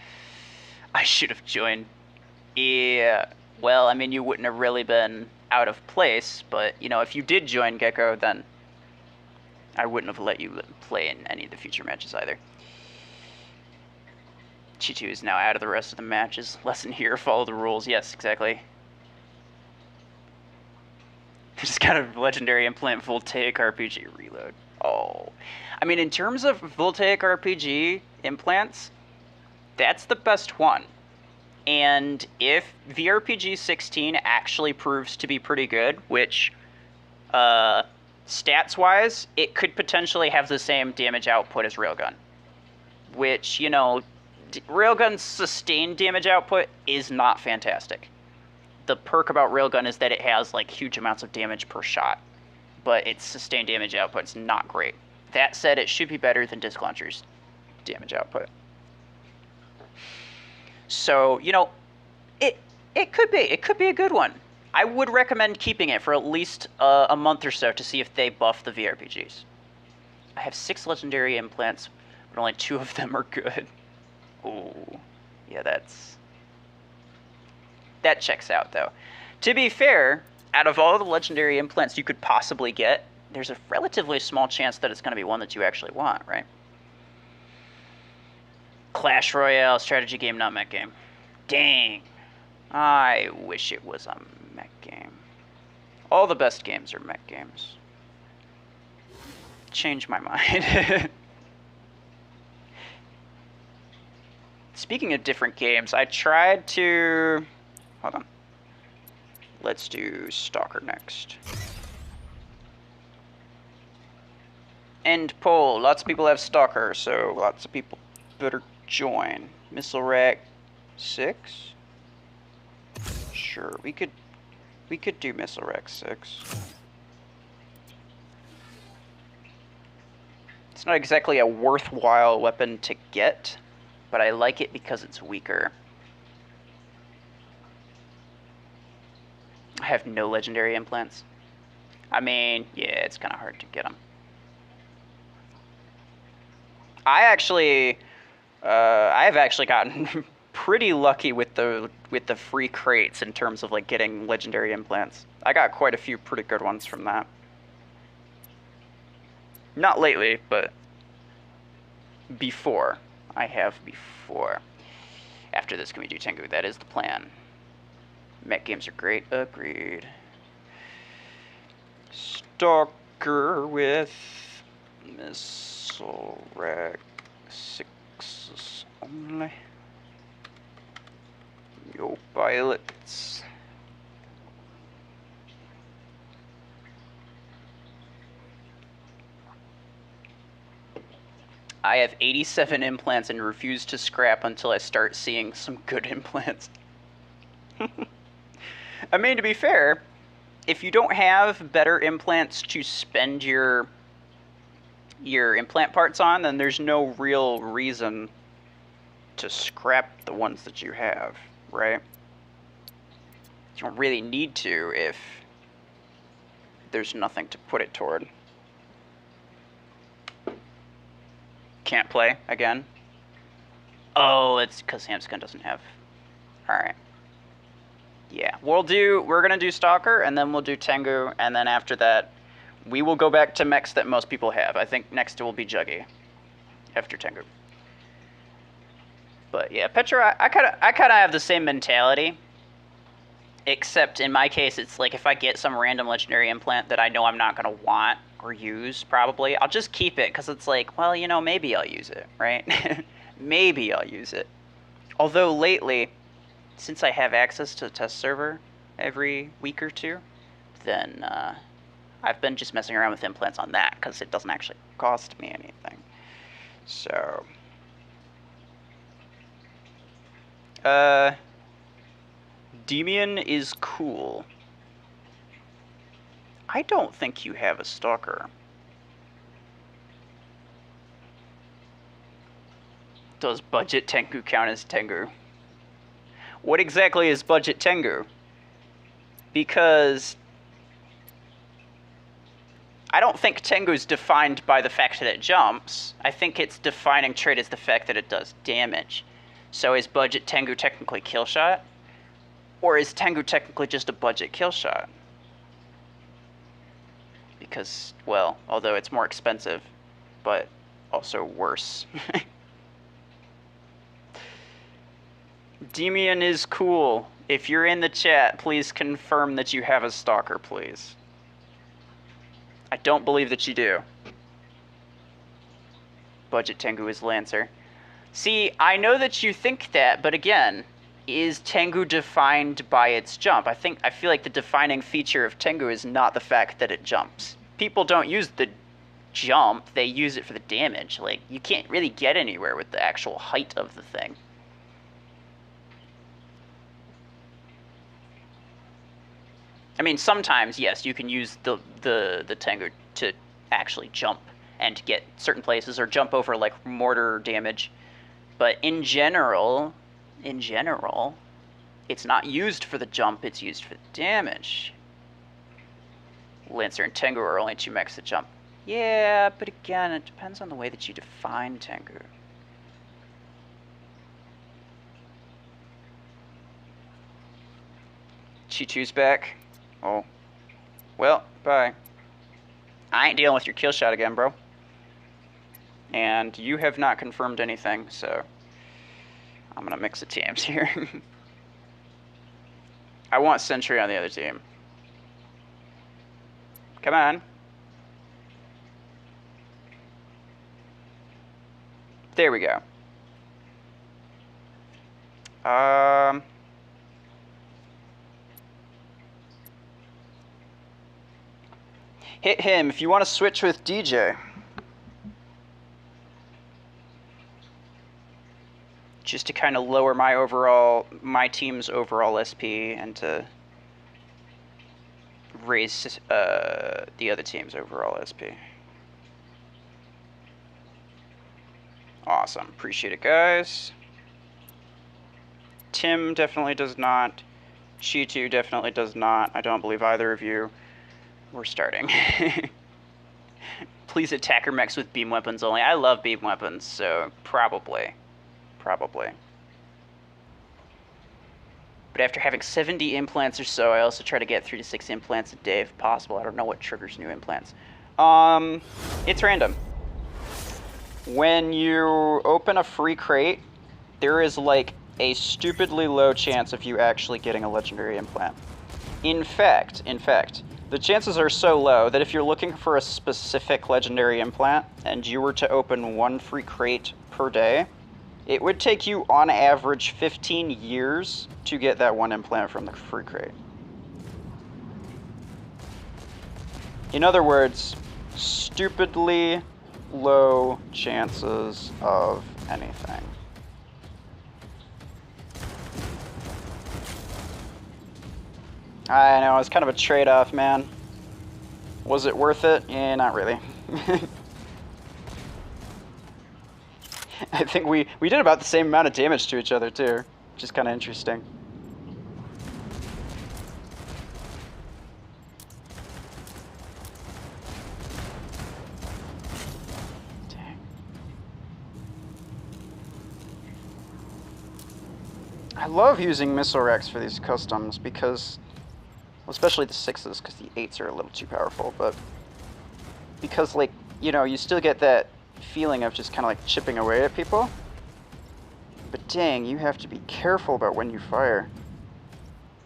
I should have joined. Yeah, well, I mean, you wouldn't have really been out of place, but, you know, if you did join Gecko, then I wouldn't have let you play in any of the future matches either. Chi2 is now out of the rest of the matches. Lesson here, follow the rules. Yes, exactly. Just got a legendary implant Voltaic RPG reload. Oh. I mean, in terms of Voltaic RPG implants, that's the best one. And if VRPG 16 actually proves to be pretty good, which, stats-wise, it could potentially have the same damage output as Railgun. Which, you know, Railgun's sustained damage output is not fantastic. The perk about Railgun is that it has, like, huge amounts of damage per shot. But its sustained damage output is not great. That said, it should be better than Disc Launcher's damage output. So, you know, it could be a good one. I would recommend keeping it for at least a month or so to see if they buff the VRPGs. I have 6 legendary implants, but only 2 of them are good. Ooh, yeah, that checks out, though. To be fair, out of all the legendary implants you could possibly get, there's a relatively small chance that it's going to be one that you actually want, right? Clash Royale, strategy game, not mech game. Dang. I wish it was a mech game. All the best games are mech games. Change my mind. Speaking of different games, I tried to... Hold on. Let's do Stalker next. End poll. Lots of people have Stalker, so lots of people better join. Missile Rack 6? Sure, we could do Missile Rack 6. It's not exactly a worthwhile weapon to get, but I like it because it's weaker. I have no legendary implants. I mean, yeah, it's kind of hard to get them. I've actually gotten pretty lucky with the free crates in terms of like getting legendary implants. I got quite a few pretty good ones from that. Not lately, but before. I have before. After this, can we do Tengu? That is the plan. Mech games are great. Agreed. Stalker with missile rack 6 only. Yo, pilots. I have 87 implants and refuse to scrap until I start seeing some good implants. I mean, to be fair, if you don't have better implants to spend your implant parts on, then there's no real reason to scrap the ones that you have, right? You don't really need to if there's nothing to put it toward. Can't play again. Oh, it's because Hamskin doesn't have. Alright. Yeah, we're gonna do Stalker, and then we'll do Tengu, and then after that, we will go back to mechs that most people have. I think next will be Juggy after Tengu. But yeah, Petra, I kind of have the same mentality, except in my case, it's like if I get some random legendary implant that I know I'm not gonna want or use, probably, I'll just keep it, because it's like, well, you know, maybe I'll use it, right? Maybe I'll use it. Although lately, since I have access to the test server every week or two, then I've been just messing around with implants on that, because it doesn't actually cost me anything. So, Demian is cool. I don't think you have a Stalker. Does budget Tengu count as Tengu? What exactly is budget Tengu? Because I don't think Tengu is defined by the fact that it jumps. I think its defining trait is the fact that it does damage. So is budget Tengu technically kill shot? Or is Tengu technically just a budget kill shot? Because, well, although it's more expensive, but also worse. Demian is cool. If you're in the chat, please confirm that you have a Stalker, please. I don't believe that you do. Budget Tengu is Lancer. See, I know that you think that, but again, is Tengu defined by its jump? I feel like the defining feature of Tengu is not the fact that it jumps. People don't use the jump, they use it for the damage. Like, you can't really get anywhere with the actual height of the thing. I mean, sometimes, yes, you can use the Tengu to actually jump and get certain places, or jump over, like, mortar damage. But in general, it's not used for the jump, it's used for the damage. Lancer and Tengu are only two mechs that jump. Yeah, but again, it depends on the way that you define Tengu. Chi2's back. Oh. Well, bye. I ain't dealing with your kill shot again, bro. And you have not confirmed anything, so I'm gonna mix the teams here. I want Sentry on the other team. Come on. There we go. Hit him if you want to switch with DJ. Just to kind of lower my team's overall SP, and to raise the other team's overall SP. Awesome, appreciate it, guys. Tim definitely does not. Chi2 definitely does not. I don't believe either of you. We're starting. Please attacker mechs with beam weapons only. I love beam weapons, so probably. But after having 70 implants or so, I also try to get 3 to 6 implants a day if possible. I don't know what triggers new implants. It's random. When you open a free crate, there is like a stupidly low chance of you actually getting a legendary implant. In fact, the chances are so low that if you're looking for a specific legendary implant and you were to open 1 free crate per day, it would take you on average 15 years to get that 1 implant from the free crate. In other words, stupidly low chances of anything. I know, it's kind of a trade-off, man. Was it worth it? Yeah, not really. I think we did about the same amount of damage to each other, too, which is kind of interesting. I love using missile racks for these customs because, well, especially the 6s, because the 8s are a little too powerful, but because, like, you know, you still get that feeling of just kind of like chipping away at people. But dang, you have to be careful about when you fire,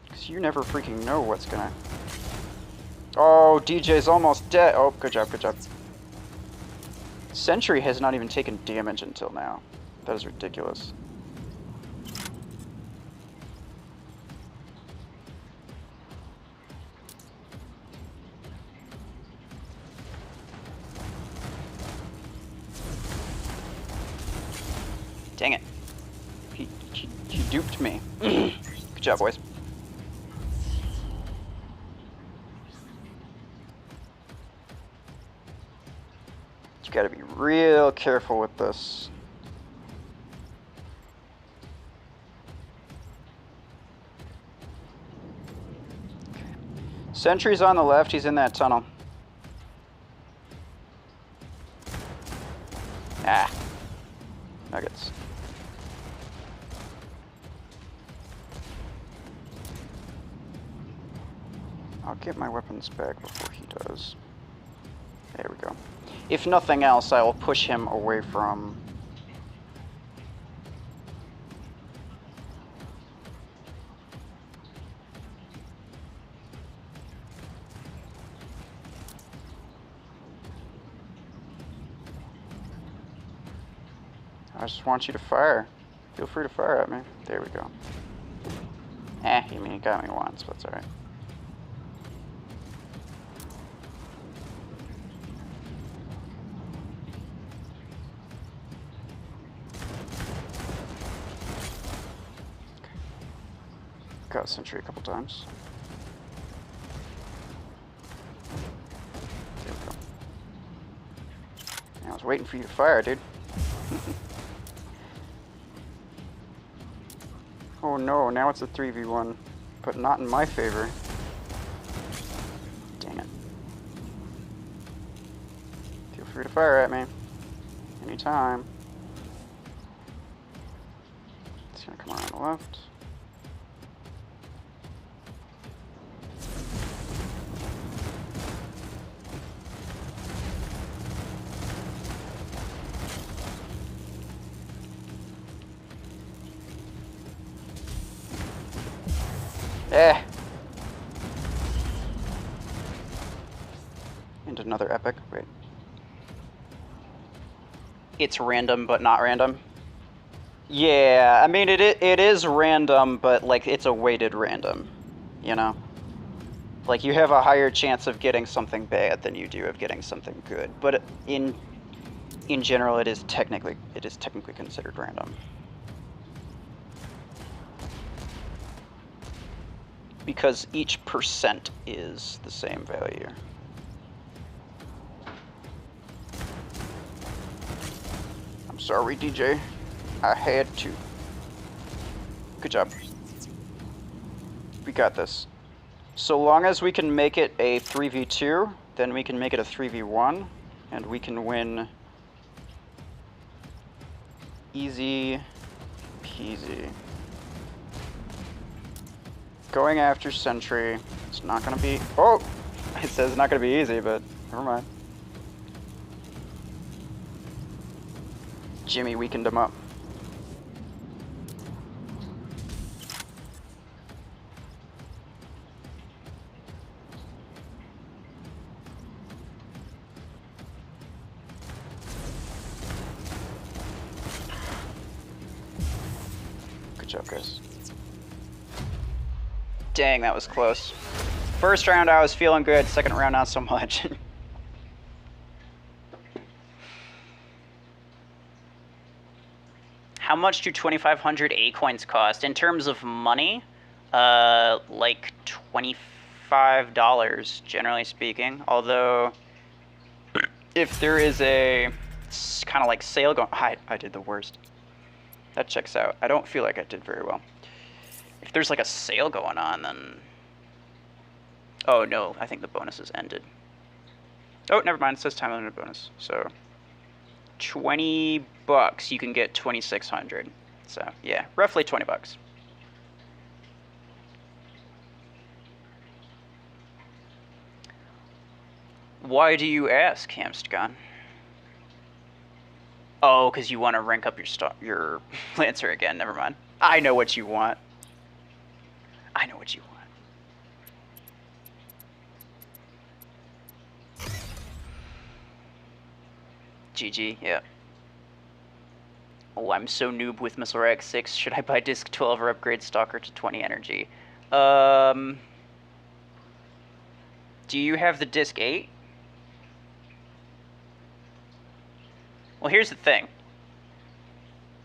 because you never freaking know what's gonna... Oh, DJ's almost dead. Oh, good job, good job. Sentry has not even taken damage until now. That is ridiculous. Dang it. He duped me. Good job, boys. You gotta be real careful with this. Okay. Sentry's on the left, he's in that tunnel. Ah. Nuggets. I'll get my weapons back before he does. There we go. If nothing else, I will push him away from... I just want you to fire. Feel free to fire at me. There we go. You mean he got me once, but it's alright. Got sentry a couple times. There we go. I was waiting for you to fire, dude. Oh no, now it's a 3v1, but not in my favor. Dang it. Feel free to fire at me. Anytime. It's gonna come around the left. And another epic. Wait. It's random, but not random. Yeah, I mean, it is random, but, like, it's a weighted random, you know? Like, you have a higher chance of getting something bad than you do of getting something good. But in general, it is technically considered random. Because each percent is the same value. I'm sorry, DJ. I had to. Good job. We got this. So long as we can make it a 3v2, then we can make it a 3v1, and we can win easy peasy. going after Sentry. It's not gonna be... Oh! It says it's not gonna be easy, but never mind. Jimmy weakened him up. Good job, guys. Dang, that was close. First round I was feeling good, second round not so much. How much do 2,500 A coins cost? In terms of money, like $25, generally speaking. Although, if there is a kind of like sale going... I did the worst. That checks out. I don't feel like I did very well. If there's like a sale going on, then... Oh no, I think the bonus has ended. Oh, never mind. It says time limited bonus. So, $20, you can get 2,600. So yeah, roughly $20. Why do you ask, Hamstgon? Oh, because you want to rank up your Lancer again. Never mind. I know what you want. I know what you want. GG, yeah. Oh, I'm so noob with Missile Rack 6. Should I buy Disc 12 or upgrade Stalker to 20 energy? Do you have the Disc 8? Well, here's the thing.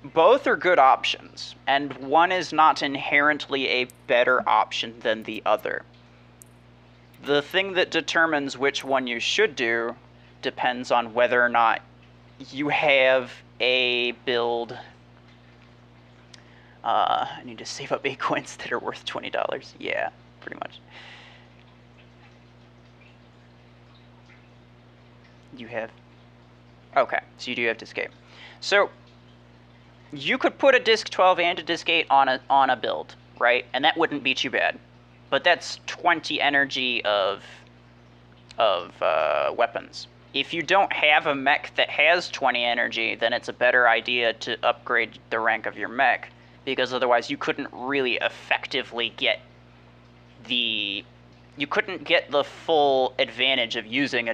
Both are good options, and one is not inherently a better option than the other. The thing that determines which one you should do depends on whether or not you have a build. I need to save up 8 coins that are worth $20. Yeah, pretty much. You have... Okay, so you do have Disc 8. So, you could put a Disc 12 and a Disc 8 on a build, right? And that wouldn't be too bad. But that's 20 energy of weapons. If you don't have a mech that has 20 energy, then it's a better idea to upgrade the rank of your mech, because otherwise you couldn't really effectively get the... You couldn't get the full advantage of using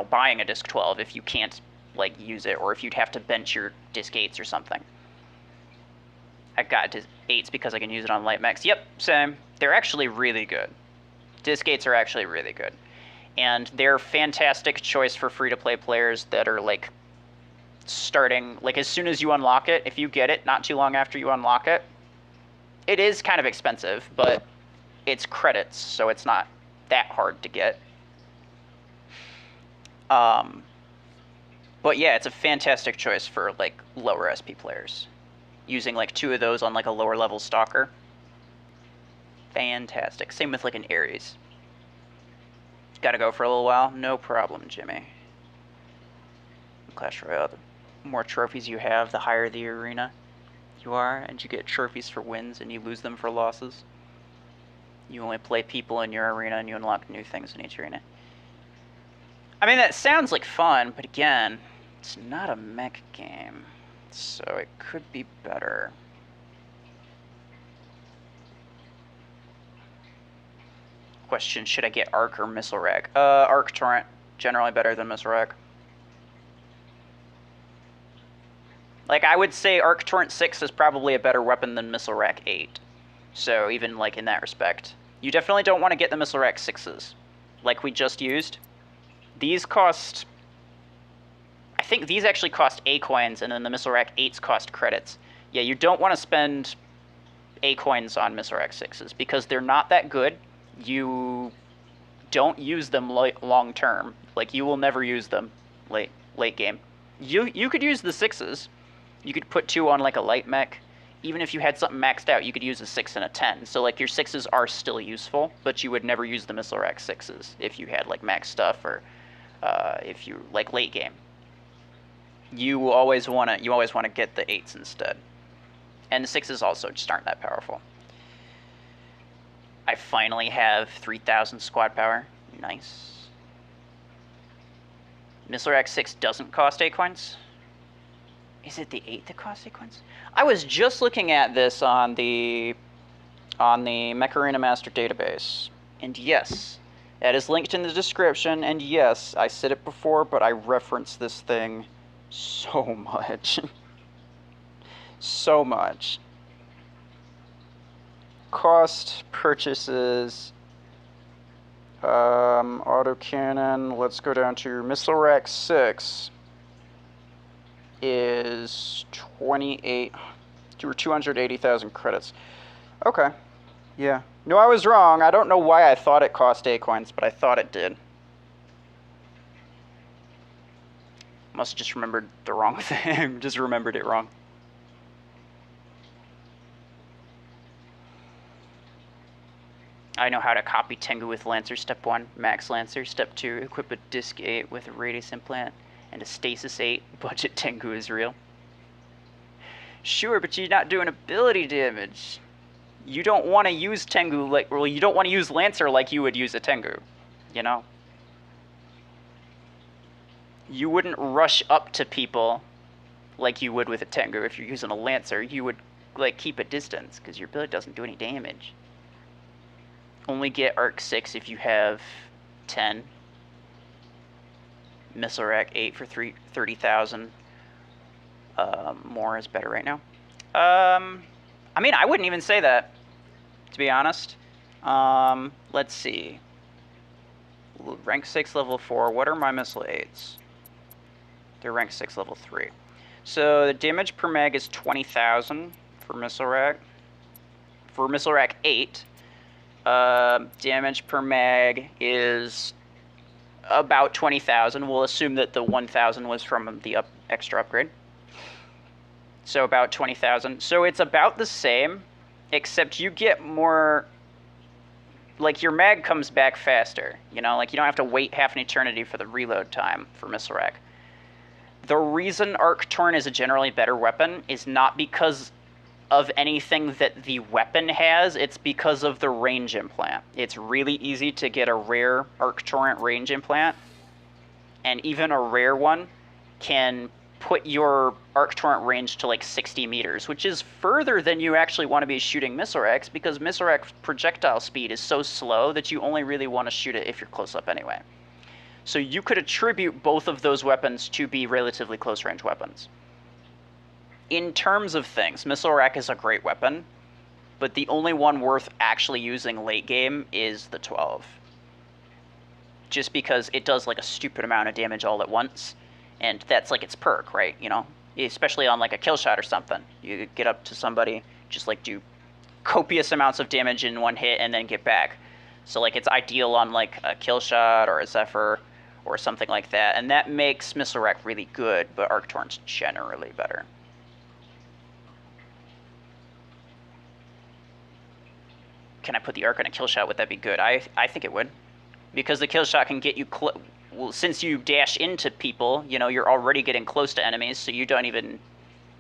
buying a Disc 12 if you can't like use it, or if you'd have to bench your Disc 8s or something. I got Disc 8s because I can use it on light mechs. Yep, same. They're actually really good. Disc 8s are actually really good. And they're a fantastic choice for free-to-play players that are like starting, like as soon as you unlock it, if you get it not too long after you unlock it, it is kind of expensive, but it's credits, so it's not that hard to get. But yeah, it's a fantastic choice for like lower SP players. Using like 2 of those on like a lower level Stalker. Fantastic. Same with like an Ares. Gotta go for a little while? No problem, Jimmy. Clash Royale, the more trophies you have, the higher the arena you are, and you get trophies for wins and you lose them for losses. You only play people in your arena and you unlock new things in each arena. I mean, that sounds like fun, but again, it's not a mech game, so it could be better. Question, should I get Arc or Missile Rack? Arc Torrent, generally better than Missile Rack. Like, I would say Arc Torrent 6 is probably a better weapon than Missile Rack 8. So, even, like, in that respect. You definitely don't want to get the Missile Rack 6s, like we just used. These cost... I think these actually cost A coins, and then the Missile Rack 8s cost credits. Yeah, you don't want to spend A coins on Missile Rack 6s, because they're not that good. You don't use them long term. Like, you will never use them late game. You could use the 6s. You could put 2 on, like, a light mech. Even if you had something maxed out, you could use a 6 and a 10. So, like, your 6s are still useful, but you would never use the Missile Rack 6s if you had, like, max stuff, or if you, like, late game. You always want to get the 8s instead. And the 6s also just aren't that powerful. I finally have 3,000 squad power. Nice. Missile Rack 6 doesn't cost 8 coins? Is it the 8 that costs 8 coins? I was just looking at this on the Mech Arena Master database. And yes, that is linked in the description. And yes, I said it before, but I reference this thing so much. So much. Cost, purchases, autocannon. Let's go down to Missile Rack 6 is 280,000 credits. Okay. Yeah. No, I was wrong. I don't know why I thought it cost 8 coins, but I thought it did. Must have just remembered the wrong thing. Just remembered it wrong. I know how to copy Tengu with Lancer Step 1, Max Lancer. Step 2, equip a Disc 8 with a Radius Implant and a Stasis 8. Budget Tengu is real. Sure, but you're not doing ability damage. You don't want to use Tengu like... Well, you don't want to use Lancer like you would use a Tengu. You know? You wouldn't rush up to people like you would with a Tengu. If you're using a Lancer, you would, like, keep a distance, because your ability doesn't do any damage. Only get Arc 6 if you have 10. Missile Rack 8 for 30,000. More is better right now. I mean, I wouldn't even say that, to be honest. Let's see. Rank 6, level 4. What are my missile 8s? They're rank 6, level 3. So the damage per mag is 20,000 for Missile Rack. For Missile Rack 8, damage per mag is about 20,000. We'll assume that the 1,000 was from the extra upgrade. So about 20,000. So it's about the same, except you get more... Like, your mag comes back faster. You know, like, you don't have to wait half an eternity for the reload time for Missile Rack. The reason Arc Torrent is a generally better weapon is not because of anything that the weapon has, it's because of the range implant. It's really easy to get a rare Arc Torrent range implant, and even a rare one can put your Arc Torrent range to like 60 meters, which is further than you actually want to be shooting Missile Racks, because Missile Rack's projectile speed is so slow that you only really want to shoot it if you're close up anyway. So you could attribute both of those weapons to be relatively close range weapons. In terms of things, Missile Rack is a great weapon, but the only one worth actually using late game is the 12. Just because it does like a stupid amount of damage all at once, and that's like its perk, right? You know, especially on like a kill shot or something. You get up to somebody, just like do copious amounts of damage in one hit and then get back. So like it's ideal on like a kill shot or a Zephyr or something like that, and that makes Missile Rack really good, but Arc Torrent's generally better. Can I put the arc on a kill shot? Would that be good? I think it would, because the kill shot can get you well, since you dash into people, you know, you're already getting close to enemies, so you don't even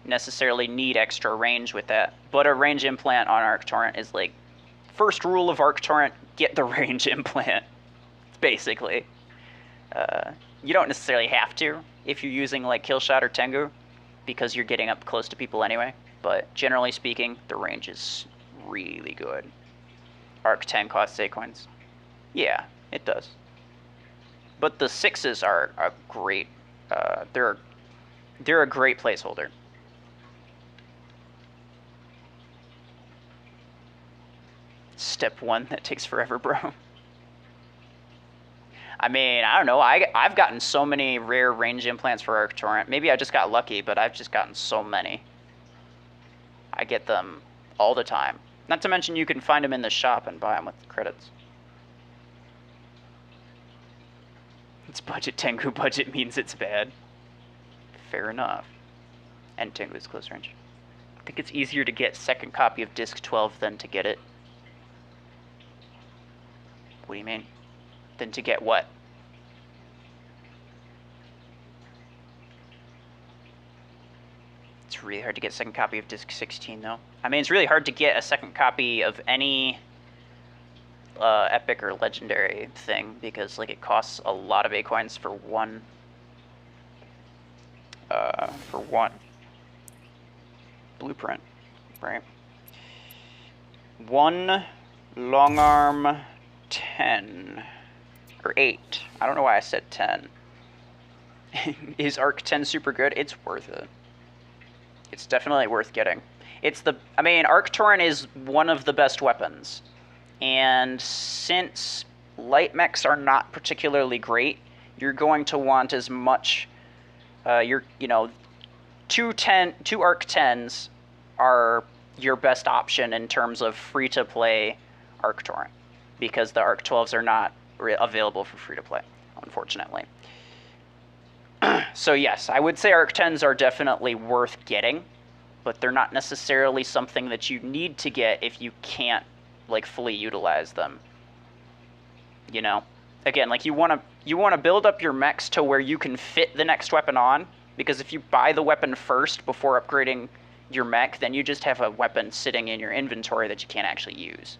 necessarily need extra range with that. But a range implant on Arc Torrent is like, first rule of Arc Torrent, get the range implant, basically. You don't necessarily have to if you're using like kill shot or Tengu, because you're getting up close to people anyway, but generally speaking, the range is really good. Arc 10 costs 8 coins. Yeah, it does. But the 6s are a great, they're a great placeholder. Step 1, that takes forever, bro. I mean, I don't know, I've gotten so many rare range implants for Arc Torrent. Maybe I just got lucky, but I've just gotten so many. I get them all the time. Not to mention you can find them in the shop and buy them with the credits. It's budget Tengu. Budget means it's bad. Fair enough. And Tengu is close range. I think it's easier to get second copy of Disc 12 than to get it. What do you mean? Than to get what? It's really hard to get a second copy of Disc 16, though. I mean, it's really hard to get a second copy of any epic or legendary thing, because like it costs a lot of A-coins for one blueprint, right? One long arm 10 or 8. I don't know why I said 10. Is Arc 10 super good? It's worth it. It's definitely worth getting. I mean, Arc Torrent is one of the best weapons. And since light mechs are not particularly great, you're going to want as much, two Arc 10s are your best option in terms of free-to-play Arc Torrent, because the Arc 12s are not available for free-to-play, unfortunately. So yes, I would say Arc 10s are definitely worth getting, but they're not necessarily something that you need to get if you can't like fully utilize them. You know, again, like you want to build up your mechs to where you can fit the next weapon on, because if you buy the weapon first before upgrading your mech, then you just have a weapon sitting in your inventory that you can't actually use.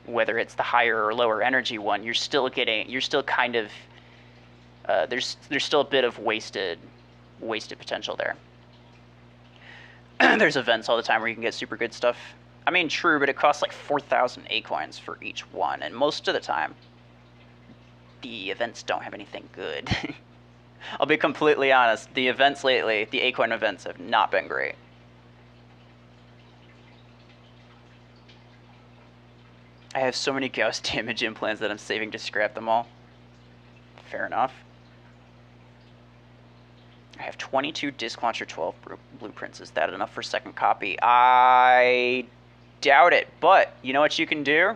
Whether it's the higher or lower energy one, you're still kind of there's still a bit of wasted potential there. There's events all the time where you can get super good stuff. I mean, true, but it costs like 4,000 A-coins for each one, and most of the time, the events don't have anything good. I'll be completely honest, the events lately, the A-coin events have not been great. I have so many Gauss damage implants that I'm saving to scrap them all. Fair enough. I have 22 disc launcher 12 blueprints. Is that enough for second copy? I doubt it, but you know what you can do?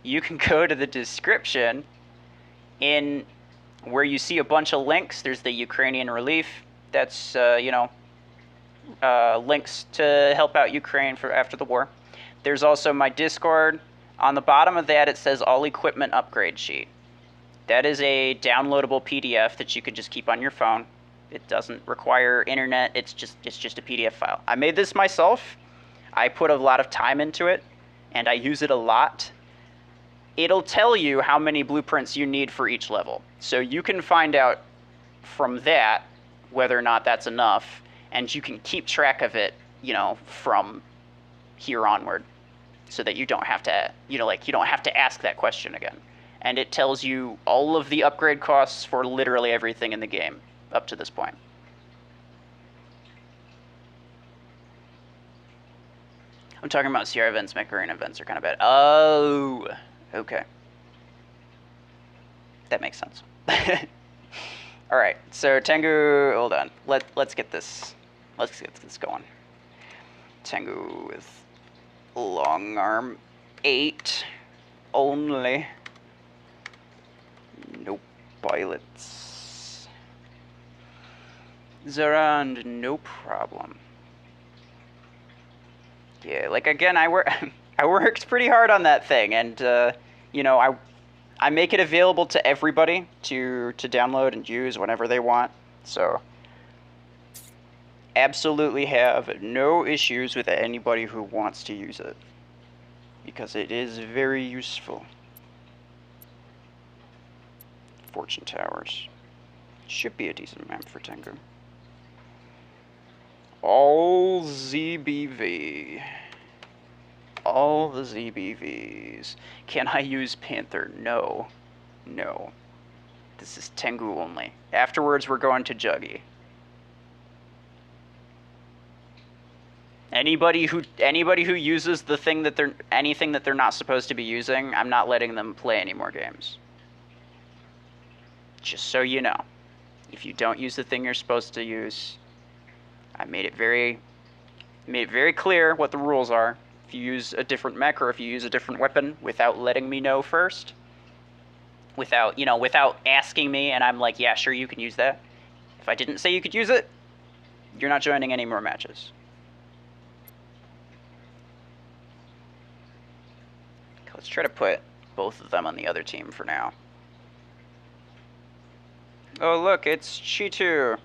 You can go to the description in where you see a bunch of links. There's the Ukrainian Relief. That's, links to help out Ukraine for after the war. There's also my Discord. On the bottom of that, it says all equipment upgrade sheet. That is a downloadable PDF that you can just keep on your phone. It doesn't require internet. It's just a PDF file. I made this myself. I put a lot of time into it, and I use it a lot. It'll tell you how many blueprints you need for each level. So you can find out from that whether or not that's enough, and you can keep track of it, from here onward, so that you don't have to, you don't have to ask that question again. And it tells you all of the upgrade costs for literally everything in the game up to this point. I'm talking about CR events. Mech Arena events are kind of bad. Oh, okay. That makes sense. All right, so Tengu, hold on. Let's get this going. Tengu with long arm 8 only. No pilots. Zarand, no problem. Yeah, like again, I worked pretty hard on that thing, and I make it available to everybody to download and use whenever they want. So absolutely have no issues with anybody who wants to use it, because it is very useful. Fortune Towers should be a decent map for Tengu. All ZBV. All the ZBVs. Can I use Panther? No. No. This is Tengu only. Afterwards, we're going to Juggy. Anybody who uses the thing that anything that they're not supposed to be using, I'm not letting them play any more games. Just so you know. If you don't use the thing you're supposed to use, I made it very clear what the rules are. If you use a different mech or if you use a different weapon without letting me know first, without asking me, and I'm like, yeah, sure, you can use that. If I didn't say you could use it, you're not joining any more matches. Let's try to put both of them on the other team for now. Oh, look, it's Chitu.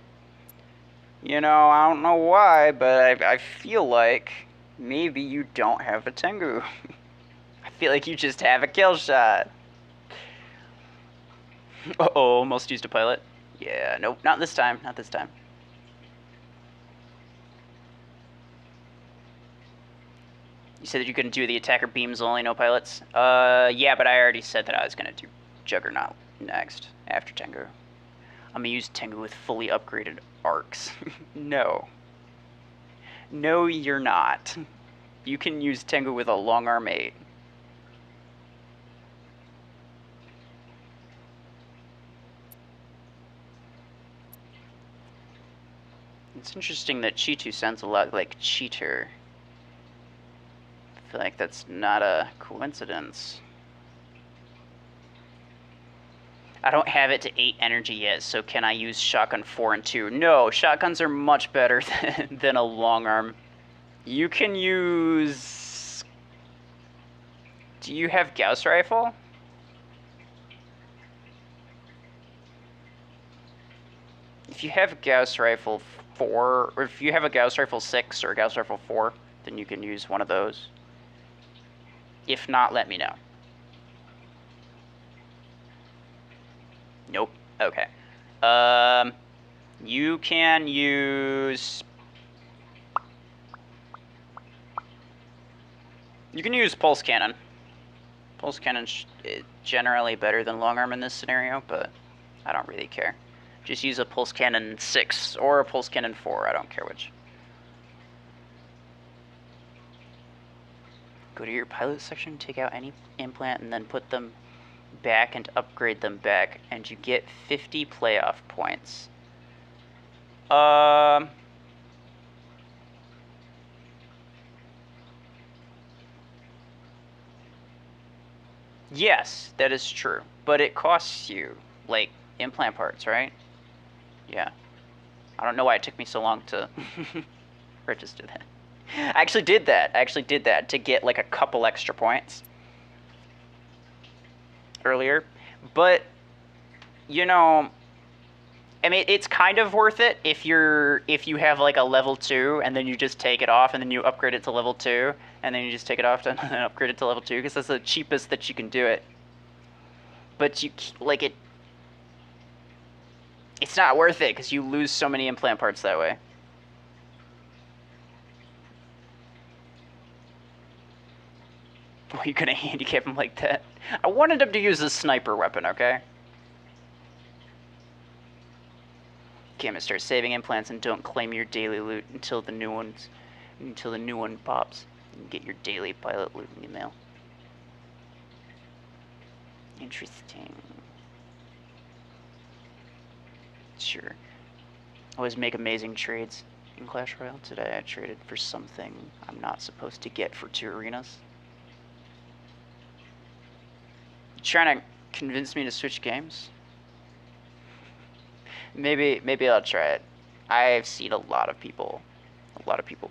I don't know why, but I feel like maybe you don't have a Tengu. I feel like you just have a kill shot. Uh-oh, almost used a pilot. Yeah, nope, not this time, not this time. You said that you couldn't do the attacker beams only, no pilots? Yeah, but I already said that I was gonna do Juggernaut next, after Tengu. I'm gonna use Tengu with fully upgraded arcs. No. No, you're not. You can use Tengu with a long arm 8. It's interesting that Cheetu sounds a lot like cheater. I feel like that's not a coincidence. I don't have it to 8 energy yet, so can I use shotgun 4 and 2? No, shotguns are much better than a long arm. You can use... Do you have Gauss rifle? If you have Gauss rifle 4, or if you have a Gauss rifle 6 or a Gauss rifle 4, then you can use one of those. If not, let me know. Nope. Okay. You can use... You can use pulse cannon. Pulse cannon is generally better than long arm in this scenario, but I don't really care. Just use a pulse cannon 6 or a pulse cannon 4. I don't care which. Go to your pilot section, take out any implant, and then put them back and upgrade them back, and you get 50 playoff points. Yes, that is true, but it costs you, like, implant parts, right? Yeah. I don't know why it took me so long to register that. I actually did that to get like a couple extra points earlier, but you know, I mean, it's kind of worth it if you have like a level 2 and then you just take it off and then you upgrade it to level 2 and then you just take it off and upgrade it to level 2 because that's the cheapest that you can do it. But you like it. It's not worth it because you lose so many implant parts that way. Why are you gonna handicap him like that? I wanted him to use a sniper weapon, okay? Okay, I'm gonna start saving implants and don't claim your daily loot until the new one pops. You get your daily pilot loot in the mail. Interesting. Sure. Always make amazing trades in Clash Royale. Today I traded for something I'm not supposed to get for 2 arenas. You trying to convince me to switch games? Maybe I'll try it. I've seen a lot of people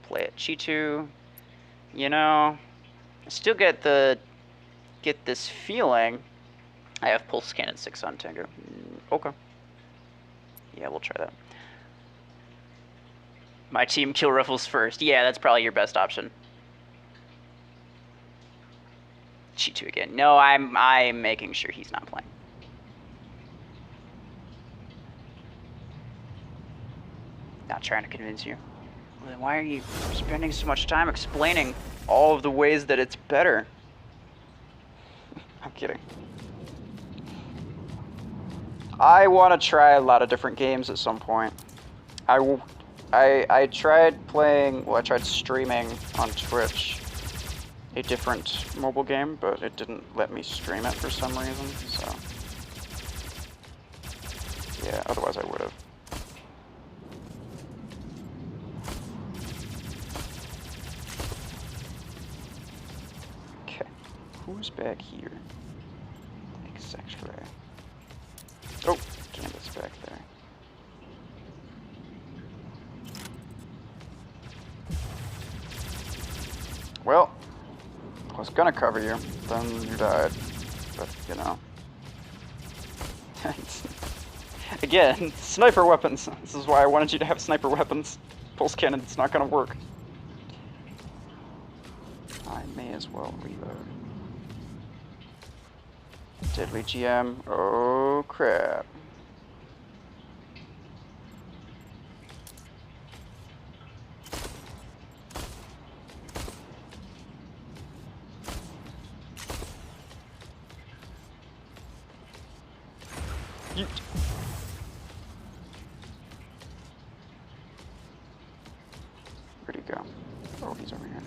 play it. Cheetu, you know, I still get this feeling. I have pulse cannon 6 on Tengu. Okay. Yeah, we'll try that. My team kill Ruffles first. Yeah, that's probably your best option. Cheetu again. No, I'm making sure he's not playing. Not trying to convince you. Well, then why are you spending so much time explaining all of the ways that it's better? I'm kidding. I want to try a lot of different games at some point. I tried playing, well, I tried streaming on Twitch a different mobile game, but it didn't let me stream it for some reason, so. Yeah, otherwise I would have. Okay, who's back here? X-Ray. Oh, Gambit's back there. Well, I was gonna cover you, then you died. But, you know. Again, sniper weapons. This is why I wanted you to have sniper weapons. Pulse cannon's not gonna work. I may as well reload. Deadly GM. Oh crap. You... Where'd he go? Oh, he's over here.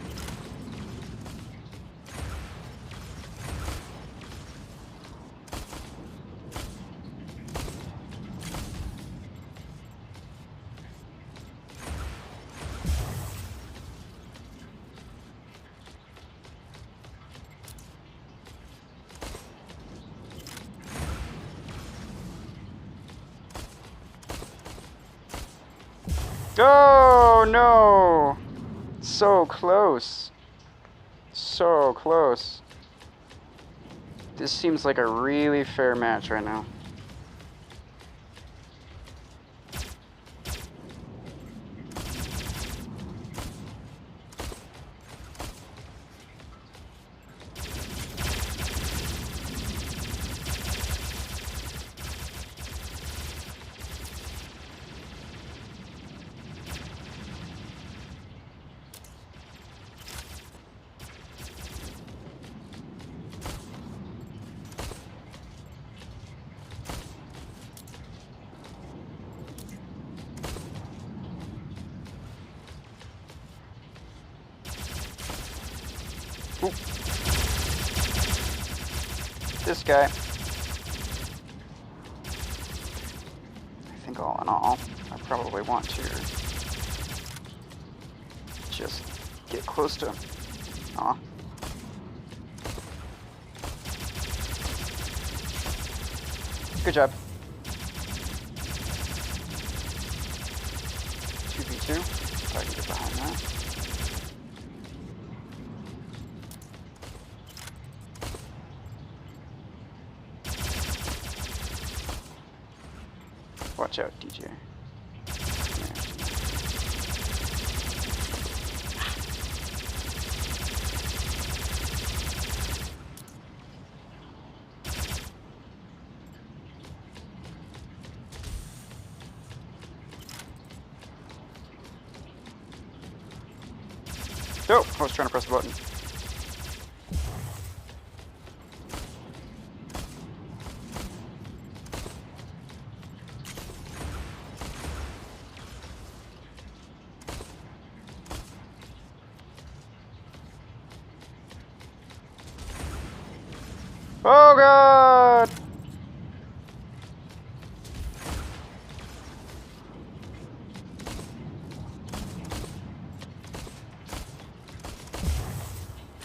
Oh no! So close. So close. This seems like a really fair match right now. Oop. This guy. I think all in all, I probably want to just get close to him. Aw. Good job. 2v2. If I can get behind that. Watch out, DJ. Oh, I was trying to press the button. Oh god!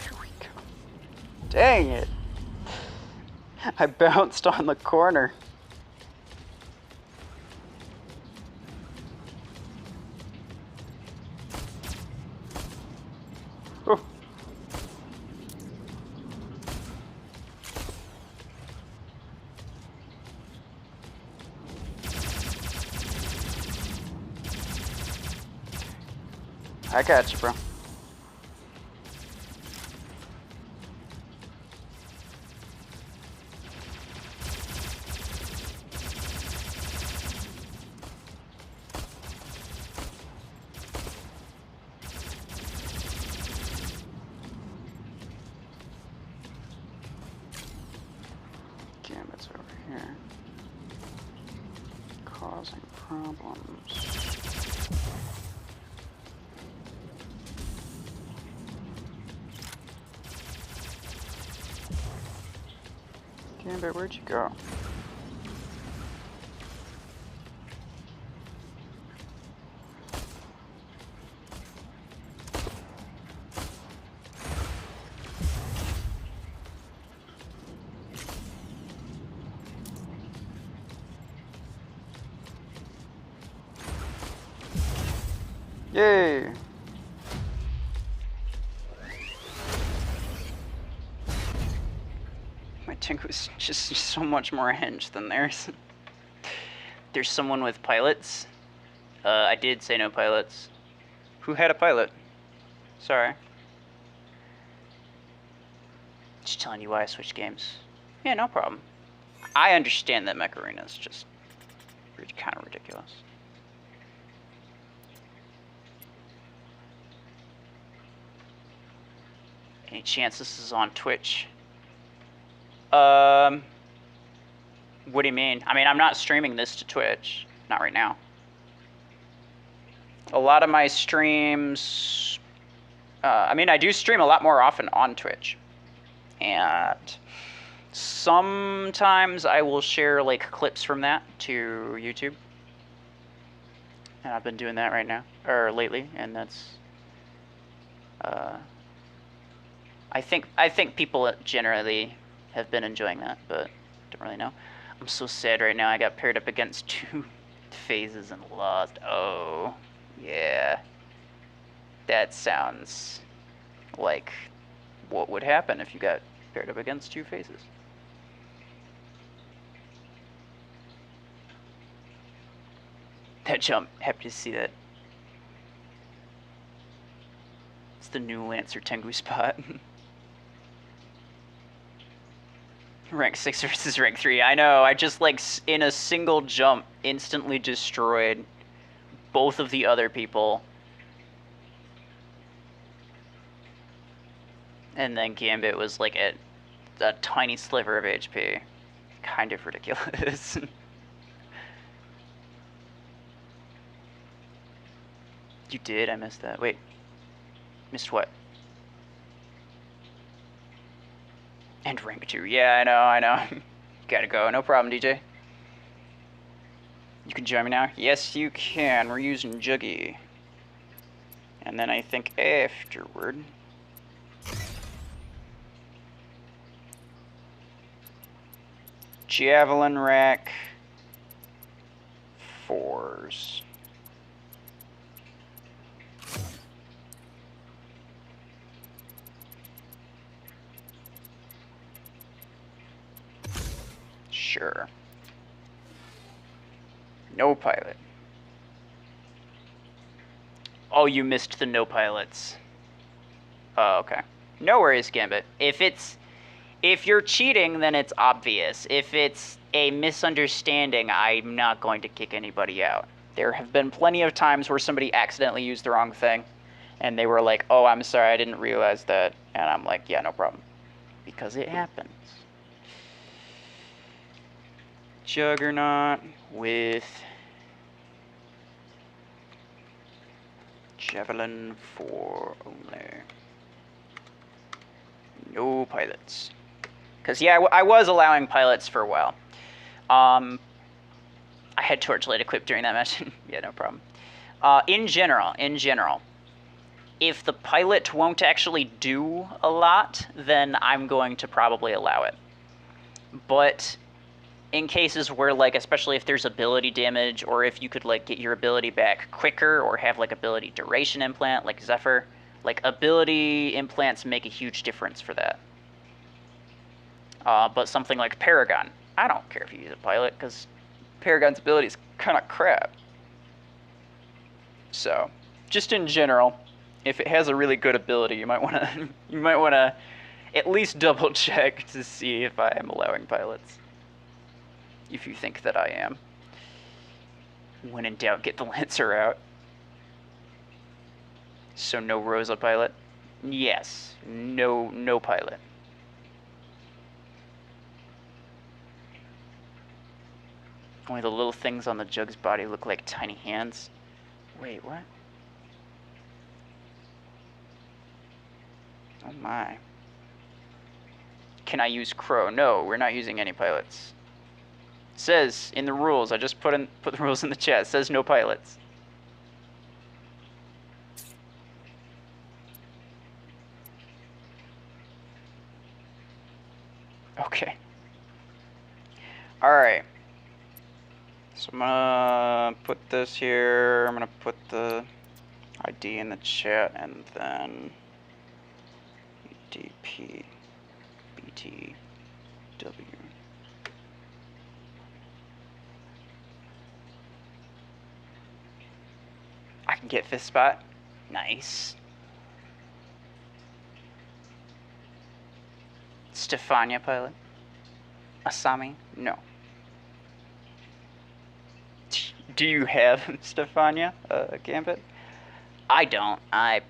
Here we go. Dang it! I bounced on the corner. Oh. I got you, bro. Gambit's over here. Causing problems. Gambit, where'd you go? Yay! My tank was just so much more hinged than theirs. There's someone with pilots. I did say no pilots. Who had a pilot? Sorry. Just telling you why I switched games. Yeah, no problem. I understand that Mech Arena is just kind of ridiculous. Any chance this is on Twitch? What do you mean? I mean, I'm not streaming this to Twitch. Not right now. A lot of my streams... I mean, I do stream a lot more often on Twitch. And sometimes I will share, like, clips from that to YouTube. And I've been doing that right now, or lately, and that's... I think people generally have been enjoying that, but don't really know. I'm so sad right now. I got paired up against 2 phases and lost. Oh, yeah. That sounds like what would happen if you got paired up against 2 phases. That jump, happy to see that. It's the new Lancer Tengu spot. Rank 6 versus rank 3. I know, I just, like, in a single jump, instantly destroyed both of the other people. And then Gambit was, like, at a tiny sliver of HP. Kind of ridiculous. You did? I missed that. Wait. Missed what? And rank 2. Yeah, I know. Gotta go. No problem, DJ. You can join me now? Yes, you can. We're using Juggy. And then I think afterward... Javelin rack... 4s. Sure. No pilot. Oh, you missed the no pilots. Oh, okay. No worries, Gambit. If you're cheating, then it's obvious. If it's a misunderstanding, I'm not going to kick anybody out. There have been plenty of times where somebody accidentally used the wrong thing, and they were like, oh, I'm sorry, I didn't realize that. And I'm like, yeah, no problem. Because it happens. Juggernaut with Javelin 4 only. No pilots. Because, yeah, I was allowing pilots for a while. I had Torchlight equipped during that match. Yeah, no problem. In general, if the pilot won't actually do a lot, then I'm going to probably allow it. But in cases where, like, especially if there's ability damage, or if you could, like, get your ability back quicker, or have, like, ability duration implant, like Zephyr, like, ability implants make a huge difference for that. But something like Paragon, I don't care if you use a pilot, because Paragon's ability is kind of crap. So, just in general, if it has a really good ability, you might want to at least double check to see if I am allowing pilots. If you think that I am. When in doubt, get the Lancer out. So no Rosa pilot? Yes, no pilot. Only the little things on the Jug's body look like tiny hands. Wait, what? Oh my. Can I use Crow? No, we're not using any pilots. It says in the rules, I just put the rules in the chat, it says no pilots. Okay. Alright. So I'm gonna put this here, I'm gonna put the ID in the chat, and then DP BTW. I can get 5th spot. Nice. Stefania pilot. Asami? No. Do you have Stefania, Gambit? I don't. I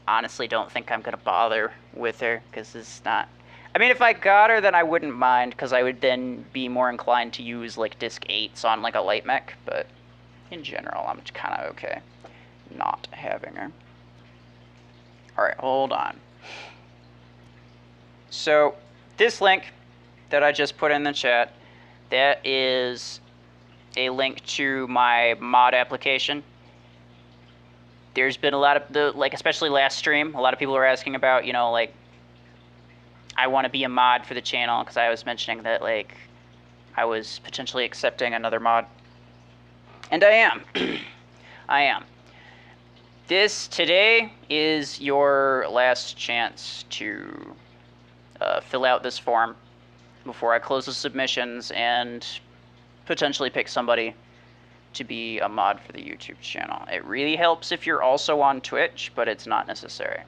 honestly don't think I'm gonna bother with her, because it's not... I mean, if I got her, then I wouldn't mind, because I would then be more inclined to use, like, disc 8s on, like, a light mech, but in general, I'm kind of okay not having her. Alright, hold on. So, this link that I just put in the chat, that is a link to my mod application. There's been a lot of, like, especially last stream, a lot of people were asking about, you know, like, I want to be a mod for the channel, because I was mentioning that, like, I was potentially accepting another mod. And I am. I am. Today is your last chance to fill out this form before I close the submissions and potentially pick somebody to be a mod for the YouTube channel. It really helps if you're also on Twitch, but it's not necessary.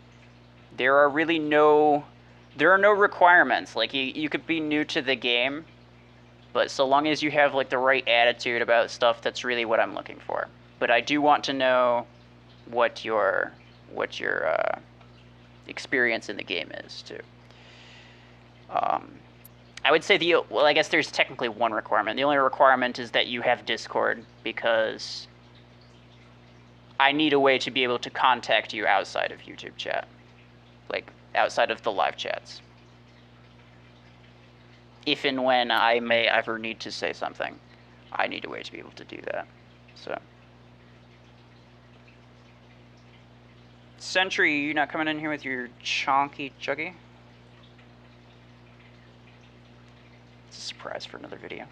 There are no requirements. Like, you could be new to the game, but so long as you have, like, the right attitude about stuff, that's really what I'm looking for. But I do want to know what your experience in the game is too. I would say well, I guess there's technically one requirement. The only requirement is that you have Discord, because I need a way to be able to contact you outside of YouTube chat, like outside of the live chats, if and when I may ever need to say something. I need a way to be able to do that. So, Sentry, you not coming in here with your chonky chuggy? It's a surprise for another video.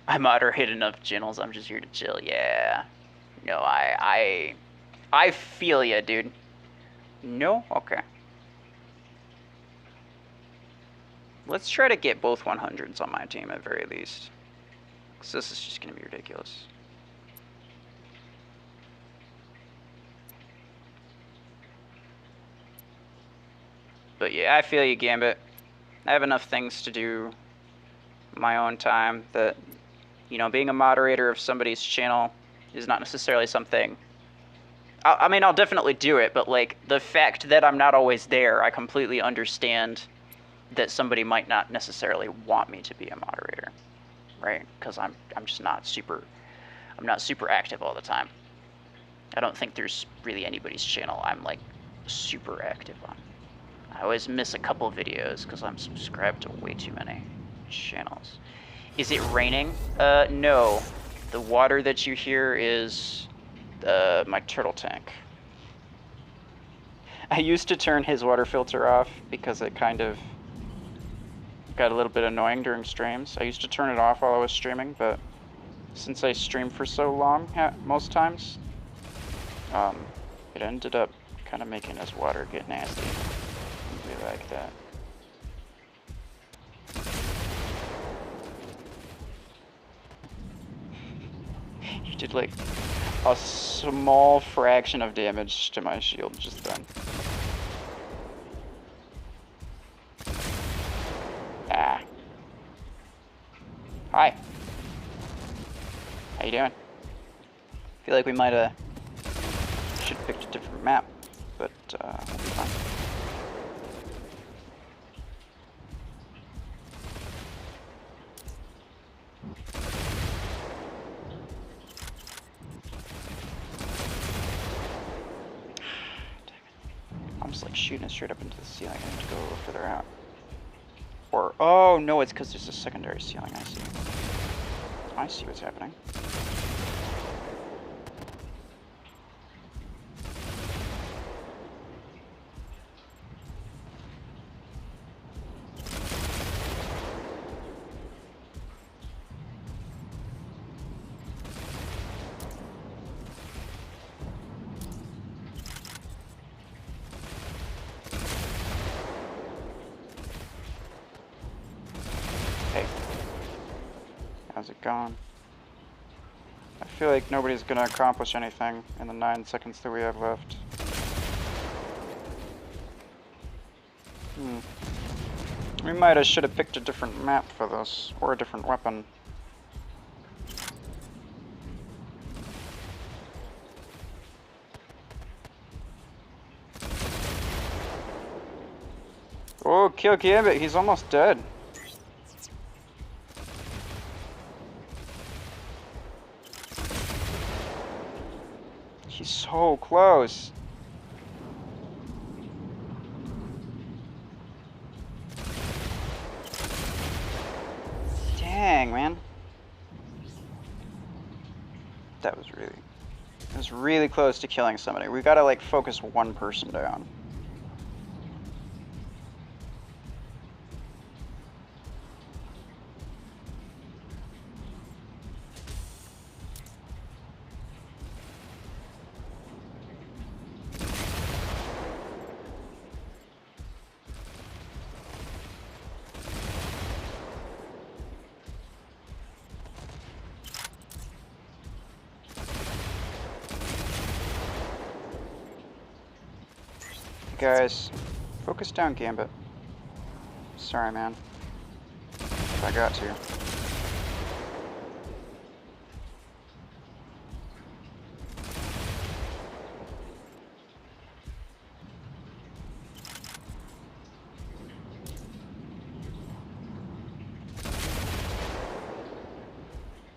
I moderate enough channels, I'm just here to chill. Yeah. No, I feel ya, dude. No? Okay. Let's try to get both 100s on my team at very least, because this is just going to be ridiculous. But yeah, I feel you, Gambit. I have enough things to do my own time that, you know, being a moderator of somebody's channel is not necessarily something... I mean, I'll definitely do it, but, like, the fact that I'm not always there, I completely understand that somebody might not necessarily want me to be a moderator, right? Because I'm just not super... I'm not super active all the time. I don't think there's really anybody's channel I'm, like, super active on. I always miss a couple videos because I'm subscribed to way too many channels. Is it raining? No. The water that you hear is my turtle tank. I used to turn his water filter off because it kind of got a little bit annoying during streams. I used to turn it off while I was streaming, but since I stream for so long most times, it ended up kind of making his water get nasty. We like that. You did like a small fraction of damage to my shield just then. Ah. Hi. How you doing? I feel like we might should have picked a different map, but we'll be fine. I'm just like shooting it straight up into the ceiling. I need to go a little further out. Or, oh no, it's because there's a secondary ceiling. I see. I see what's happening. How's it going? I feel like nobody's gonna accomplish anything in the 9 seconds that we have left. We might have should have picked a different map for this, or a different weapon. Oh, kill Gambit, he's almost dead. He's so close. Dang, man. That was really close to killing somebody. We gotta like focus one person down. Guys, focus down Gambit. Sorry, man. I got to.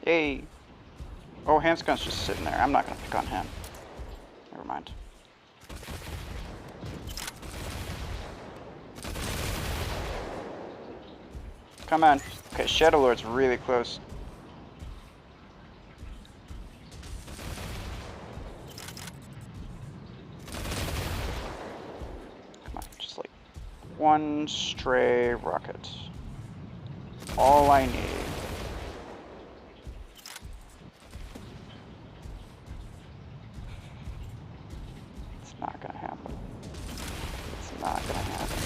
Hey. Oh, Handgun's just sitting there. I'm not gonna pick on him. Never mind. Come on. Okay, Shadow Lord's really close. Come on, just like one stray rocket. All I need. It's not gonna happen. It's not gonna happen.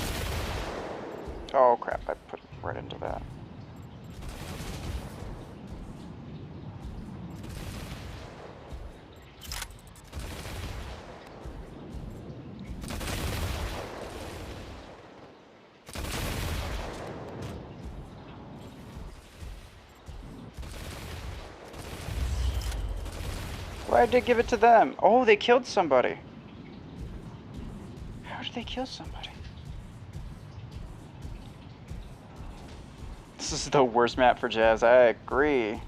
Oh crap, I put it right into that. Why did I give it to them? Oh, they killed somebody. How did they kill somebody? This is the worst map for Jazz, I agree.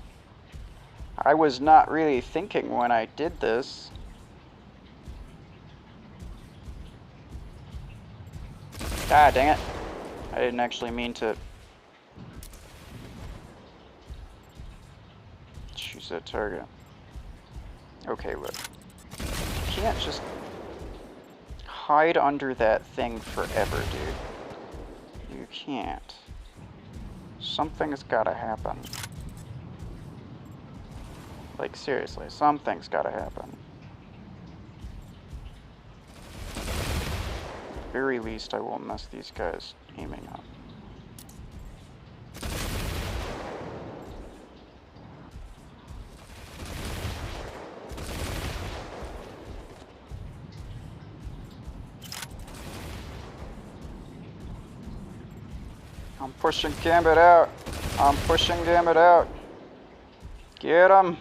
I was not really thinking when I did this. Ah, dang it. I didn't actually mean to choose that target. Okay, look. You can't just hide under that thing forever, dude. You can't. Something's gotta happen. Like, seriously, something's gotta happen. At the very least, I won't mess these guys aiming up. I'm pushing Gambit out. I'm pushing Gambit out. Get him.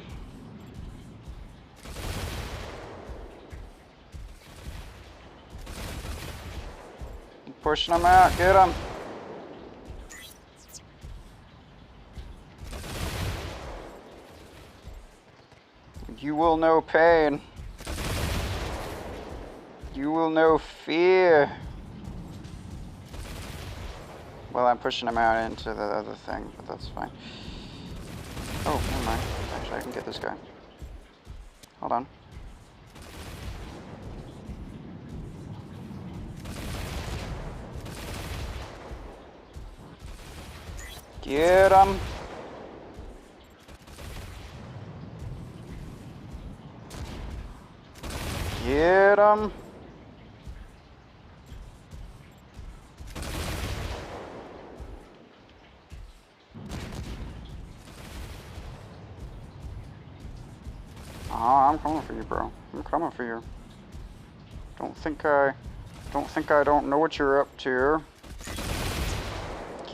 I'm pushing him out. Get him. You will know pain. You will know fear. Well, I'm pushing him out into the other thing, but that's fine. Oh, never mind. Actually, I can get this guy. Hold on. Get him. Get him. I'm coming for you, bro. I'm coming for you. Don't think I don't know what you're up to.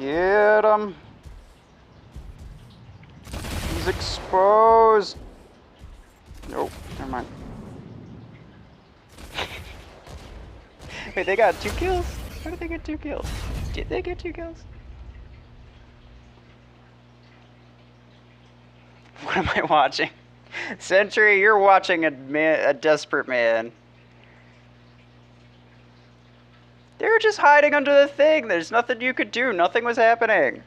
Get him. He's exposed. Nope, never mind. Wait, they got 2 kills? How did they get 2 kills? Did they get 2 kills? What am I watching? Sentry, you're watching a desperate man. They were just hiding under the thing. There's nothing you could do. Nothing was happening.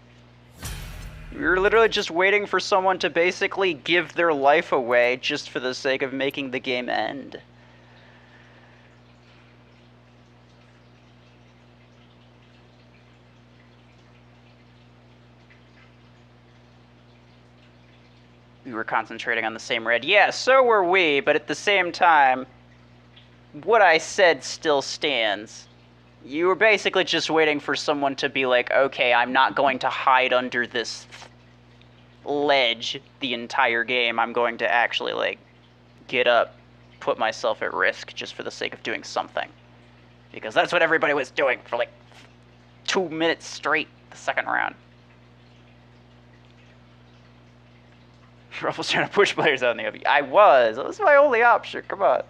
We were literally just waiting for someone to basically give their life away just for the sake of making the game end. We were concentrating on the same red. Yeah, so were we, but at the same time, what I said still stands. You were basically just waiting for someone to be like, okay, I'm not going to hide under this ledge the entire game. I'm going to actually, like, get up, put myself at risk just for the sake of doing something. Because that's what everybody was doing for, like, 2 minutes straight the second round. Ruffles trying to push players out in the open. I was. That was my only option. Come on.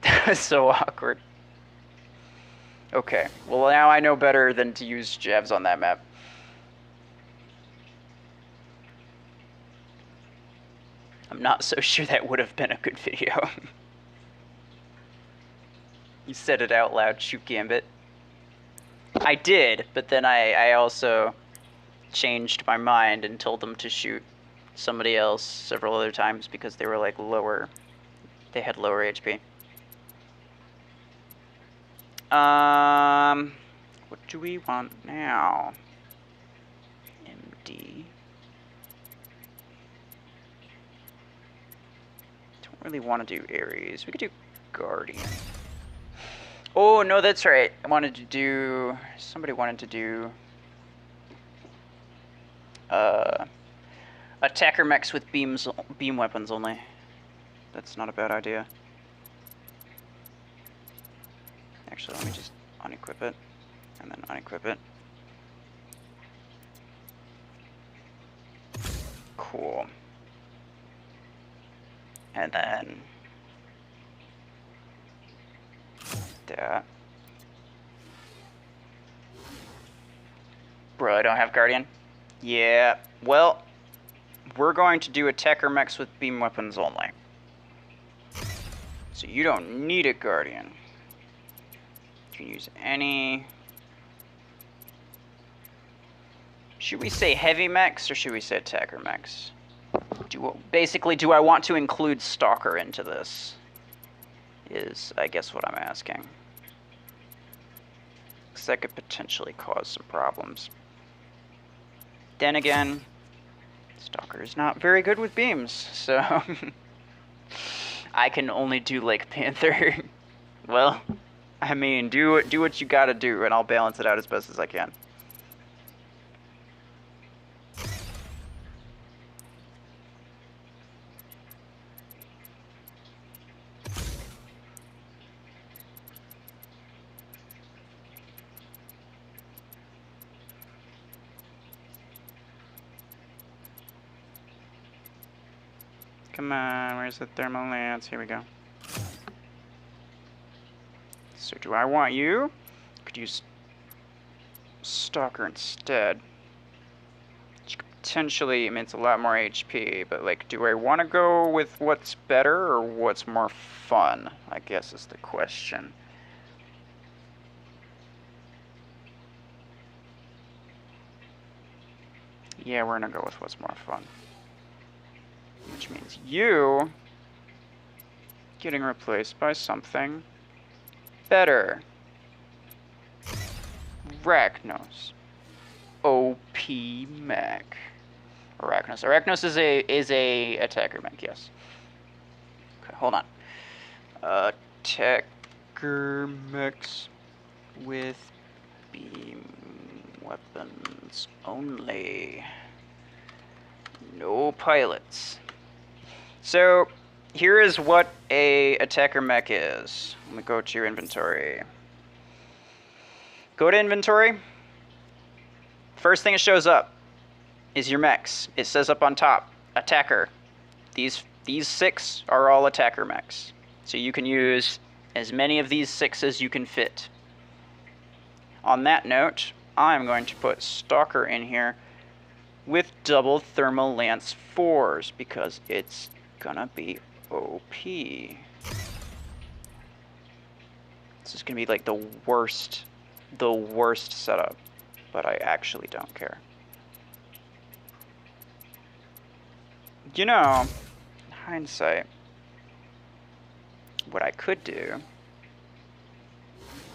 That was so awkward. Okay. Well, now I know better than to use jabs on that map. I'm not so sure that would have been a good video. You said it out loud. Shoot Gambit. I did, but then I also changed my mind and told them to shoot somebody else several other times because they were like lower. They had lower HP. What do we want now? MD. Don't really want to do Ares. We could do Guardian. Oh no, that's right. I wanted to do. Somebody wanted to do. Attacker mechs with beam weapons only. That's not a bad idea. Actually, let me just unequip it, and then unequip it. Cool. And then that. Bro, I don't have Guardian. Yeah, well, we're going to do attacker mechs with beam weapons only. So you don't need a Guardian. You can use any... Should we say heavy mechs or should we say attacker mechs? Basically, do I want to include Stalker into this? Is, I guess, what I'm asking. Because that could potentially cause some problems. Then again, Stalker is not very good with beams, so I can only do like Panther. Well, I mean, do what you gotta do, and I'll balance it out as best as I can. Come on, where's the thermal lance? Here we go. So do I want you? Could use Stalker instead. Which could potentially, I mean, it's a lot more HP, but like, do I want to go with what's better or what's more fun? I guess is the question. Yeah, we're gonna go with what's more fun. Which means you getting replaced by something better. Arachnos. OP mech. Arachnos. Arachnos is a attacker mech, yes. Okay, hold on. Attacker mechs with beam weapons only. No pilots. So, here is what a attacker mech is. Let me go to your inventory. Go to inventory. First thing that shows up is your mechs. It says up on top, attacker. These 6 are all attacker mechs. So you can use as many of these 6 as you can fit. On that note, I'm going to put Stalker in here with double thermal lance 4s because it's gonna be OP. This is gonna be like the worst setup, but I actually don't care. You know, in hindsight, what I could do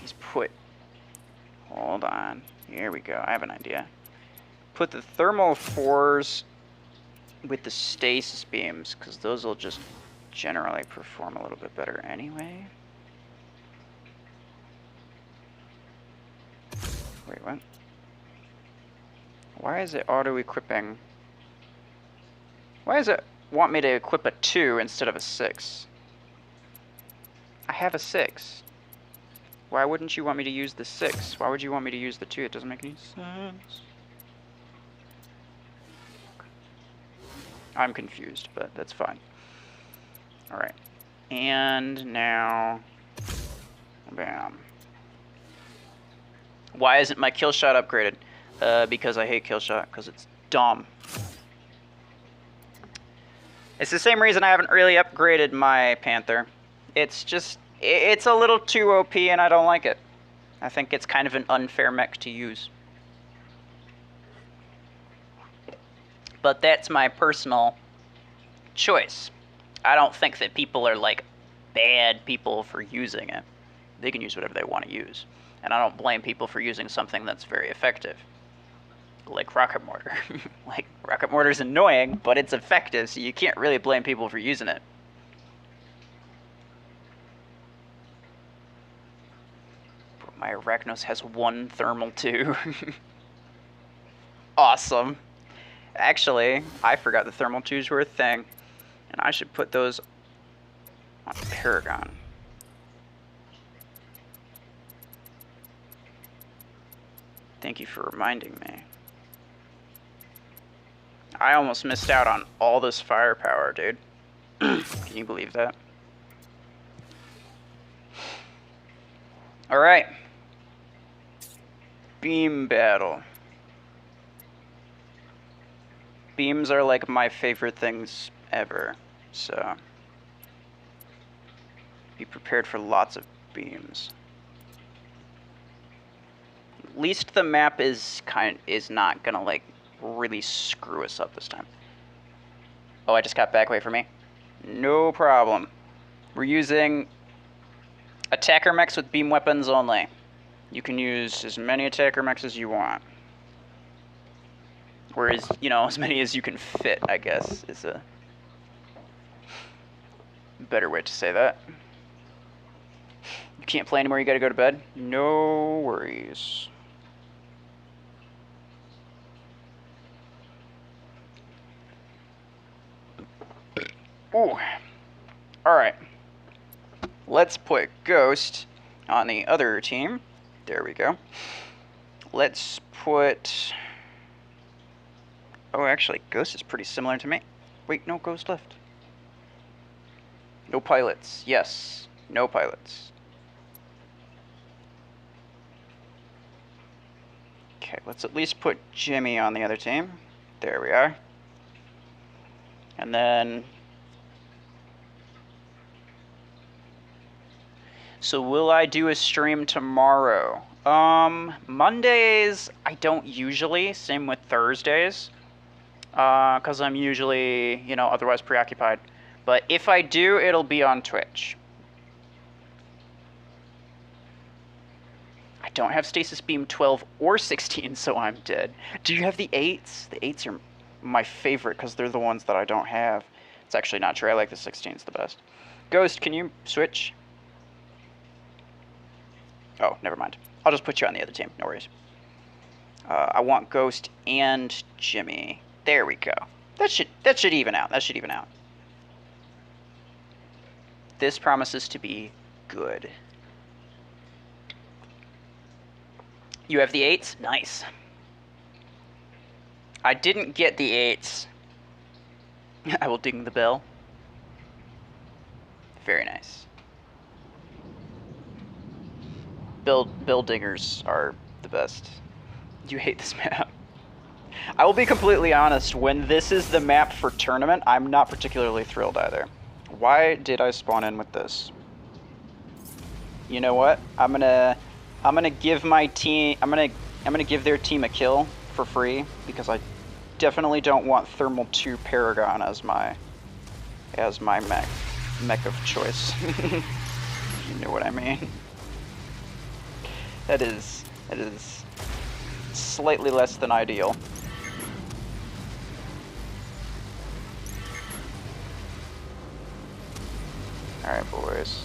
is hold on, here we go, I have an idea. Put the thermal 4s with the stasis beams, because those will just generally perform a little bit better anyway. Wait, what? Why is it auto-equipping? Why does it want me to equip a 2 instead of a 6? I have a 6. Why wouldn't you want me to use the 6? Why would you want me to use the 2? It doesn't make any sense. I'm confused, but that's fine. Alright. And now... Bam. Why isn't my kill shot upgraded? Because I hate kill shot, because it's dumb. It's the same reason I haven't really upgraded my Panther. It's just... It's a little too OP and I don't like it. I think it's kind of an unfair mech to use. But that's my personal choice. I don't think that people are like bad people for using it. They can use whatever they want to use. And I don't blame people for using something that's very effective. Like Rocket Mortar. Like, Rocket Mortar's annoying, but it's effective, so you can't really blame people for using it. But my Arachnos has 1 thermal too. Awesome. Actually, I forgot the thermal 2s were a thing, and I should put those on Paragon. Thank you for reminding me. I almost missed out on all this firepower, dude. Can you believe that? Alright. Beam battle. Beams are like my favorite things ever, so be prepared for lots of beams. At least the map is not gonna like really screw us up this time. Oh, I just got back away from me. No problem. We're using attacker mechs with beam weapons only. You can use as many attacker mechs as you want. Or as, you know, as many as you can fit, I guess, is a better way to say that. You can't play anymore, you gotta go to bed? No worries. Ooh. Alright. Let's put Ghost on the other team. There we go. Let's put... Oh, actually, Ghost is pretty similar to me. Wait, no, Ghost left. No pilots. Yes, no pilots. Okay, let's at least put Jimmy on the other team. There we are. And then... So will I do a stream tomorrow? Mondays, I don't usually. Same with Thursdays. Because I'm usually, you know, otherwise preoccupied. But if I do, it'll be on Twitch. I don't have Stasis Beam 12 or 16, so I'm dead. Do you have the 8s? The 8s are my favorite because they're the ones that I don't have. It's actually not true. I like the 16s the best. Ghost, can you switch? Oh, never mind. I'll just put you on the other team. No worries. I want Ghost and Jimmy. There we go. That should even out. That should even out. This promises to be good. You have the 8s? Nice. I didn't get the 8s. I will ding the bell. Very nice. Bill dingers are the best. You hate this map. I will be completely honest, when this is the map for tournament, I'm not particularly thrilled either. Why did I spawn in with this? You know what? I'm gonna give my team I'm gonna give their team a kill for free because I definitely don't want Thermal 2 Paragon as my mech of choice. You know what I mean. That is slightly less than ideal. Alright, boys.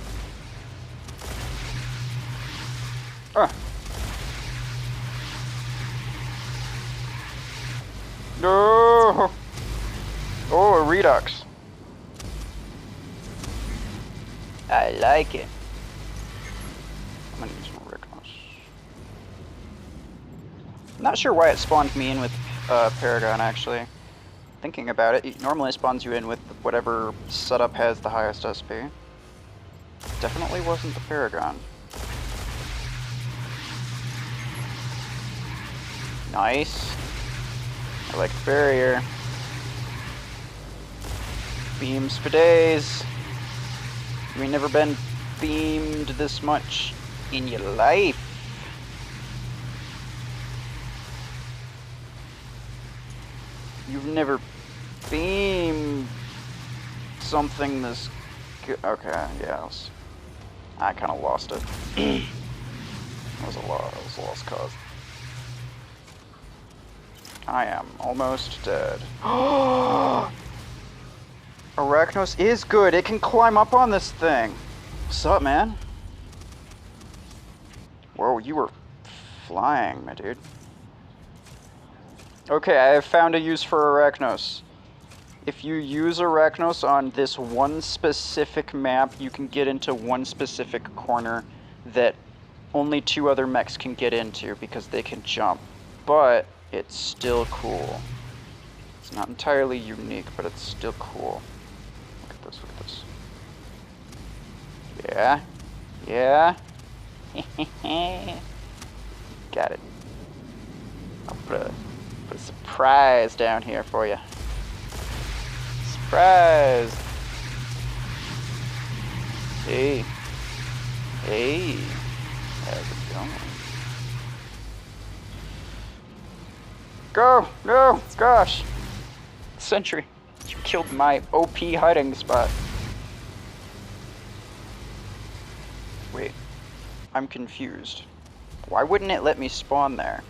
No! Oh, a redux. I like it. I'm gonna use more Ricknos. I'm not sure why it spawned me in with Paragon, actually. Thinking about it, it normally spawns you in with whatever setup has the highest SP. Definitely wasn't the Paragon. Nice. I like the barrier. Beams for days. You ain't never been beamed this much in your life. You've never beamed something this good. Okay, yeah, I kind of lost it. It was a lost cause. I am almost dead. Arachnos is good. It can climb up on this thing. What's up, man? Whoa, you were flying, my dude. Okay, I have found a use for Arachnos. If you use Arachnos on this one specific map, you can get into one specific corner that only 2 other mechs can get into because they can jump. But it's still cool. It's not entirely unique, but it's still cool. Look at this, look at this. Yeah. Yeah. Got it. I'll put a surprise down here for you. Surprise! Hey. Hey. How's it going? Go! No! Gosh! Sentry, you killed my OP hiding spot. Wait, I'm confused. Why wouldn't it let me spawn there?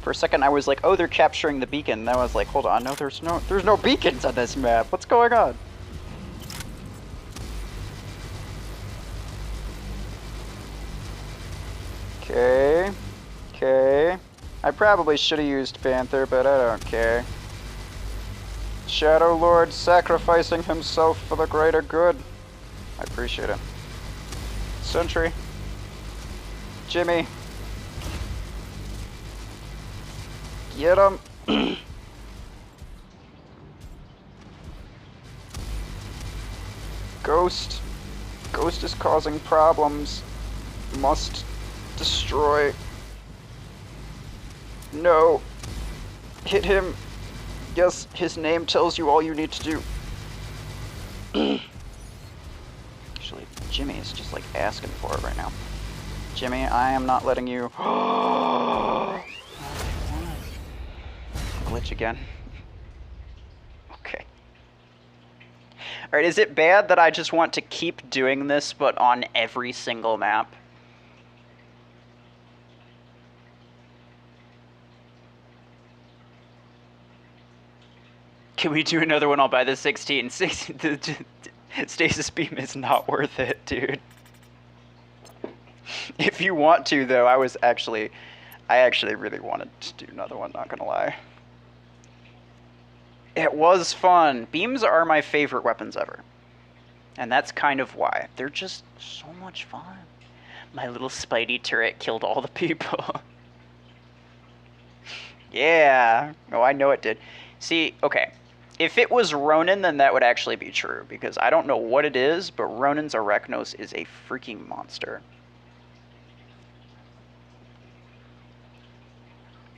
For a second I was like, oh, they're capturing the beacon. Then I was like, hold on, no, there's no beacons on this map. What's going on? Okay. Okay. I probably should have used Panther, but I don't care. Shadow Lord sacrificing himself for the greater good. I appreciate it. Sentry. Jimmy. Get him. Ghost. Ghost is causing problems. Must destroy. No. Hit him. Yes, his name tells you all you need to do. Actually, Jimmy is just like asking for it right now. Jimmy, I am not letting you. Glitch again. Okay. Alright, is it bad that I just want to keep doing this, but on every single map? Can we do another one all by the 16? Stasis beam is not worth it, dude. If you want to, though, I actually really wanted to do another one, not gonna lie. It was fun. Beams are my favorite weapons ever. And that's kind of why. They're just so much fun. My little Spidey turret killed all the people. Yeah. Oh, I know it did. See, okay. If it was Ronin, then that would actually be true, because I don't know what it is, but Ronin's Arachnos is a freaking monster.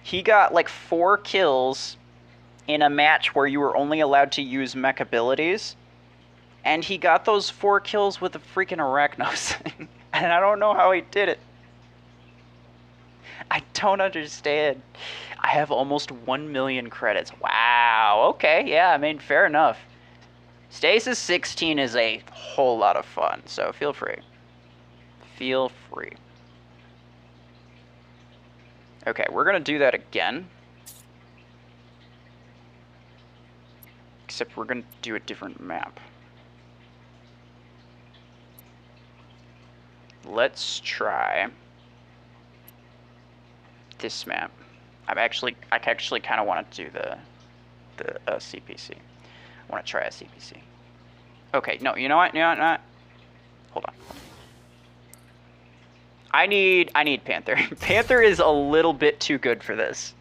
He got like 4 kills in a match where you were only allowed to use mech abilities, and he got those 4 kills with a freaking Arachnos. And I don't know how he did it. I don't understand. I have almost 1 million credits. Wow. Okay. Yeah, I mean, fair enough. Stasis 16 is a whole lot of fun, so feel free. Feel free. Okay, we're going to do that again. Except we're going to do a different map. Let's try this map. I actually kind of want to do the CPC. I want to try a CPC. Okay, no, you know what? Hold on. I need Panther. Panther is a little bit too good for this.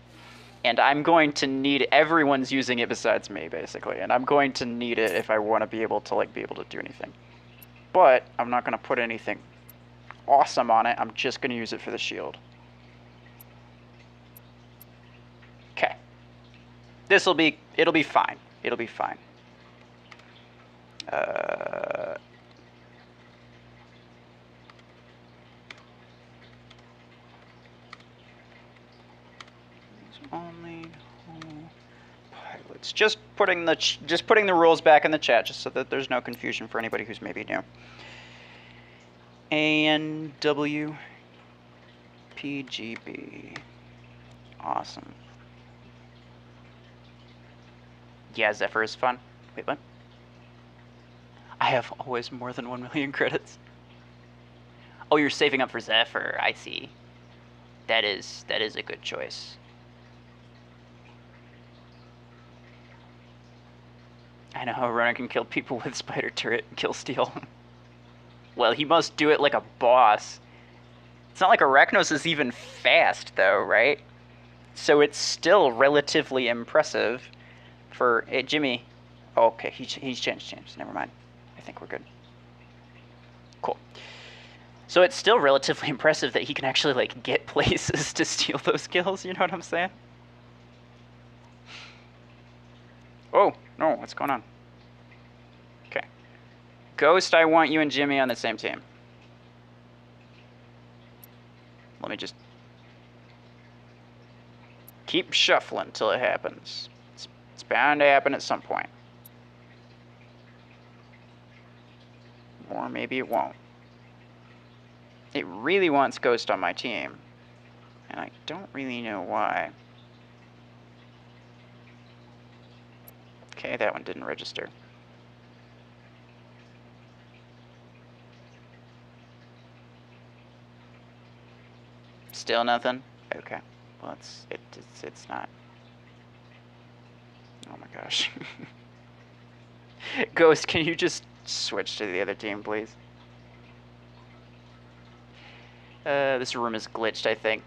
And I'm going to need, everyone's using it besides me, basically. And I'm going to need it if I want to be able to do anything. But I'm not going to put anything awesome on it. I'm just going to use it for the shield. Okay. It'll be fine. It'll be fine. Only pilots. Just putting the rules back in the chat, just so that there's no confusion for anybody who's maybe new. ANW PGB. Awesome. Yeah, Zephyr is fun. Wait, what? I have always more than 1 million credits. Oh, you're saving up for Zephyr. I see. That is a good choice. I know how Ronan can kill people with Spider Turret and kill Steel. Well, he must do it like a boss. It's not like Arachnos is even fast, though, right? So it's still relatively impressive for... Hey, Jimmy. Oh, okay, he's changed. Never mind. I think we're good. Cool. So it's still relatively impressive that he can actually, like, get places to steal those kills, you know what I'm saying? Oh, no, what's going on? Okay. Ghost, I want you and Jimmy on the same team. Let me just keep shuffling till it happens. It's bound to happen at some point. Or maybe it won't. It really wants Ghost on my team. And I don't really know why. Okay, that one didn't register. Still nothing? Okay. Well, it's not. Oh my gosh. Ghost, can you just switch to the other team, please? This room is glitched, I think.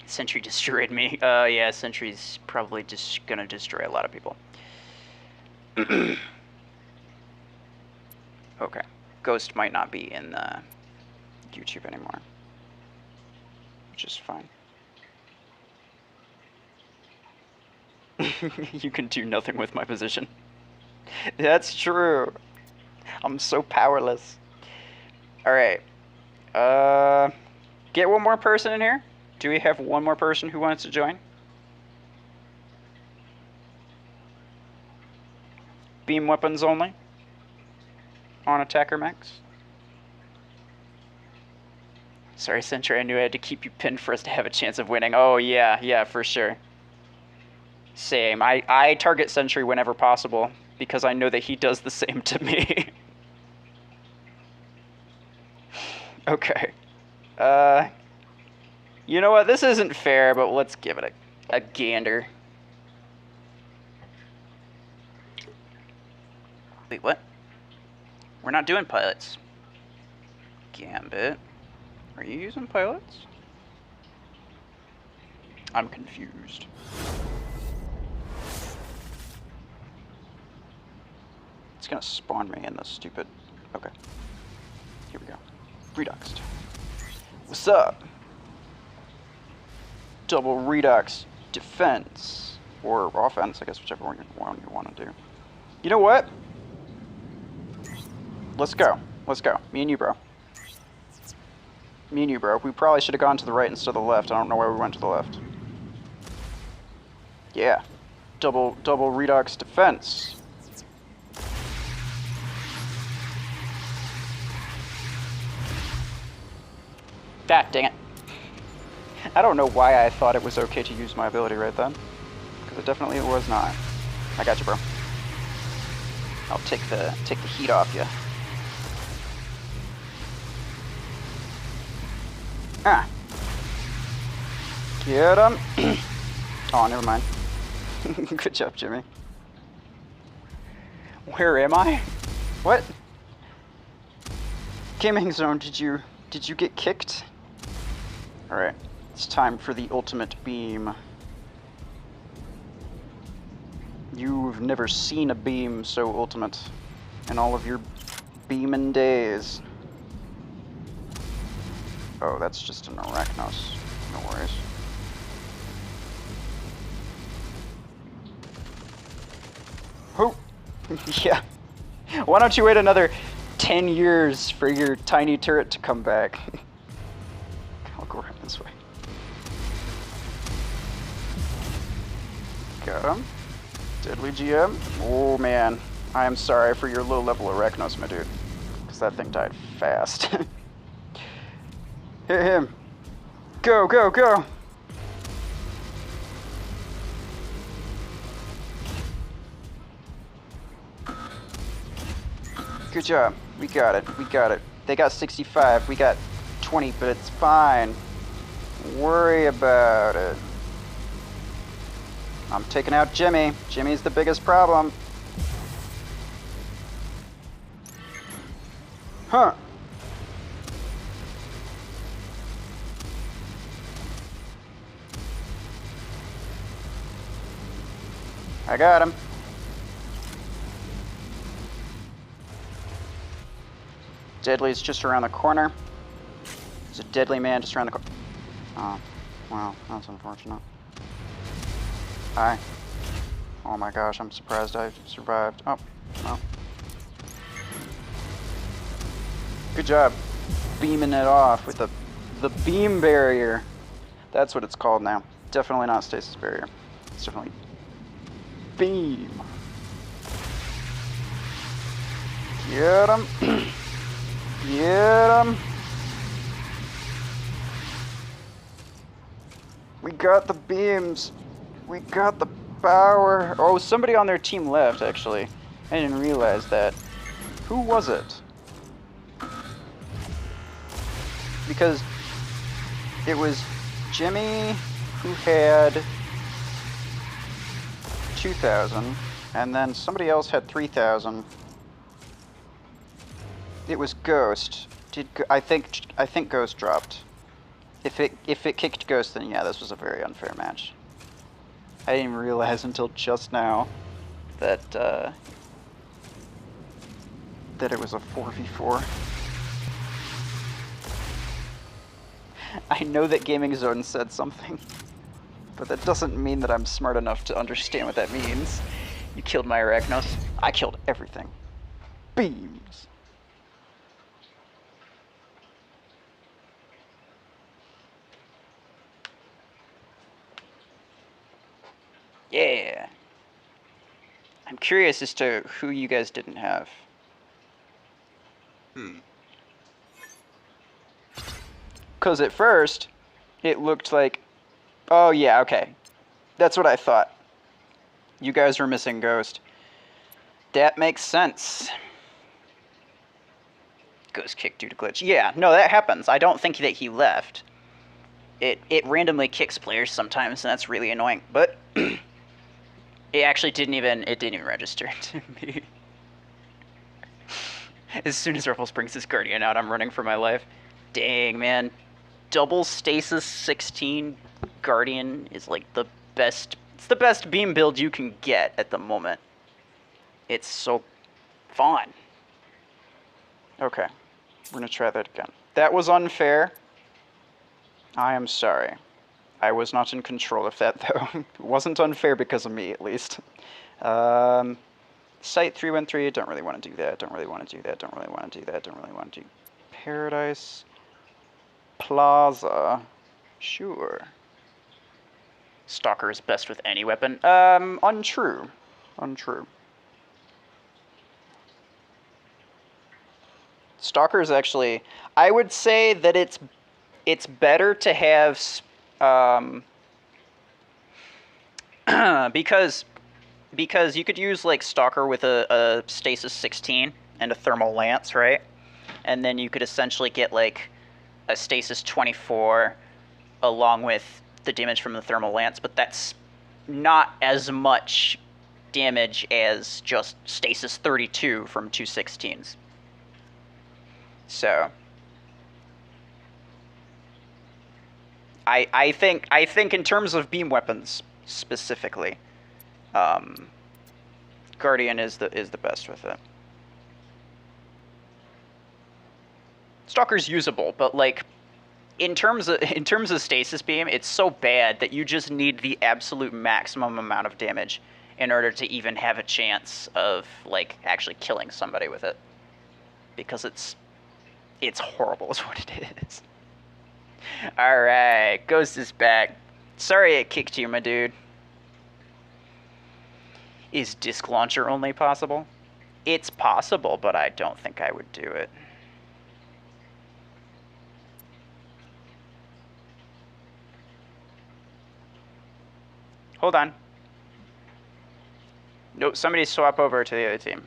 Sentry destroyed me. Yeah, Sentry's probably just gonna destroy a lot of people. Okay. Ghost might not be in YouTube anymore. Which is fine. You can do nothing with my position. That's true. I'm so powerless. Alright. Get one more person in here. Do we have one more person who wants to join? Beam weapons only? On attacker mechs? Sorry, Sentry, I knew I had to keep you pinned for us to have a chance of winning. Oh, yeah, for sure. Same. I target Sentry whenever possible, because I know that he does the same to me. Okay. You know what? This isn't fair, but let's give it a gander. Wait, what? We're not doing pilots. Gambit. Are you using pilots? I'm confused. It's gonna spawn me in this stupid... Okay. Here we go. Redoxed. What's up? Double Redox defense. Or offense, I guess, whichever one you want to do. You know what? Let's go. Let's go. Me and you, bro. Me and you, bro. We probably should have gone to the right instead of the left. I don't know why we went to the left. Yeah. Double Redox defense. Ah, dang it. I don't know why I thought it was okay to use my ability right then. Because it definitely was not. I got you, bro. I'll take the heat off you. Ah. Get him. Oh, never mind. Good job, Jimmy. Where am I? What? Gaming Zone, did you get kicked? Alright. It's time for the ultimate beam. You've never seen a beam so ultimate in all of your beamin' days. Oh, that's just an Arachnos. No worries. Oh! Yeah. Why don't you wait another 10 years for your tiny turret to come back? I'll go around this way. Got him. Deadly GM. Oh man, I am sorry for your low level Arachnos, my dude. Because that thing died fast. Hit him. Go, go, go. Good job. We got it. We got it. They got 65. We got 20, but it's fine. Don't worry about it. I'm taking out Jimmy. Jimmy's the biggest problem. Huh. I got him. Deadly's just around the corner. There's a deadly man just around the corner. Oh, wow, that's unfortunate. Hi. Oh my gosh, I'm surprised I survived. Oh, well. Good job beaming it off with the beam barrier. That's what it's called now. Definitely not stasis barrier. It's definitely beam. Get him. Get him. We got the beams. We got the power. Oh, somebody on their team left, actually. I didn't realize that. Who was it? Because it was Jimmy who had 2,000, and then somebody else had 3,000. It was Ghost. I think Ghost dropped. If it kicked Ghost, then yeah, this was a very unfair match. I didn't realize until just now that it was a 4v4. I know that Gaming Zone said something, but that doesn't mean that I'm smart enough to understand what that means. You killed my Arachnos. I killed everything. Beams. Yeah. I'm curious as to who you guys didn't have. Because at first, it looked like... Oh, yeah, okay. That's what I thought. You guys were missing Ghost. That makes sense. Ghost kicked due to glitch. Yeah, no, that happens. I don't think that he left. It randomly kicks players sometimes, and that's really annoying. But... It actually didn't even register to me. As soon as Ruffles brings his Guardian out, I'm running for my life. Dang, man. Double stasis 16 Guardian is like the best. It's the best beam build you can get at the moment. It's so fun. Okay, we're gonna try that again. That was unfair. I am sorry. I was not in control of that though. It wasn't unfair because of me, at least. Site 313, don't really want to do that, don't really want to do that, don't really want to do that, don't really want to do Paradise Plaza. Sure. Stalker is best with any weapon. Untrue. Untrue. Stalker is actually, I would say that it's better to have, because you could use like Stalker with a stasis 16 and a thermal lance, right? And then you could essentially get like a stasis 24 along with the damage from the thermal lance, but that's not as much damage as just stasis 32 from 216s. So I think in terms of beam weapons specifically, Guardian is the best with it. Stalker's usable, but like in terms of stasis beam, it's so bad that you just need the absolute maximum amount of damage in order to even have a chance of like actually killing somebody with it, because it's horrible is what it is. Alright, Ghost is back. Sorry it kicked you, my dude. Is disc launcher only possible? It's possible, but I don't think I would do it. Hold on. Nope, somebody swap over to the other team.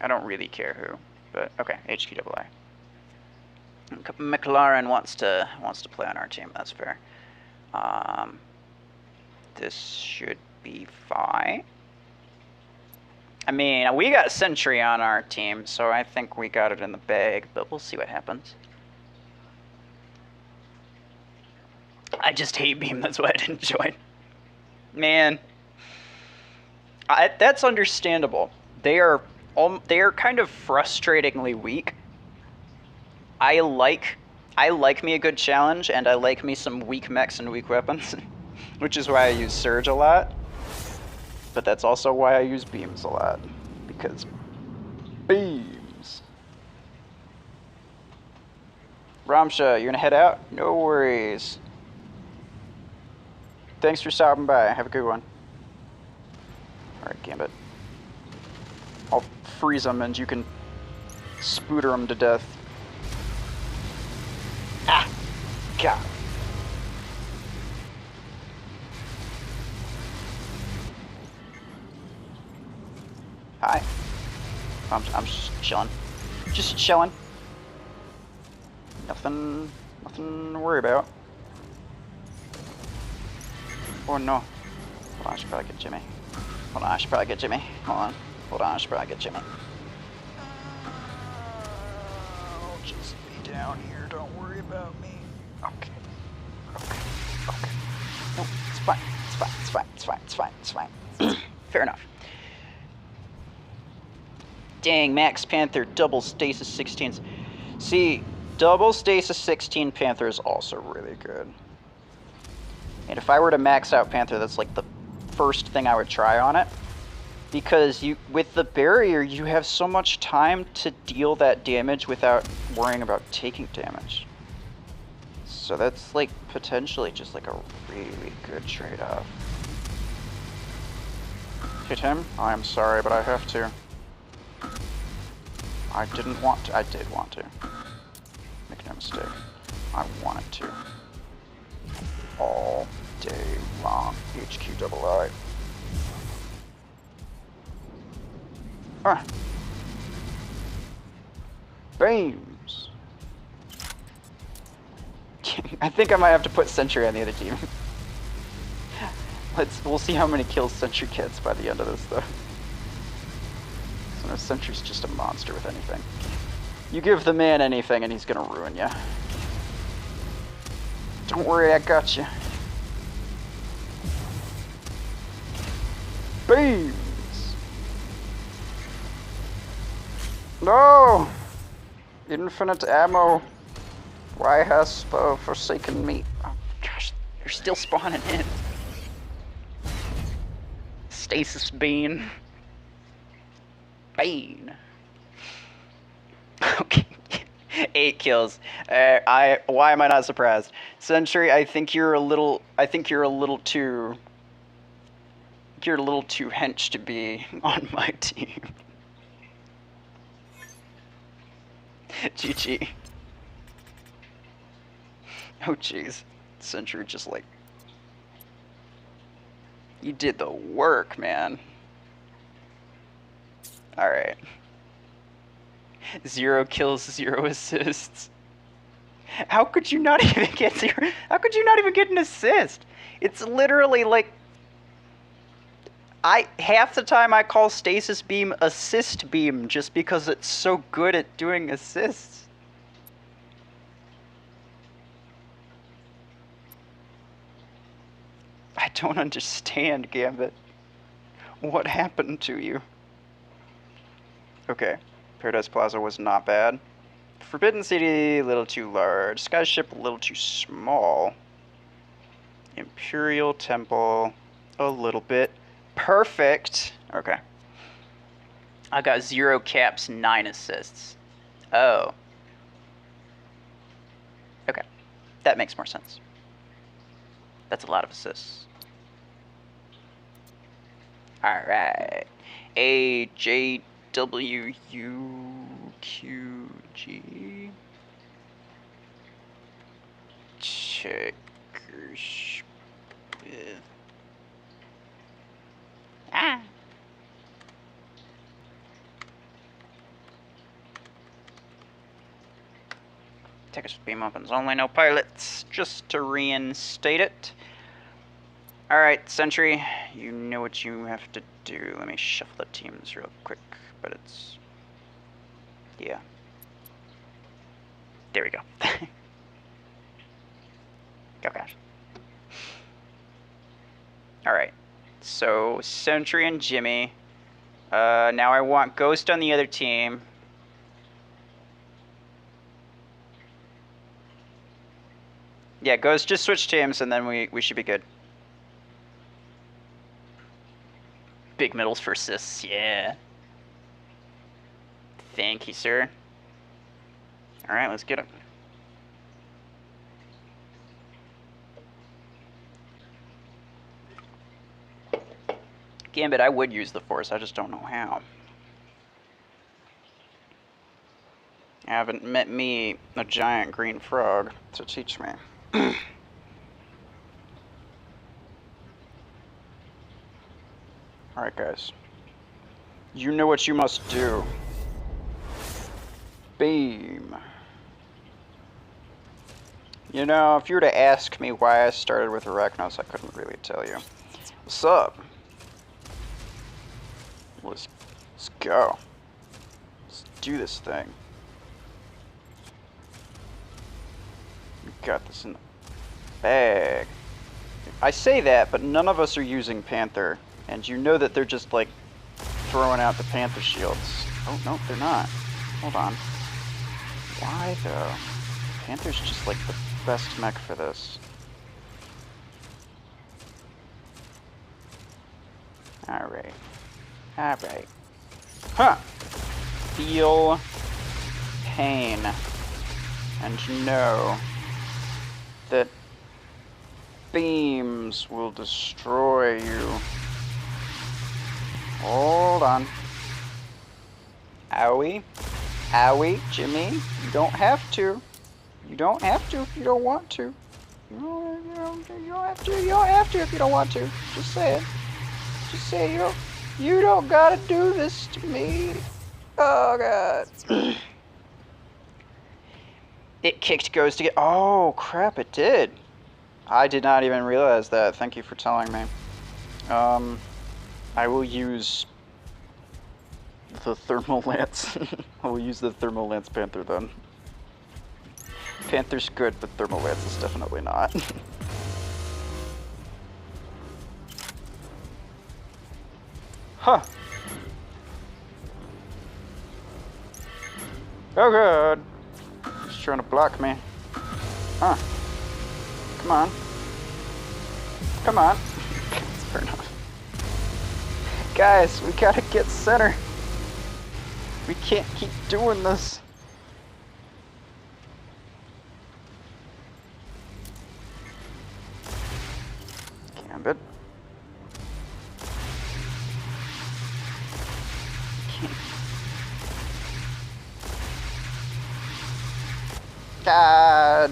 I don't really care who, but okay, HQII. McLaren wants to play on our team. That's fair. This should be fine. I mean, we got Sentry on our team, so I think we got it in the bag, but we'll see what happens. I just hate Beam, that's why I didn't join. Man. That's understandable. They are kind of frustratingly weak. I like me a good challenge, and I like me some weak mechs and weak weapons, which is why I use Surge a lot. But that's also why I use Beams a lot, because Beams. Ramsha, you gonna head out? No worries. Thanks for stopping by. Have a good one. Alright, Gambit. I'll freeze them and you can spooter them to death. Ah! God. Hi. I'm just chilling. Just chilling. Nothing to worry about. Oh no. Hold on, I should probably get Jimmy. Hold on, I should probably get Jimmy. Hold on. Hold on, I should probably get Jimmy. I'll just be down here. Don't worry about me. Okay. Okay. Okay. No, it's fine. It's fine. It's fine. It's fine. It's fine. It's fine. Fair enough. Dang, Max Panther, double stasis 16s. See, double stasis 16 Panther is also really good. And if I were to max out Panther, that's like the first thing I would try on it. Because with the barrier, you have so much time to deal that damage without worrying about taking damage. So that's like potentially just like a really good trade-off. Hit him? I'm sorry, but I have to. I didn't want to. I did want to. Make no mistake. I wanted to. All day long. HQII. Ah. Beams. I think I might have to put Sentry on the other team. We'll see how many kills Sentry gets by the end of this, though. So no, Sentry's just a monster with anything. You give the man anything and he's gonna ruin you. Don't worry, I got you. Beams! No! Infinite ammo. Why hast thou forsaken me? Oh gosh, they're still spawning in. Stasis Bean. Bane. Okay. 8 kills. Why am I not surprised? Sentry, I think you're a little too hench to be on my team. GG. Oh jeez. Sentry just like, you did the work, man. Alright. 0 kills, 0 assists. How could you not even get 0? How could you not even get an assist? It's literally like, half the time I call Stasis Beam Assist Beam just because it's so good at doing assists. I don't understand, Gambit. What happened to you? Okay. Paradise Plaza was not bad. Forbidden City, a little too large. Skyship, a little too small. Imperial Temple, a little bit. Perfect. Okay. I got 0 caps, 9 assists. Oh. Okay. That makes more sense. That's a lot of assists. Alright. AJWUQG. Checkers. Ah. Texas beam opens only, no pilots. Just to reinstate it. Alright, Sentry, you know what you have to do. Let me shuffle the teams real quick, but it's... yeah. There we go. Oh gosh. Alright, so Sentry and Jimmy. Now I want Ghost on the other team. Yeah, Ghost, just switch teams and then we should be good. Big middles for assists, yeah. Thank you, sir. Alright, let's get him. Gambit, I would use the Force, I just don't know how. I haven't met me, a giant green frog, to teach me. Alright, guys. You know what you must do. Beam. You know, if you were to ask me why I started with Arachnos, I couldn't really tell you. What's up? Let's go. Let's do this thing. We got this in the bag. I say that, but none of us are using Panther. And you know that they're just, like, throwing out the Panther shields. Oh, no, they're not. Hold on. Why, though? Panther's just, like, the best mech for this. Alright. Alright. Huh! Feel pain. And know that beams will destroy you. Hold on. Owie. Owie, Jimmy. You don't have to. You don't have to if you don't want to. You don't have to. You don't have to if you don't want to. Just say it. Just say you don't gotta do this to me. Oh, God. It kicked Ghost to get... Oh, crap, it did. I did not even realize that. Thank you for telling me. I will use the Thermal Lance. I will use the Thermal Lance Panther then. Panther's good, but Thermal Lance is definitely not. Huh. Oh god. He's trying to block me. Huh. Come on. Come on. Fair enough. Guys, we gotta get center. We can't keep doing this. Gambit. God.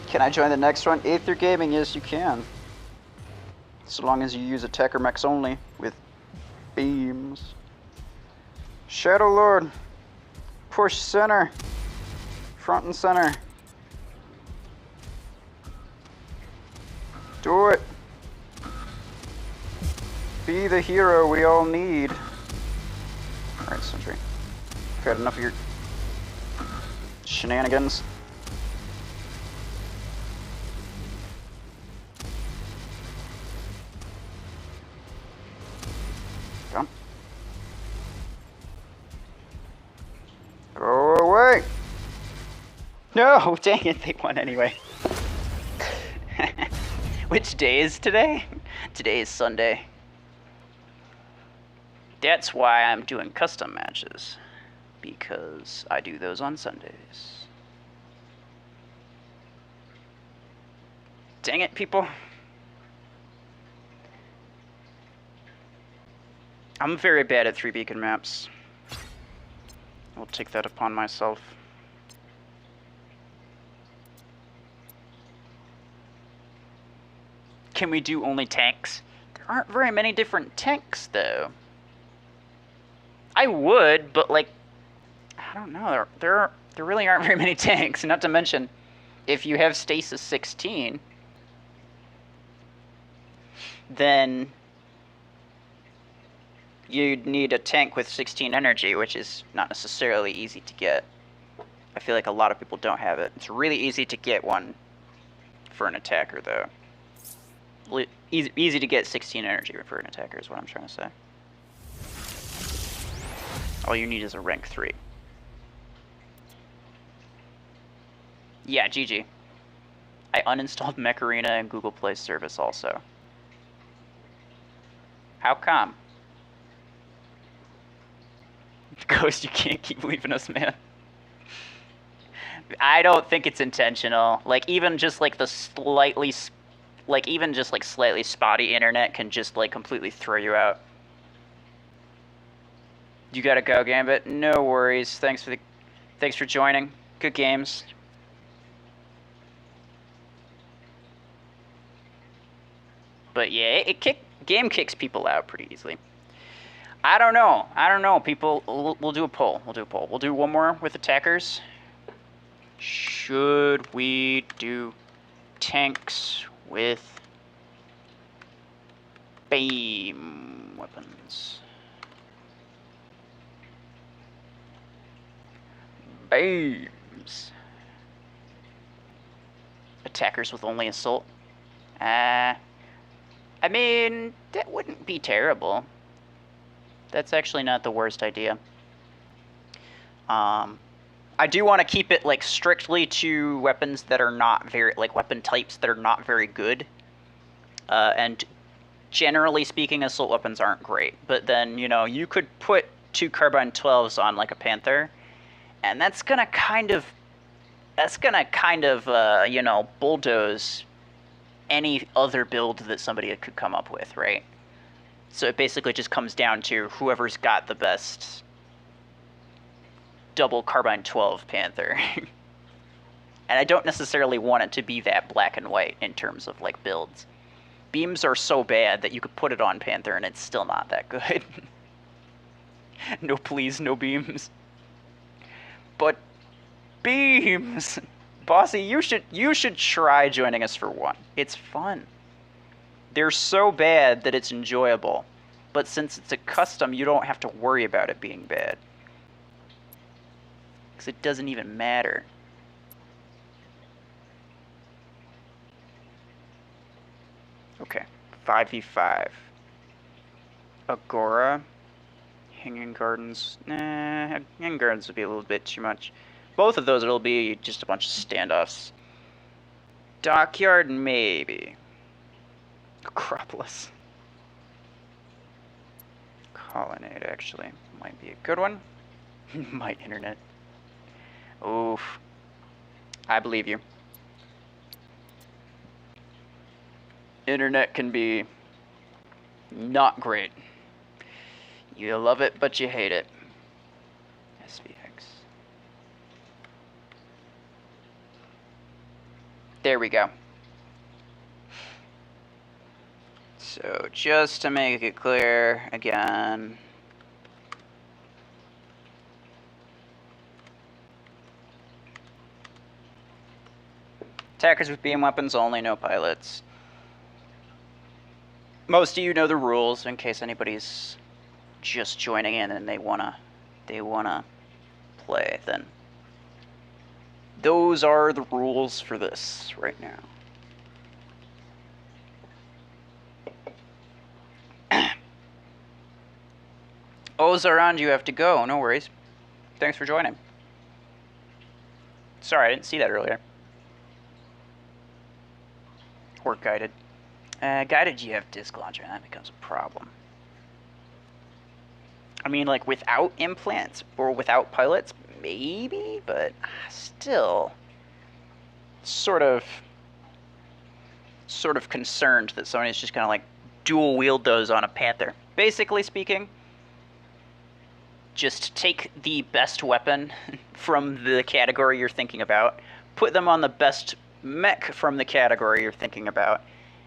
Can I join the next one? Aether Gaming, yes you can. So long as you use attacker mechs only with beams. Shadow Lord. Push center. Front and center. Do it. Be the hero we all need. Alright, Sentry. I've had enough of your shenanigans. Come. Go away! No! Dang it, they won anyway. Which day is today? Today is Sunday. That's why I'm doing custom matches. Because I do those on Sundays. Dang it, people. I'm very bad at 3 beacon maps. I'll take that upon myself. Can we do only tanks? There aren't very many different tanks, though. I would, but like, I don't know. There really aren't very many tanks. Not to mention, if you have stasis 16, then you'd need a tank with 16 energy, which is not necessarily easy to get. I feel like a lot of people don't have it. It's really easy to get one for an attacker, though. Easy to get 16 energy for an attacker is what I'm trying to say. All you need is a rank 3. Yeah, GG. I uninstalled Mech Arena and Google Play service also. How come? Ghost, you can't keep leaving us, man. I don't think it's intentional. Like, even just like the slightly, slightly spotty internet can just like completely throw you out. You gotta go, Gambit. No worries. Thanks for joining. Good games. But yeah, game kicks people out pretty easily. I don't know, people. We'll do a poll. We'll do one more with attackers. Should we do tanks with beam weapons? Beams. Attackers with only assault. I mean, that wouldn't be terrible. That's actually not the worst idea. I do want to keep it like strictly to weapons that are not very, like weapon types that are not very good. And generally speaking, assault weapons aren't great. But then, you know, you could put 2 carbine 12s on like a Panther, and that's gonna kind of, you know, bulldoze any other build that somebody could come up with, right? So it basically just comes down to whoever's got the best double carbine 12 Panther. And I don't necessarily want it to be that black and white in terms of like builds. Beams are so bad that you could put it on Panther and it's still not that good. No, please, no beams. But beams! Bossy, you should try joining us for one. It's fun. They're so bad that it's enjoyable. But since it's a custom, you don't have to worry about it being bad. Because it doesn't even matter. Okay, 5v5. Agora. Hanging Gardens. Nah, Hanging Gardens would be a little bit too much. Both of those, it'll be just a bunch of standoffs. Dockyard, maybe. Acropolis. Colonnade, actually. Might be a good one. My internet. Oof. I believe you. Internet can be not great. You love it, but you hate it. SVX. There we go. So just to make it clear again, attackers with beam weapons only, no pilots. Most of you know the rules in case anybody's just joining in and they wanna play, then those are the rules for this right now. Oh, Zarand, you have to go. No worries. Thanks for joining. Sorry, I didn't see that earlier. Or guided. Guided, you have disc launcher, and that becomes a problem. I mean, like, without implants or without pilots, maybe, but still sort of concerned that somebody's just gonna, like, dual wield those on a Panther. Basically speaking, just take the best weapon from the category you're thinking about, put them on the best mech from the category you're thinking about,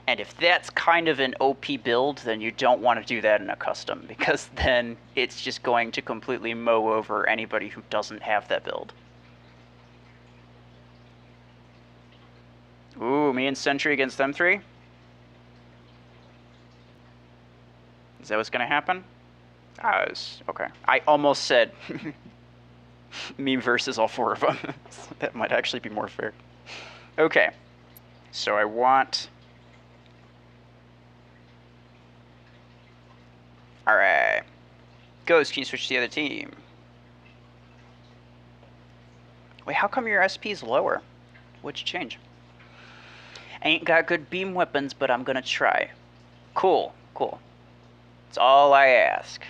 and if that's kind of an OP build, then you don't want to do that in a custom, because then it's just going to completely mow over anybody who doesn't have that build. Ooh, me and Sentry against them three? Is that what's going to happen? Okay. I almost said me versus all four of them. That might actually be more fair. Okay. So I want... Alright. Ghost, can you switch to the other team? Wait, how come your SP's lower? What'd you change? I ain't got good beam weapons, but I'm gonna try. Cool, cool. That's all I ask.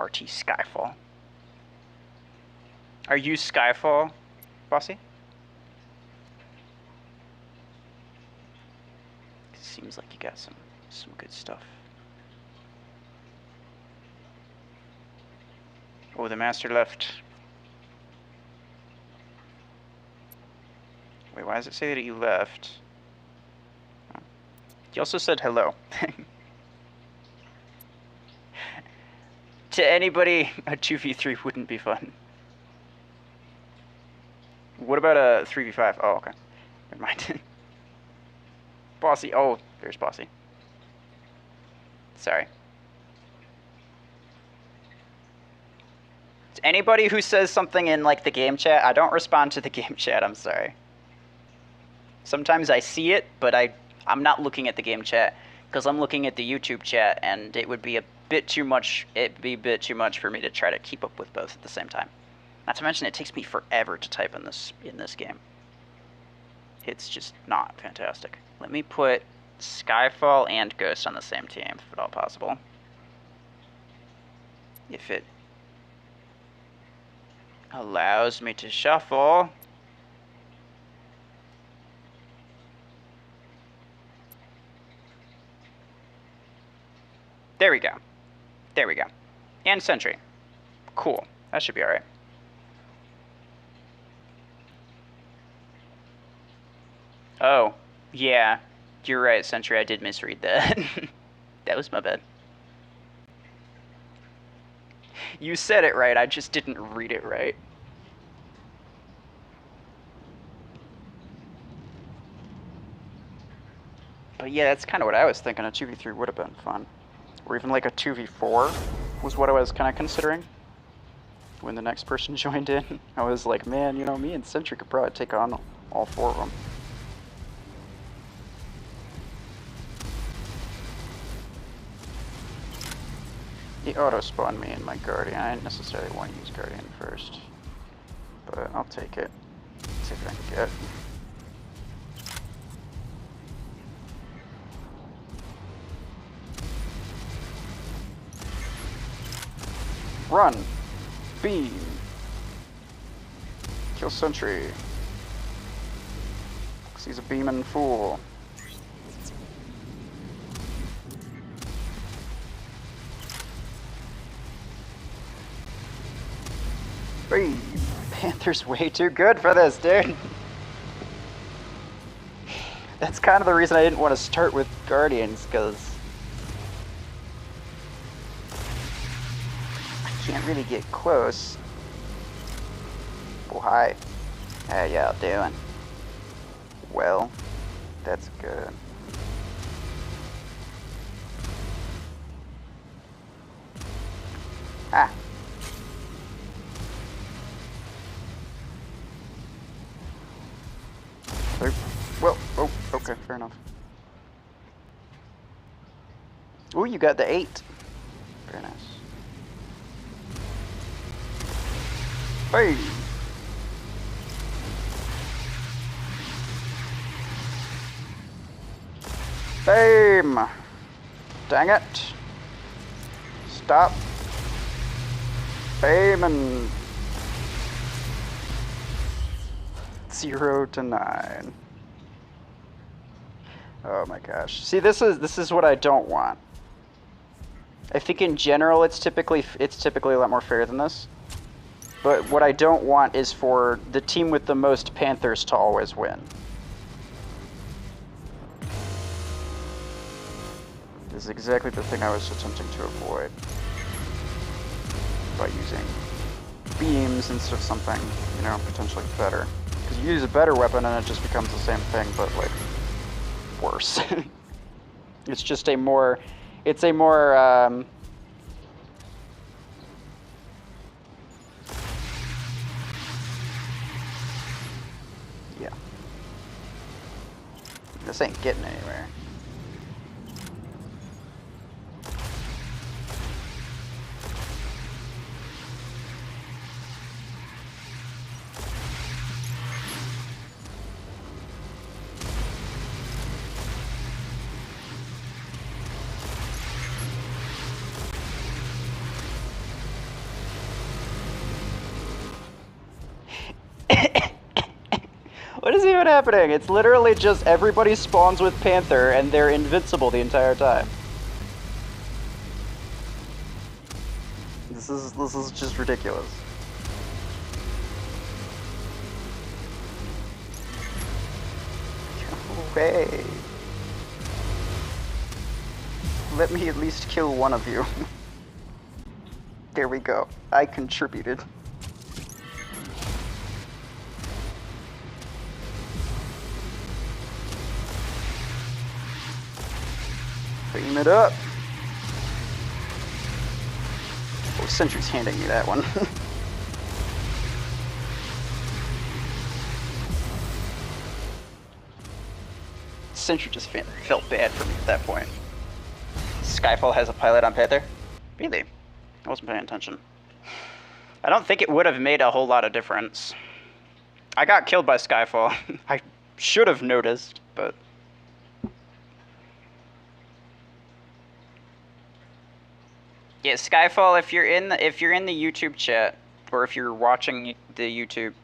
RT Skyfall. Are you Skyfall, Bossy? Seems like you got some good stuff. Oh, the master left. Wait, why does it say that he left? Oh. He also said hello. To anybody, a 2v3 wouldn't be fun. What about a 3v5? Oh, okay. Never mind. Bossy. Oh, there's Bossy. Sorry. To anybody who says something in, like, the game chat, I don't respond to the game chat, I'm sorry. Sometimes I see it, but I'm not looking at the game chat, because I'm looking at the YouTube chat, and it would be a bit too much, for me to try to keep up with both at the same time. Not to mention, it takes me forever to type in this game. It's just not fantastic. Let me put Skyfall and Ghost on the same team, if at all possible. If it allows me to shuffle. There we go. There we go. And Sentry. Cool. That should be alright. Oh, yeah. You're right, Sentry. I did misread that. That was my bad. You said it right, I just didn't read it right. But yeah, that's kind of what I was thinking. A 2v3 would have been fun. Or even like a 2v4 was what I was kind of considering. when the next person joined in. I was like, man, you know, me and Sentry could probably take on all 4 of them. He auto-spawned me in my Guardian. I didn't necessarily want to use Guardian first, but I'll take it. See if I can get. Run! Beam! Kill Sentry. Because he's a beaming fool. Hey, Panther's way too good for this, dude. That's kind of the reason I didn't want to start with Guardians, because I can't really get close. Oh, hi. How y'all doing? Well, that's good. Ah. Well, oh, okay, fair enough. Ooh, you got the 8. Very nice. Hey! Bam! Dang it! Stop! Bam and 0 to 9. Oh my gosh. See, this is what I don't want. I think in general it's typically a lot more fair than this. But what I don't want is for the team with the most Panthers to always win. This is exactly the thing I was attempting to avoid by using beams instead of something, you know, potentially better. Because you use a better weapon and it just becomes the same thing, but like worse. It's just a more, it's a more, yeah. This ain't getting anywhere. What is even happening? It's literally just everybody spawns with Panther and they're invincible the entire time. This is just ridiculous. Go away. Let me at least kill one of you. There we go. I contributed. Beam it up. Oh, Sentry's handing me that one. Sentry just felt bad for me at that point. Skyfall has a pilot on Panther? Really? I wasn't paying attention. I don't think it would have made a whole lot of difference. I got killed by Skyfall. I should have noticed, but... Yeah, Skyfall, if you're in the YouTube chat, or if you're watching the YouTube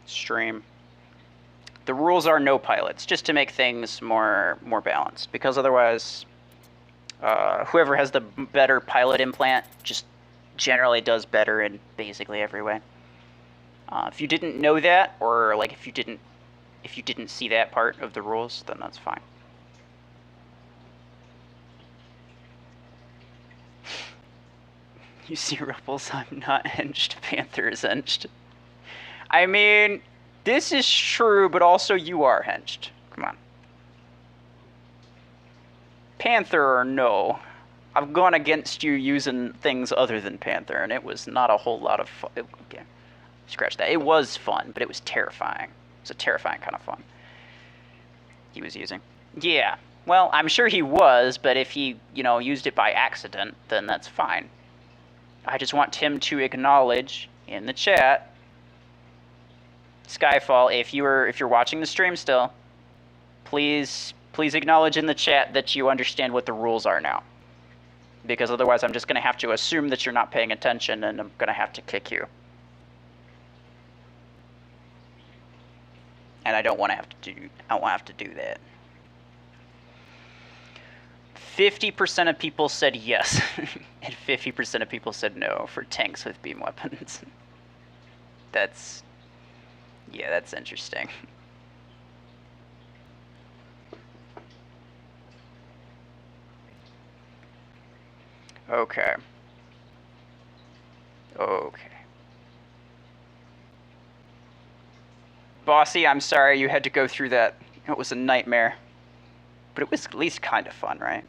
stream, the rules are no pilots, just to make things more balanced. Because otherwise, whoever has the better pilot implant just generally does better in basically every way. If you didn't know that, or like if you didn't see that part of the rules, then that's fine. You see Ruffles, I'm not hinged, Panther is hinged. I mean, this is true, but also you are hinged. Come on. Panther or no, I've gone against you using things other than Panther, and it was not a whole lot of fun. Okay, scratch that. It was fun, but it was terrifying. It's a terrifying kind of fun he was using. Yeah, well, I'm sure he was, but if he, used it by accident, then that's fine. I just want him to acknowledge in the chat, Skyfall, if you're watching the stream still, please acknowledge in the chat that you understand what the rules are now. Because otherwise I'm just going to have to assume that you're not paying attention, and I'm going to have to kick you. And I don't want to have to do that. 50% of people said yes, and 50% of people said no for tanks with beam weapons. That's interesting. Okay. Bossy, I'm sorry you had to go through that. It was a nightmare. But it was at least kind of fun, right?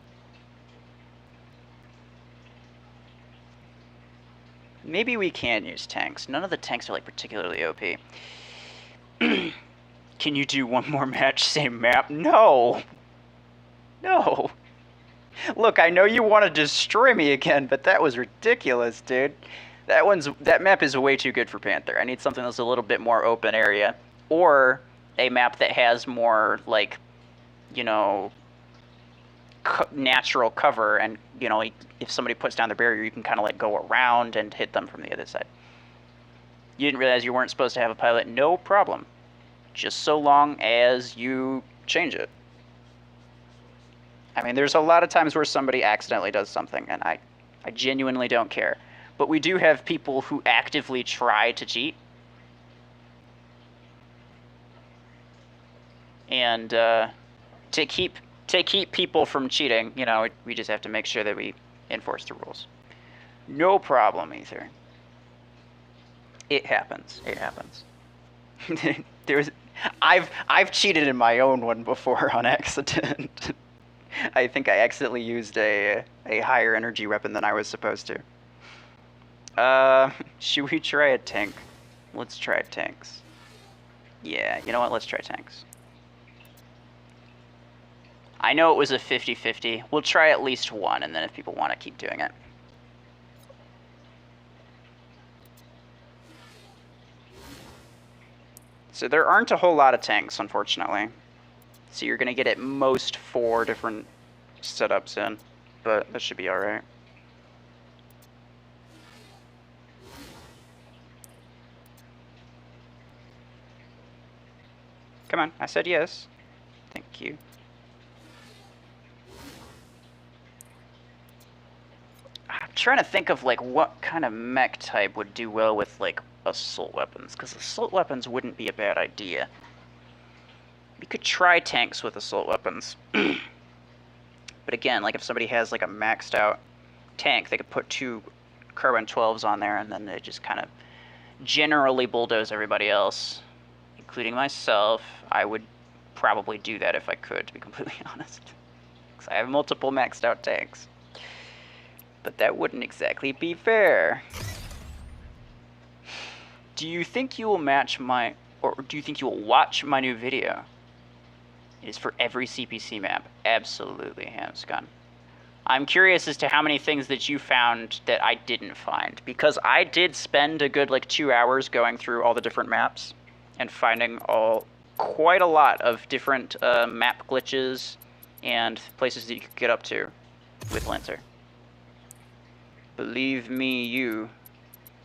Maybe we can use tanks. None of the tanks are like particularly OP. Can you do one more match, same map? No! No! Look, I know you want to destroy me again, but that was ridiculous, dude. That map is way too good for Panther. I need something that's a little bit more open area. Or a map that has more, like, natural cover, and, if somebody puts down the barrier, you can kind of, like, go around and hit them from the other side. You didn't realize you weren't supposed to have a pilot? No problem. Just so long as you change it. I mean, there's a lot of times where somebody accidentally does something, and I genuinely don't care. But we do have people who actively try to cheat. And to keep people from cheating, we just have to make sure that we enforce the rules. No problem, Ether. It happens. It happens. I've cheated in my own one before on accident. I think I accidentally used a higher energy weapon than I was supposed to. Should we try a tank? Let's try tanks. Yeah, you know what? Let's try tanks. I know it was a 50-50. We'll try at least one, and then if people want to keep doing it. So there aren't a whole lot of tanks, unfortunately. So you're going to get at most 4 different setups in, but that should be alright. Come on, I said yes. Thank you. I'm trying to think of, like, what kind of mech type would do well with, like, assault weapons, because assault weapons wouldn't be a bad idea. We could try tanks with assault weapons. But again, like, if somebody has, like, a maxed out tank, they could put 2 carbon 12s on there, and then they just kind of generally bulldoze everybody else, including myself. I would probably do that if I could, to be completely honest, because I have multiple maxed out tanks. But that wouldn't exactly be fair. Do you think you will match my, or do you think you will watch my new video? It is for every CPC map. Absolutely, Hamscon. I'm curious as to how many things that you found that I didn't find, because I did spend a good, like, 2 hours going through all the different maps and finding quite a lot of different map glitches and places that you could get up to with Lancer. Believe me,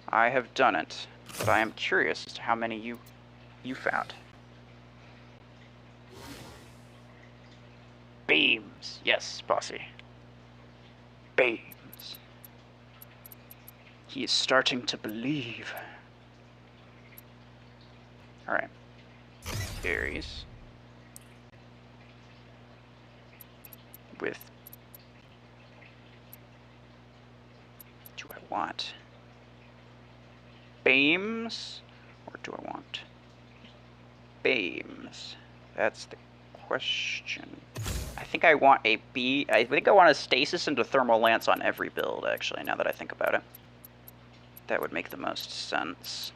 I have done it, but I am curious as to how many you found. Beams. Yes, Bossy. Beams. He is starting to believe. Alright. Berries. With... do I want beams, or do I want beams? That's the question. I think think I want a B. I think I want a stasis and a thermal lance on every build, actually, now that I think about it. That would make the most sense.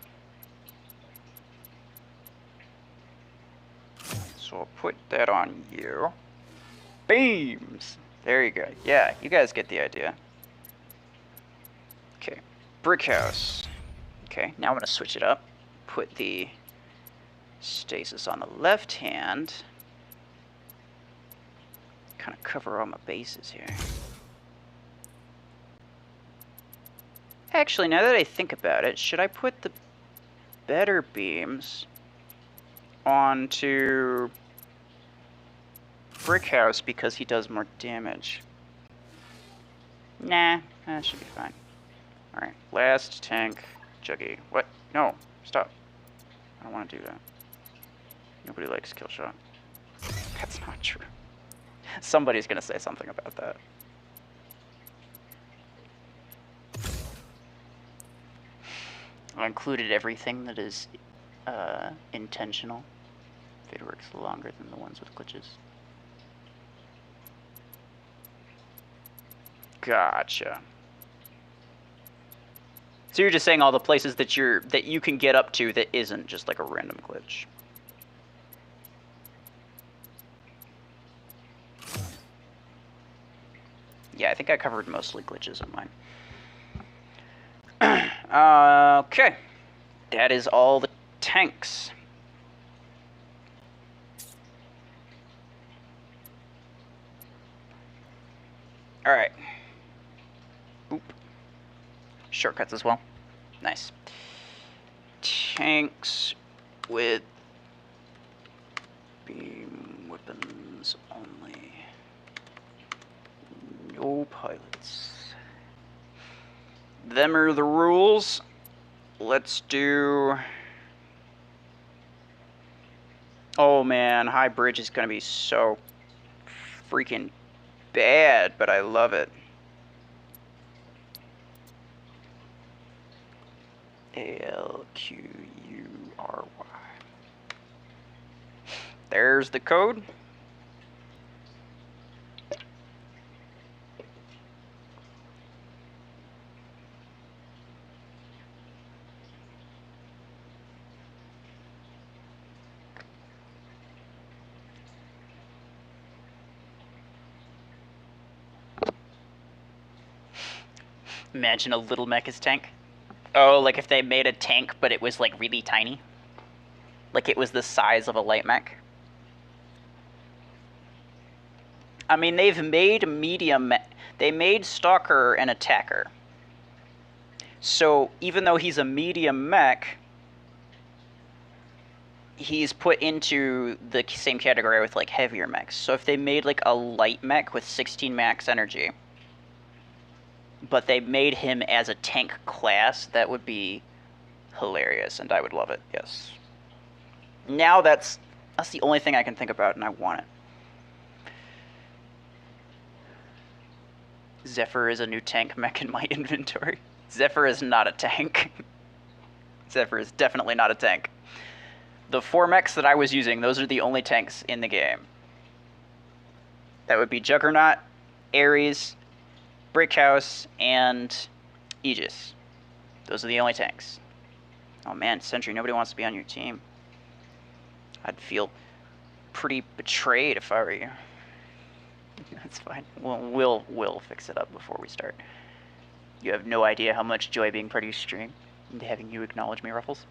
So I'll put that on you. Beams! There you go. Yeah, you guys get the idea. Okay, brick house. Okay, now I'm going to switch it up. Put the stasis on the left hand. Kind of cover all my bases here. Actually, now that I think about it, should I put the better beams onto brick house because he does more damage? Nah, that should be fine. Alright, last tank, Juggy. What? No, stop. I don't want to do that. Nobody likes kill shot. That's not true. Somebody's gonna say something about that. I included everything that is intentional. If it works longer than the ones with glitches. Gotcha. So you're just saying all the places that you can get up to that isn't just like a random glitch. Yeah, I think I covered mostly glitches on mine. Okay. That is all the tanks. Alright. Oop. Shortcuts as well. Nice. Tanks with beam weapons only. No pilots. Them are the rules. Let's do... Oh man, high bridge is gonna be so freaking bad, but I love it. ALQURY. There's the code. Imagine a little mecha's tank. Oh, like if they made a tank, but it was like really tiny. Like it was the size of a light mech. I mean, they've made medium. They made Stalker an attacker. So even though he's a medium mech, he's put into the same category with like heavier mechs. So if they made like a light mech with 16 max energy, but they made him as a tank class, that would be hilarious, and I would love it, yes. Now that's the only thing I can think about, and I want it. Zephyr is a new tank mech in my inventory. Zephyr is not a tank. Zephyr is definitely not a tank. The 4 mechs that I was using, those are the only tanks in the game. That would be Juggernaut, Ares, Brickhouse, and Aegis. Those are the only tanks. Oh man, Sentry, nobody wants to be on your team. I'd feel pretty betrayed if I were you. That's fine. We'll fix it up before we start. You have no idea how much joy being part of your stream and having you acknowledge me, Ruffles.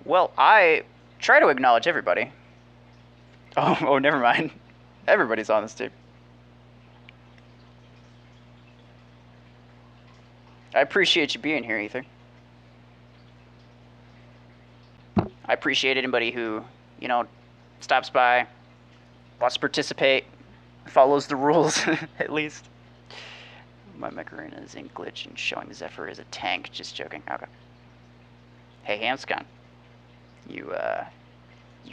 Well, I try to acknowledge everybody. Oh, never mind. Everybody's on this team. I appreciate you being here, Ether. I appreciate anybody who, you know, stops by, wants to participate, follows the rules, at least. My Mech Arena is in glitch and showing Zephyr as a tank. Just joking. Okay. Hey, Hamscon. You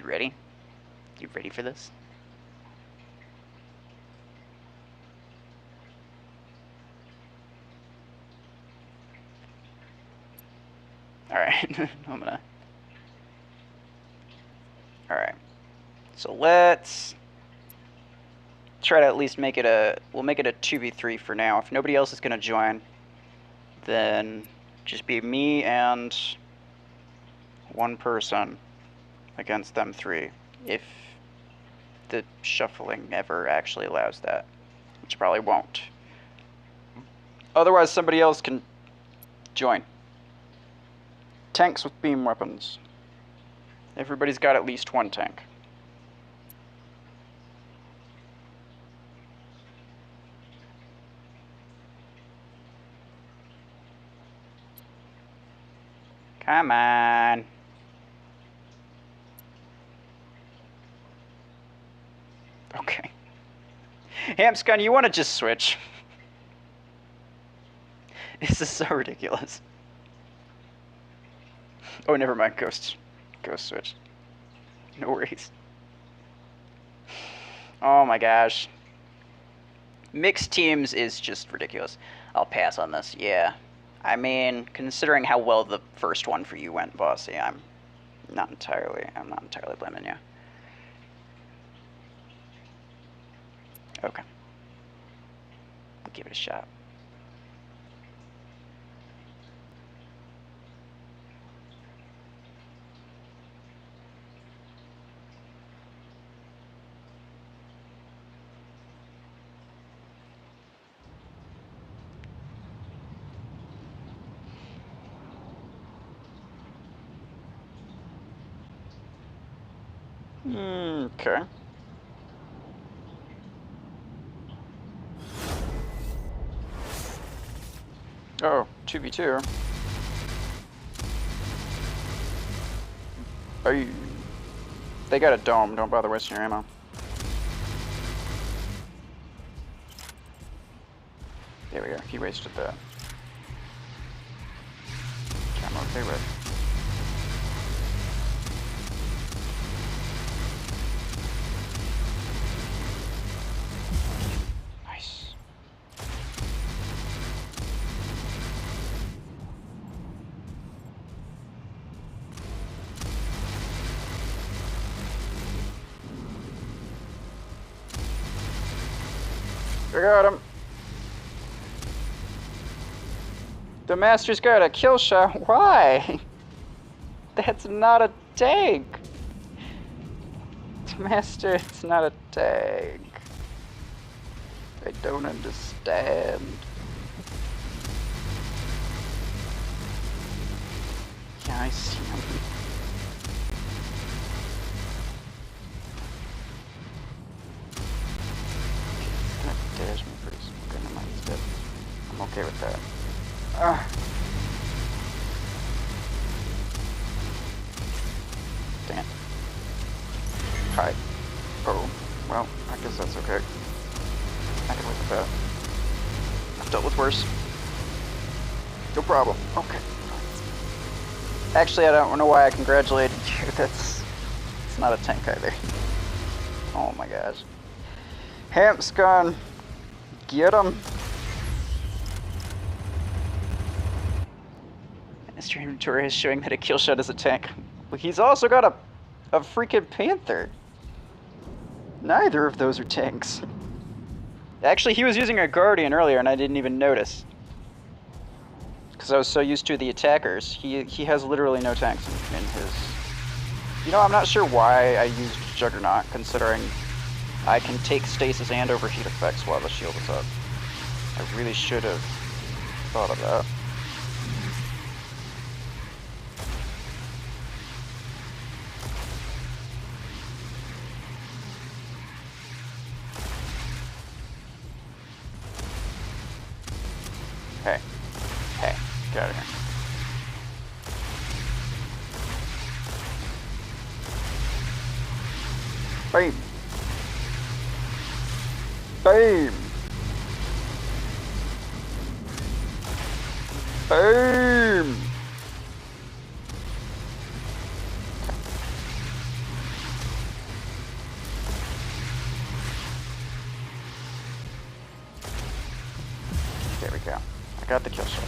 ready? You ready for this? Alright, Alright. So let's try to at least make it we'll make it a 2v3 for now. If nobody else is gonna join, then just be me and one person against them three, if the shuffling ever actually allows that, which it probably won't. Otherwise, somebody else can join. Tanks with beam weapons. Everybody's got at least one tank. Come on. Okay. Hamscon, you want to just switch? This is so ridiculous. Oh, never mind. Ghost switch. No worries. Oh my gosh. Mixed teams is just ridiculous. I'll pass on this. Yeah. I mean, considering how well the first one for you went, Bossy, I'm not entirely blaming you. Okay. We'll give it a shot. Okay. Oh, 2v2. Are you... They got a dome, don't bother wasting your ammo. There we go, he wasted that. Which I'm okay with. Nice. I got him. The master's got a kill shot. Why? That's not a tank. Master, it's not a tank. I don't understand. Yeah, I see him. He's gonna dash me pretty soon. Okay, never mind, he's dead. I'm okay with that. Dang it. Hi. Oh, well, I guess that's okay. I can live with that. I've dealt with worse. No problem. Okay. Actually, I don't know why I congratulated you. It's not a tank either. Oh my gosh. Hamp's gone. Get him. Mr. Inventory is showing that a kill shot is a tank. But he's also got a freaking Panther. Neither of those are tanks. Actually, he was using a Guardian earlier and I didn't even notice. Because I was so used to the attackers. He has literally no tanks in his... You know, I'm not sure why I used Juggernaut, considering I can take stasis and overheat effects while the shield is up. I really should have thought of that. Hey. Hey. Get out of here. Bam. Bam. Bam. There we go. I got the kill shot.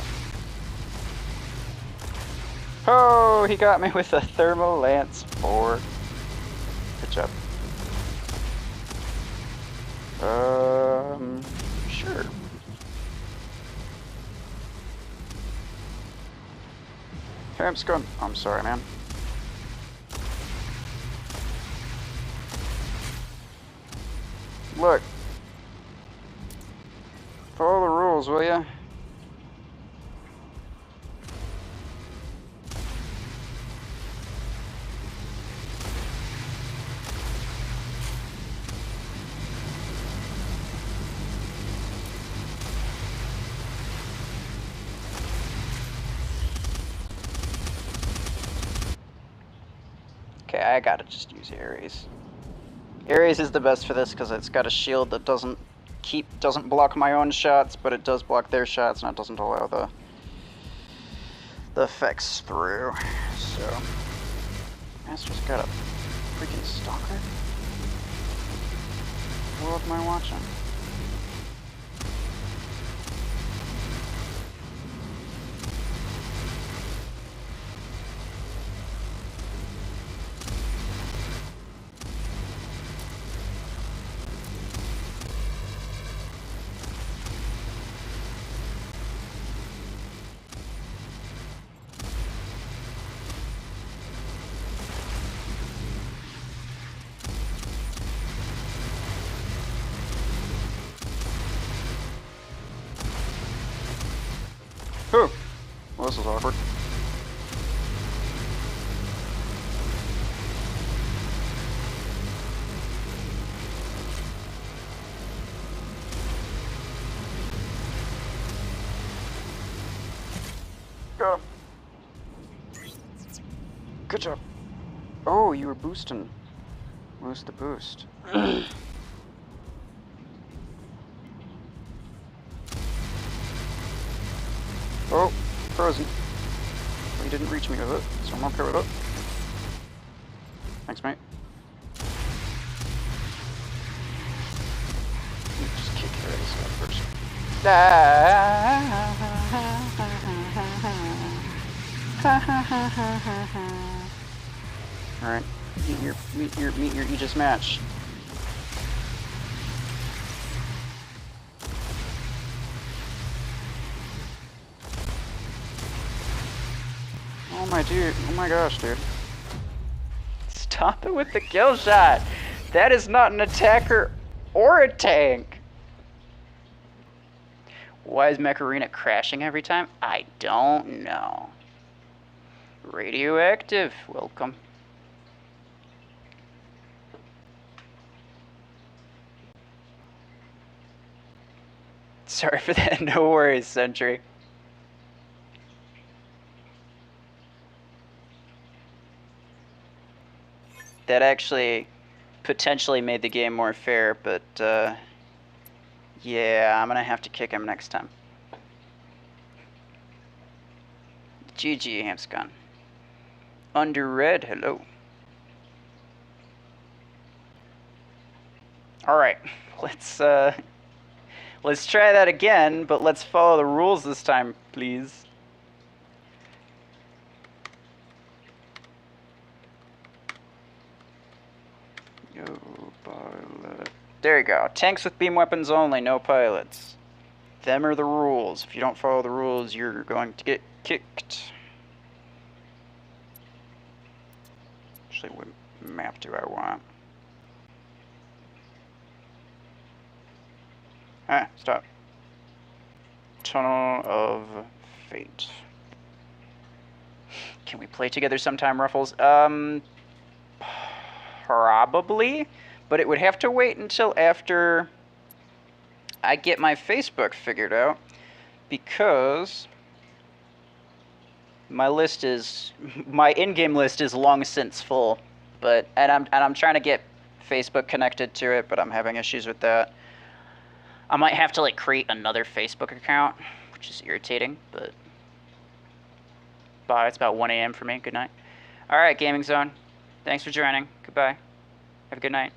Oh, he got me with a thermal lance 4. Good job. Camp's gone. I'm sorry, man. Look. Follow the rules, will ya? Okay, I gotta just use Ares. Ares is the best for this because it's got a shield that doesn't block my own shots, but it does block their shots, and it doesn't allow the effects through. So, Master's got a freaking stalker. What am I watching? Whew. Well, this is awkward. Got him. Good job. Oh, you were boosting. Boost the boost. Oh, frozen. Well, you didn't reach me with it, so I'm okay with it. Thanks, mate. Just kick your ass out first. Alright, meet your Aegis match. Oh my dude, oh my gosh, dude. Stop it with the kill shot! That is not an attacker or a tank! Why is Mech Arena crashing every time? I don't know. Radioactive, welcome. Sorry for that, no worries, Sentry. That actually potentially made the game more fair, but yeah, I'm gonna have to kick him next time. GG, Hamscon. Under red, hello. Alright, let's try that again, but let's follow the rules this time, please. Yo, pilot. There you go. Tanks with beam weapons only, no pilots. Them are the rules. If you don't follow the rules, you're going to get kicked. Actually, what map do I want? Ah, stop. Tunnel of Fate. Can we play together sometime, Ruffles? Probably, but it would have to wait until after I get my Facebook figured out, because my in-game list is long since full. And I'm trying to get Facebook connected to it, but I'm having issues with that. I might have to create another Facebook account, which is irritating, but bye. It's about 1 a.m. for me. Good night. All right, Gaming Zone. Thanks for joining. Goodbye. Have a good night.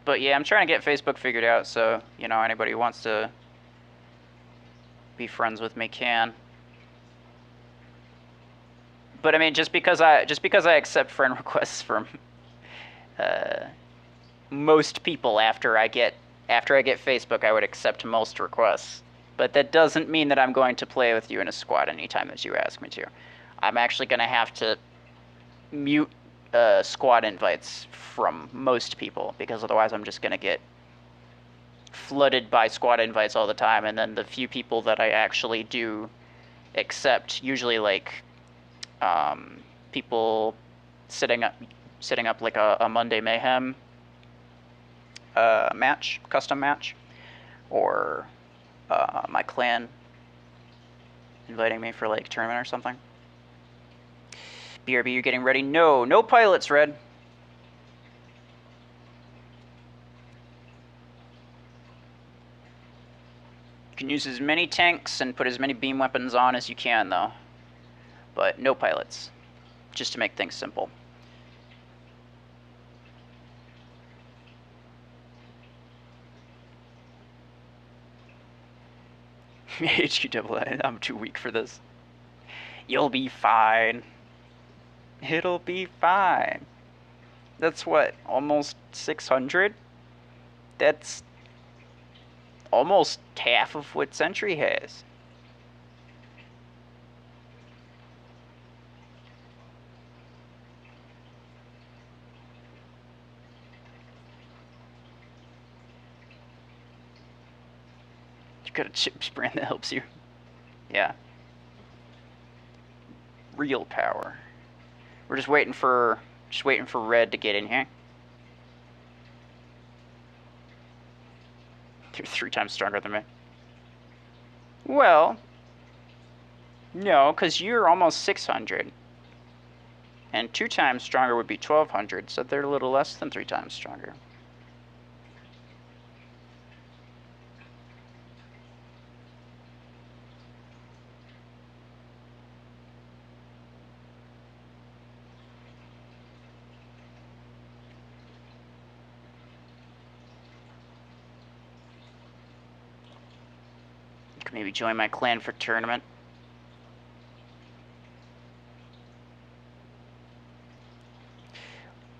But yeah, I'm trying to get Facebook figured out, so, anybody who wants to be friends with me can. But I mean, just because I accept friend requests from most people after I get Facebook, I would accept most requests. But that doesn't mean that I'm going to play with you in a squad anytime that you ask me to. I'm actually going to have to mute squad invites from most people, because otherwise I'm just going to get flooded by squad invites all the time, and then the few people that I actually do accept, usually like people setting up like a Monday Mayhem match, custom match, or my clan inviting me for like tournament or something. BRB, you're getting ready? No pilots, Red. You can use as many tanks and put as many beam weapons on as you can, though. But no pilots, just to make things simple. HQAA, I'm too weak for this. You'll be fine. It'll be fine. That's what, almost 600? That's almost half of what Sentry has. You got a chips brand that helps you. Yeah. Real power. We're just waiting for Red to get in here. You're 3 times stronger than me. Well, no, because you're almost 600. And 2 times stronger would be 1200, so they're a little less than 3 times stronger. Maybe join my clan for tournament.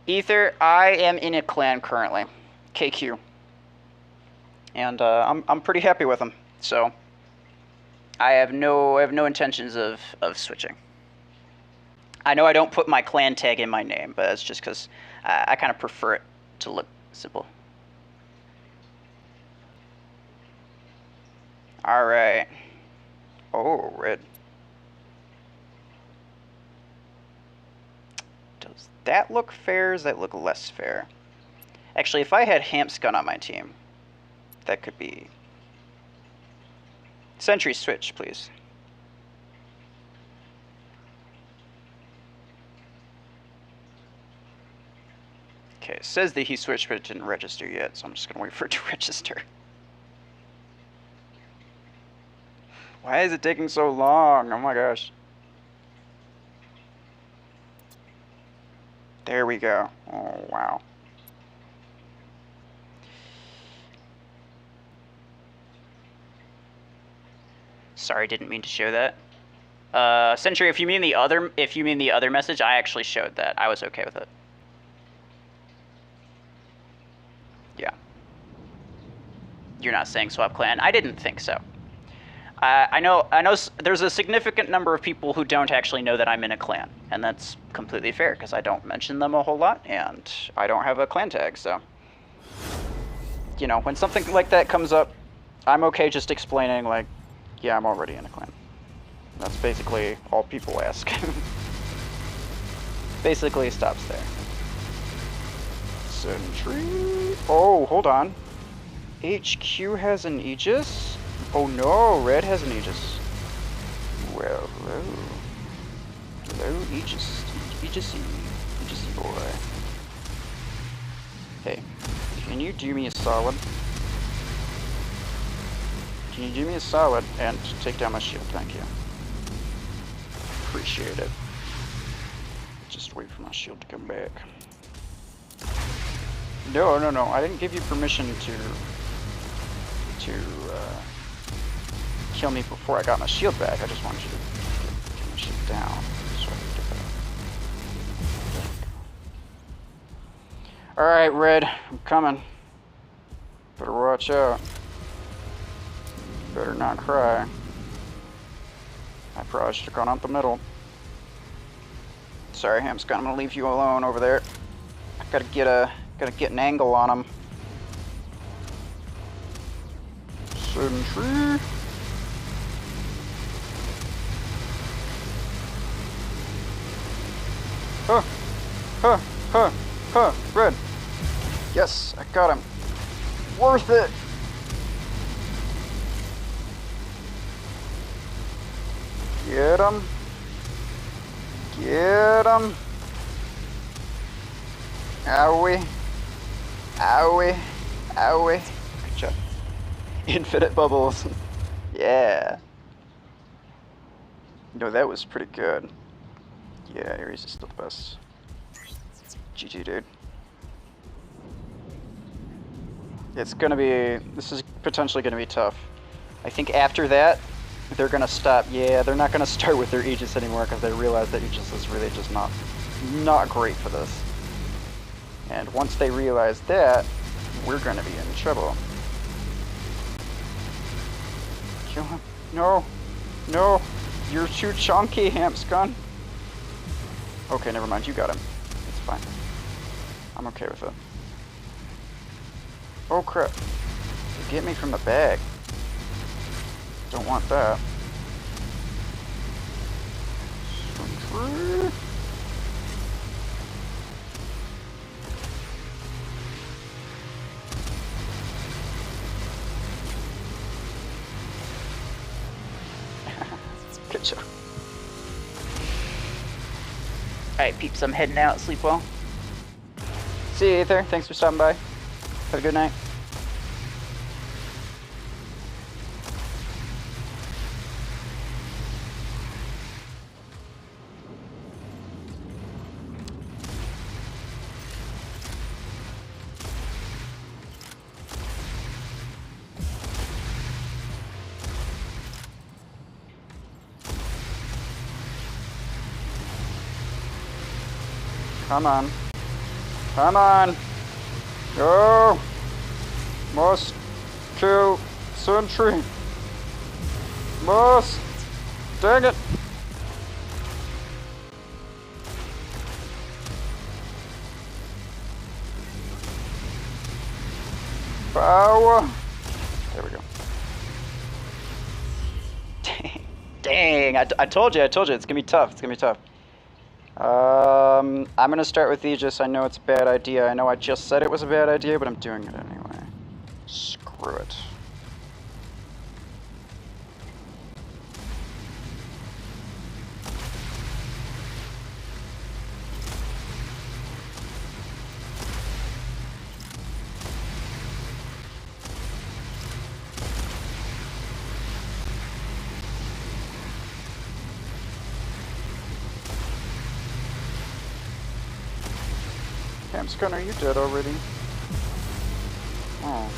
Ether, I am in a clan currently, KQ, and I'm pretty happy with them. So I have no intentions of switching. I know I don't put my clan tag in my name, but it's just because I kind of prefer it to look simple. Alright. Oh, Red. Does that look fair, or does that look less fair? Actually, if I had Hamp's gun on my team, that could be... Sentry switch, please. Okay, it says that he switched, but it didn't register yet, so I'm just going to wait for it to register. Why is it taking so long? Oh my gosh. There we go. Oh, wow. Sorry, didn't mean to show that. Sentry, if you mean the other message, I actually showed that. I was okay with it. Yeah. You're not saying swap clan. I didn't think so. I know there's a significant number of people who don't actually know that I'm in a clan, and that's completely fair, because I don't mention them a whole lot, and I don't have a clan tag, so... You know, when something like that comes up, I'm okay just explaining, like, yeah, I'm already in a clan. That's basically all people ask. Basically stops there. Sentry... Oh, hold on. HQ has an Aegis? Oh no, Red has an Aegis. Well, hello. Hello, Aegis. Aegis-y boy. Hey, can you do me a solid? Can you do me a solid and take down my shield? Thank you. Appreciate it. Just wait for my shield to come back. No, I didn't give you permission to kill me before I got my shield back. I just wanted you to get my shield down so I could get that. Alright, Red, I'm coming. Better watch out. Better not cry. I probably should have gone out the middle. Sorry, Hamscon, I'm gonna leave you alone over there. I gotta get an angle on him. Sentry. Huh, huh, huh, huh, Red. Yes, I got him. Worth it. Get him. Get him. Owie. Owie. Owie. Good job. Infinite bubbles. Yeah. No, that was pretty good. Yeah, Ares is still the best. GG, dude. It's gonna be... This is potentially gonna be tough. I think after that, they're gonna stop. Yeah, they're not gonna start with their Aegis anymore because they realize that Aegis is really just not great for this. And once they realize that, we're gonna be in trouble. Kill him. No. No. You're too chunky, Hamscon. Okay, never mind. You got him. It's fine. I'm okay with it. Oh crap. You get me from the bag. Don't want that. Sentry. Good job. Alright, peeps, I'm heading out. Sleep well. See you, Aether. Thanks for stopping by. Have a good night. Come on. Come on. Go. Must kill Sentry. Must. Dang it. Power. There we go. Dang. I told you. It's gonna be tough. It's gonna be tough. I'm gonna start with Aegis. I know it's a bad idea. I know I just said it was a bad idea, but I'm doing it anyway. Screw it. Hamscon, are you dead already? Oh,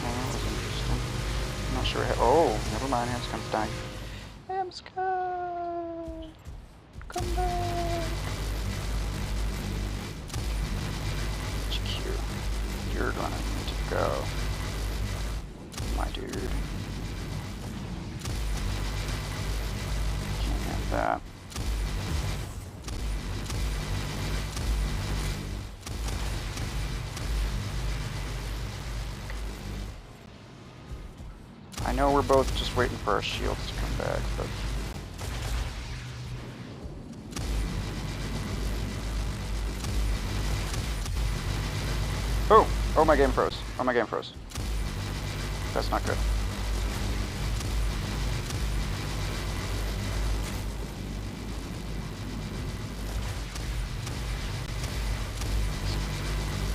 that was interesting. I'm not sure. Oh, never mind. Hamscon's dying. Hamscon, come back. HQ, you're gonna need to go, my dude. Can't have that. I know we're both just waiting for our shields to come back, but... Oh! Oh, my game froze. Oh, my game froze. That's not good.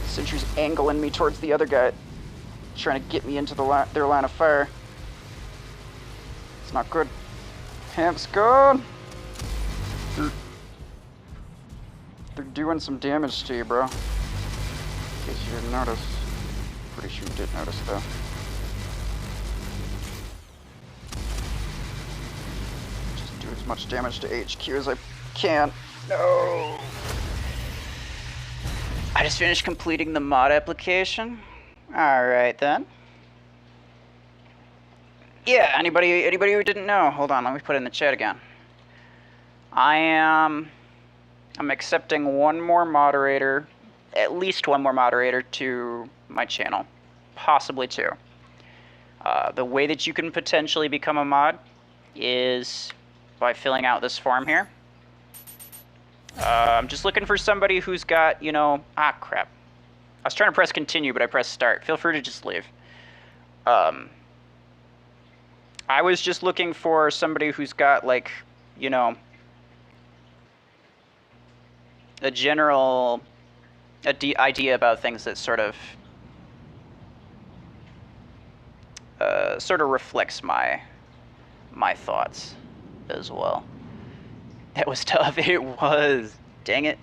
Sentry's angling me towards the other guy, trying to get me into their line of fire. Not good. Hamscon! They're doing some damage to you, bro. In case you didn't notice. Pretty sure you did notice, though. Just do as much damage to HQ as I can. No! I just finished completing the mod application. Alright then. Yeah, anybody who didn't know, hold on, let me put it in the chat again. I'm accepting one more moderator, at least one more moderator to my channel, possibly two. The way that you can potentially become a mod is by filling out this form here. I'm just looking for somebody who's got, you know, crap. I was trying to press continue, but I pressed start. Feel free to just leave. I was just looking for somebody who's got, like, you know, a general idea about things that sort of reflects my thoughts as well. That was tough. It was. Dang it.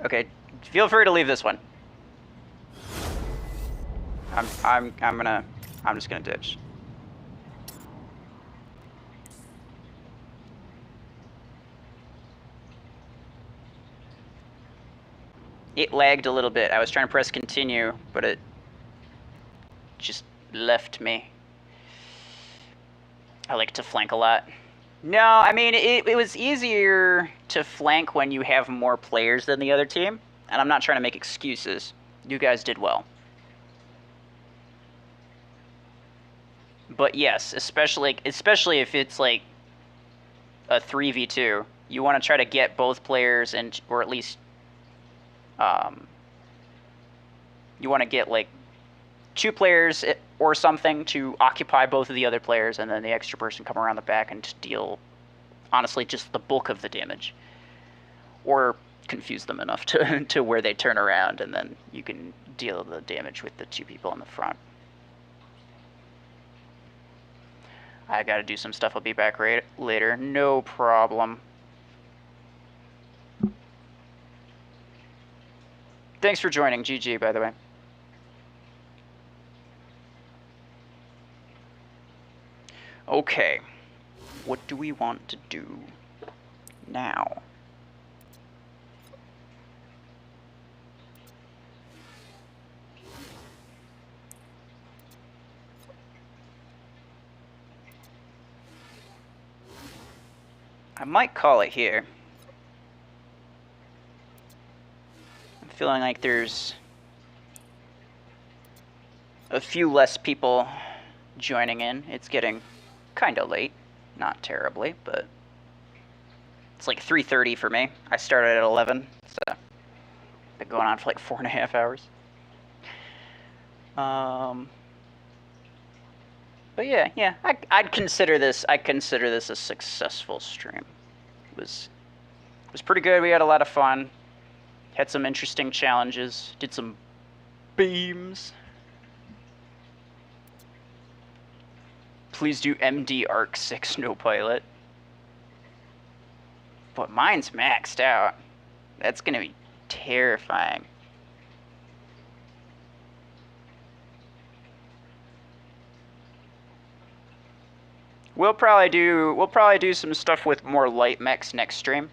Okay, feel free to leave this one. I'm just gonna ditch. It lagged a little bit. I was trying to press continue, but it just left me. I like to flank a lot. No, I mean, it was easier to flank when you have more players than the other team, and I'm not trying to make excuses. You guys did well. But yes, especially if it's like a 3v2, you want to try to get both players, and or at least you want to get like 2 players or something to occupy both of the other players, and then the extra person come around the back and deal, honestly, just the bulk of the damage. Or confuse them enough to where they turn around, and then you can deal the damage with the 2 people in the front. I gotta do some stuff. I'll be back later. No problem. Thanks for joining. GG, by the way. Okay. What do we want to do now? I might call it here. I'm feeling like there's a few less people joining in. It's getting kind of late. Not terribly, but it's like 3:30 for me. I started at 11, so been going on for like 4.5 hours. But yeah, I'd consider this. I consider this a successful stream. It was pretty good. We had a lot of fun. Had some interesting challenges. Did some beams. Please do MD Arc 6 no pilot. But mine's maxed out. That's gonna be terrifying. We'll probably do some stuff with more light mechs next stream.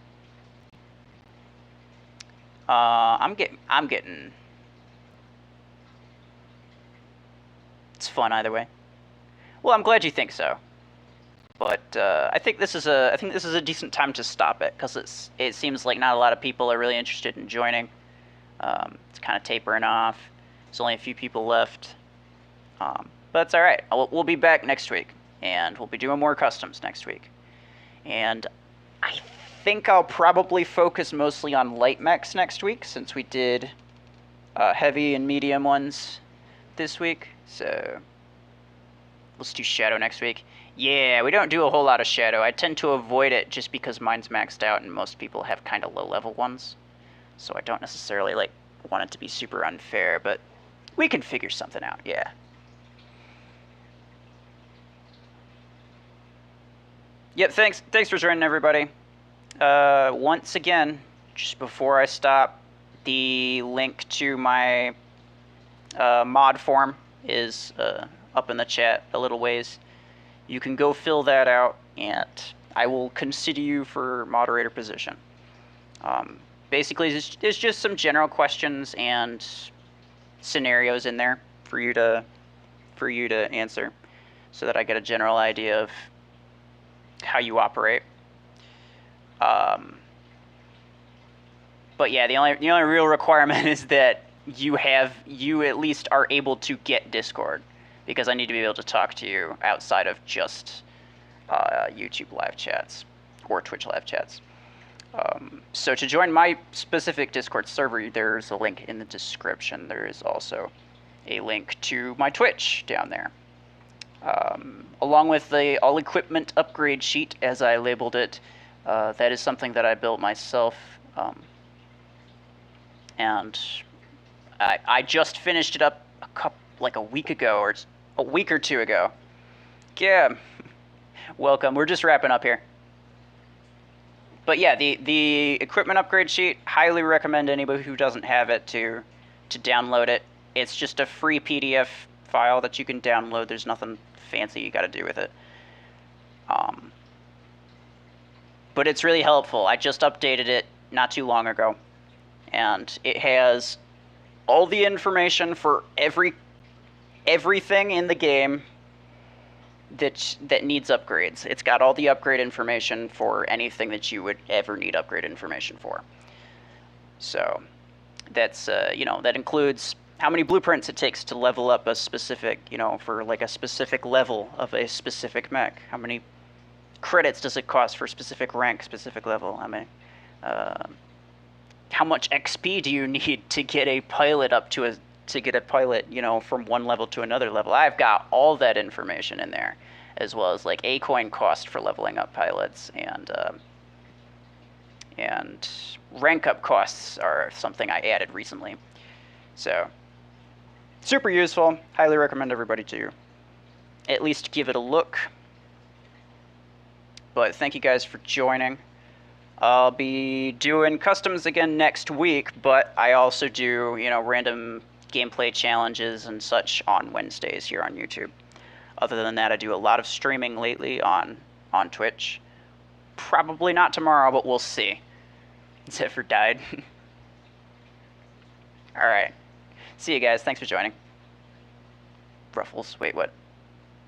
I'm getting. It's fun either way. Well, I'm glad you think so. But I think this is a decent time to stop it, because it seems like not a lot of people are really interested in joining. It's kind of tapering off. There's only a few people left. But that's all right. We'll be back next week, and we'll be doing more customs next week. And I think I'll probably focus mostly on light mechs next week, since we did heavy and medium ones this week. So let's do Shadow next week. Yeah, we don't do a whole lot of Shadow. I tend to avoid it just because mine's maxed out and most people have kind of low-level ones. So I don't necessarily want it to be super unfair, but we can figure something out, yeah. Yep, thanks for joining, everybody. Once again, just before I stop, the link to my mod form is up in the chat a little ways. You can go fill that out, and I will consider you for moderator position. basically there's just some general questions and scenarios in there for you to answer, so that I get a general idea of how you operate. But yeah, the only real requirement is that you at least are able to get Discord, because I need to be able to talk to you outside of just YouTube live chats or Twitch live chats. So to join my specific Discord server, there's a link in the description. There is also a link to my Twitch down there, along with the all equipment upgrade sheet, as I labeled it. That is something that I built myself, and I just finished it up like a week ago, or a week or two ago. Yeah, welcome. We're just wrapping up here. But yeah, the equipment upgrade sheet, highly recommend anybody who doesn't have it to download it. It's just a free PDF file that you can download. There's nothing fancy you got to do with it. But it's really helpful. I just updated it not too long ago, and it has all the information for everything in the game that needs upgrades. It's got all the upgrade information for anything that you would ever need upgrade information for. So that's that includes how many blueprints it takes to level up a specific, for like a specific level of a specific mech. How many credits does it cost for specific rank, specific level? I mean, how much XP do you need to get a pilot up to from one level to another level? I've got all that information in there, as well as like a coin cost for leveling up pilots, and rank up costs are something I added recently. So super useful. Highly recommend everybody to at least give it a look. But thank you guys for joining. I'll be doing customs again next week, but I also do, random gameplay challenges and such on Wednesdays here on YouTube. Other than that, I do a lot of streaming lately on Twitch. Probably not tomorrow, but we'll see. Zephyr died. Alright. See you guys. Thanks for joining. Ruffles. Wait, what?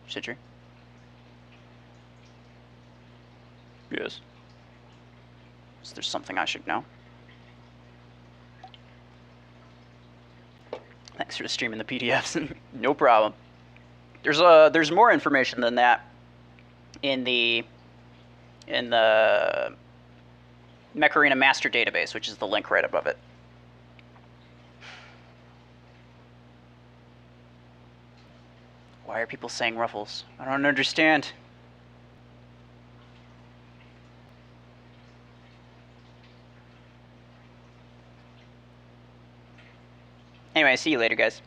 Citry? Yes. Is there something I should know? Thanks for streaming the PDFs. No problem. There's more information than that in the Mech Arena Master Database, which is the link right above it. Why are people saying Ruffles? I don't understand. Anyway, see you later, guys.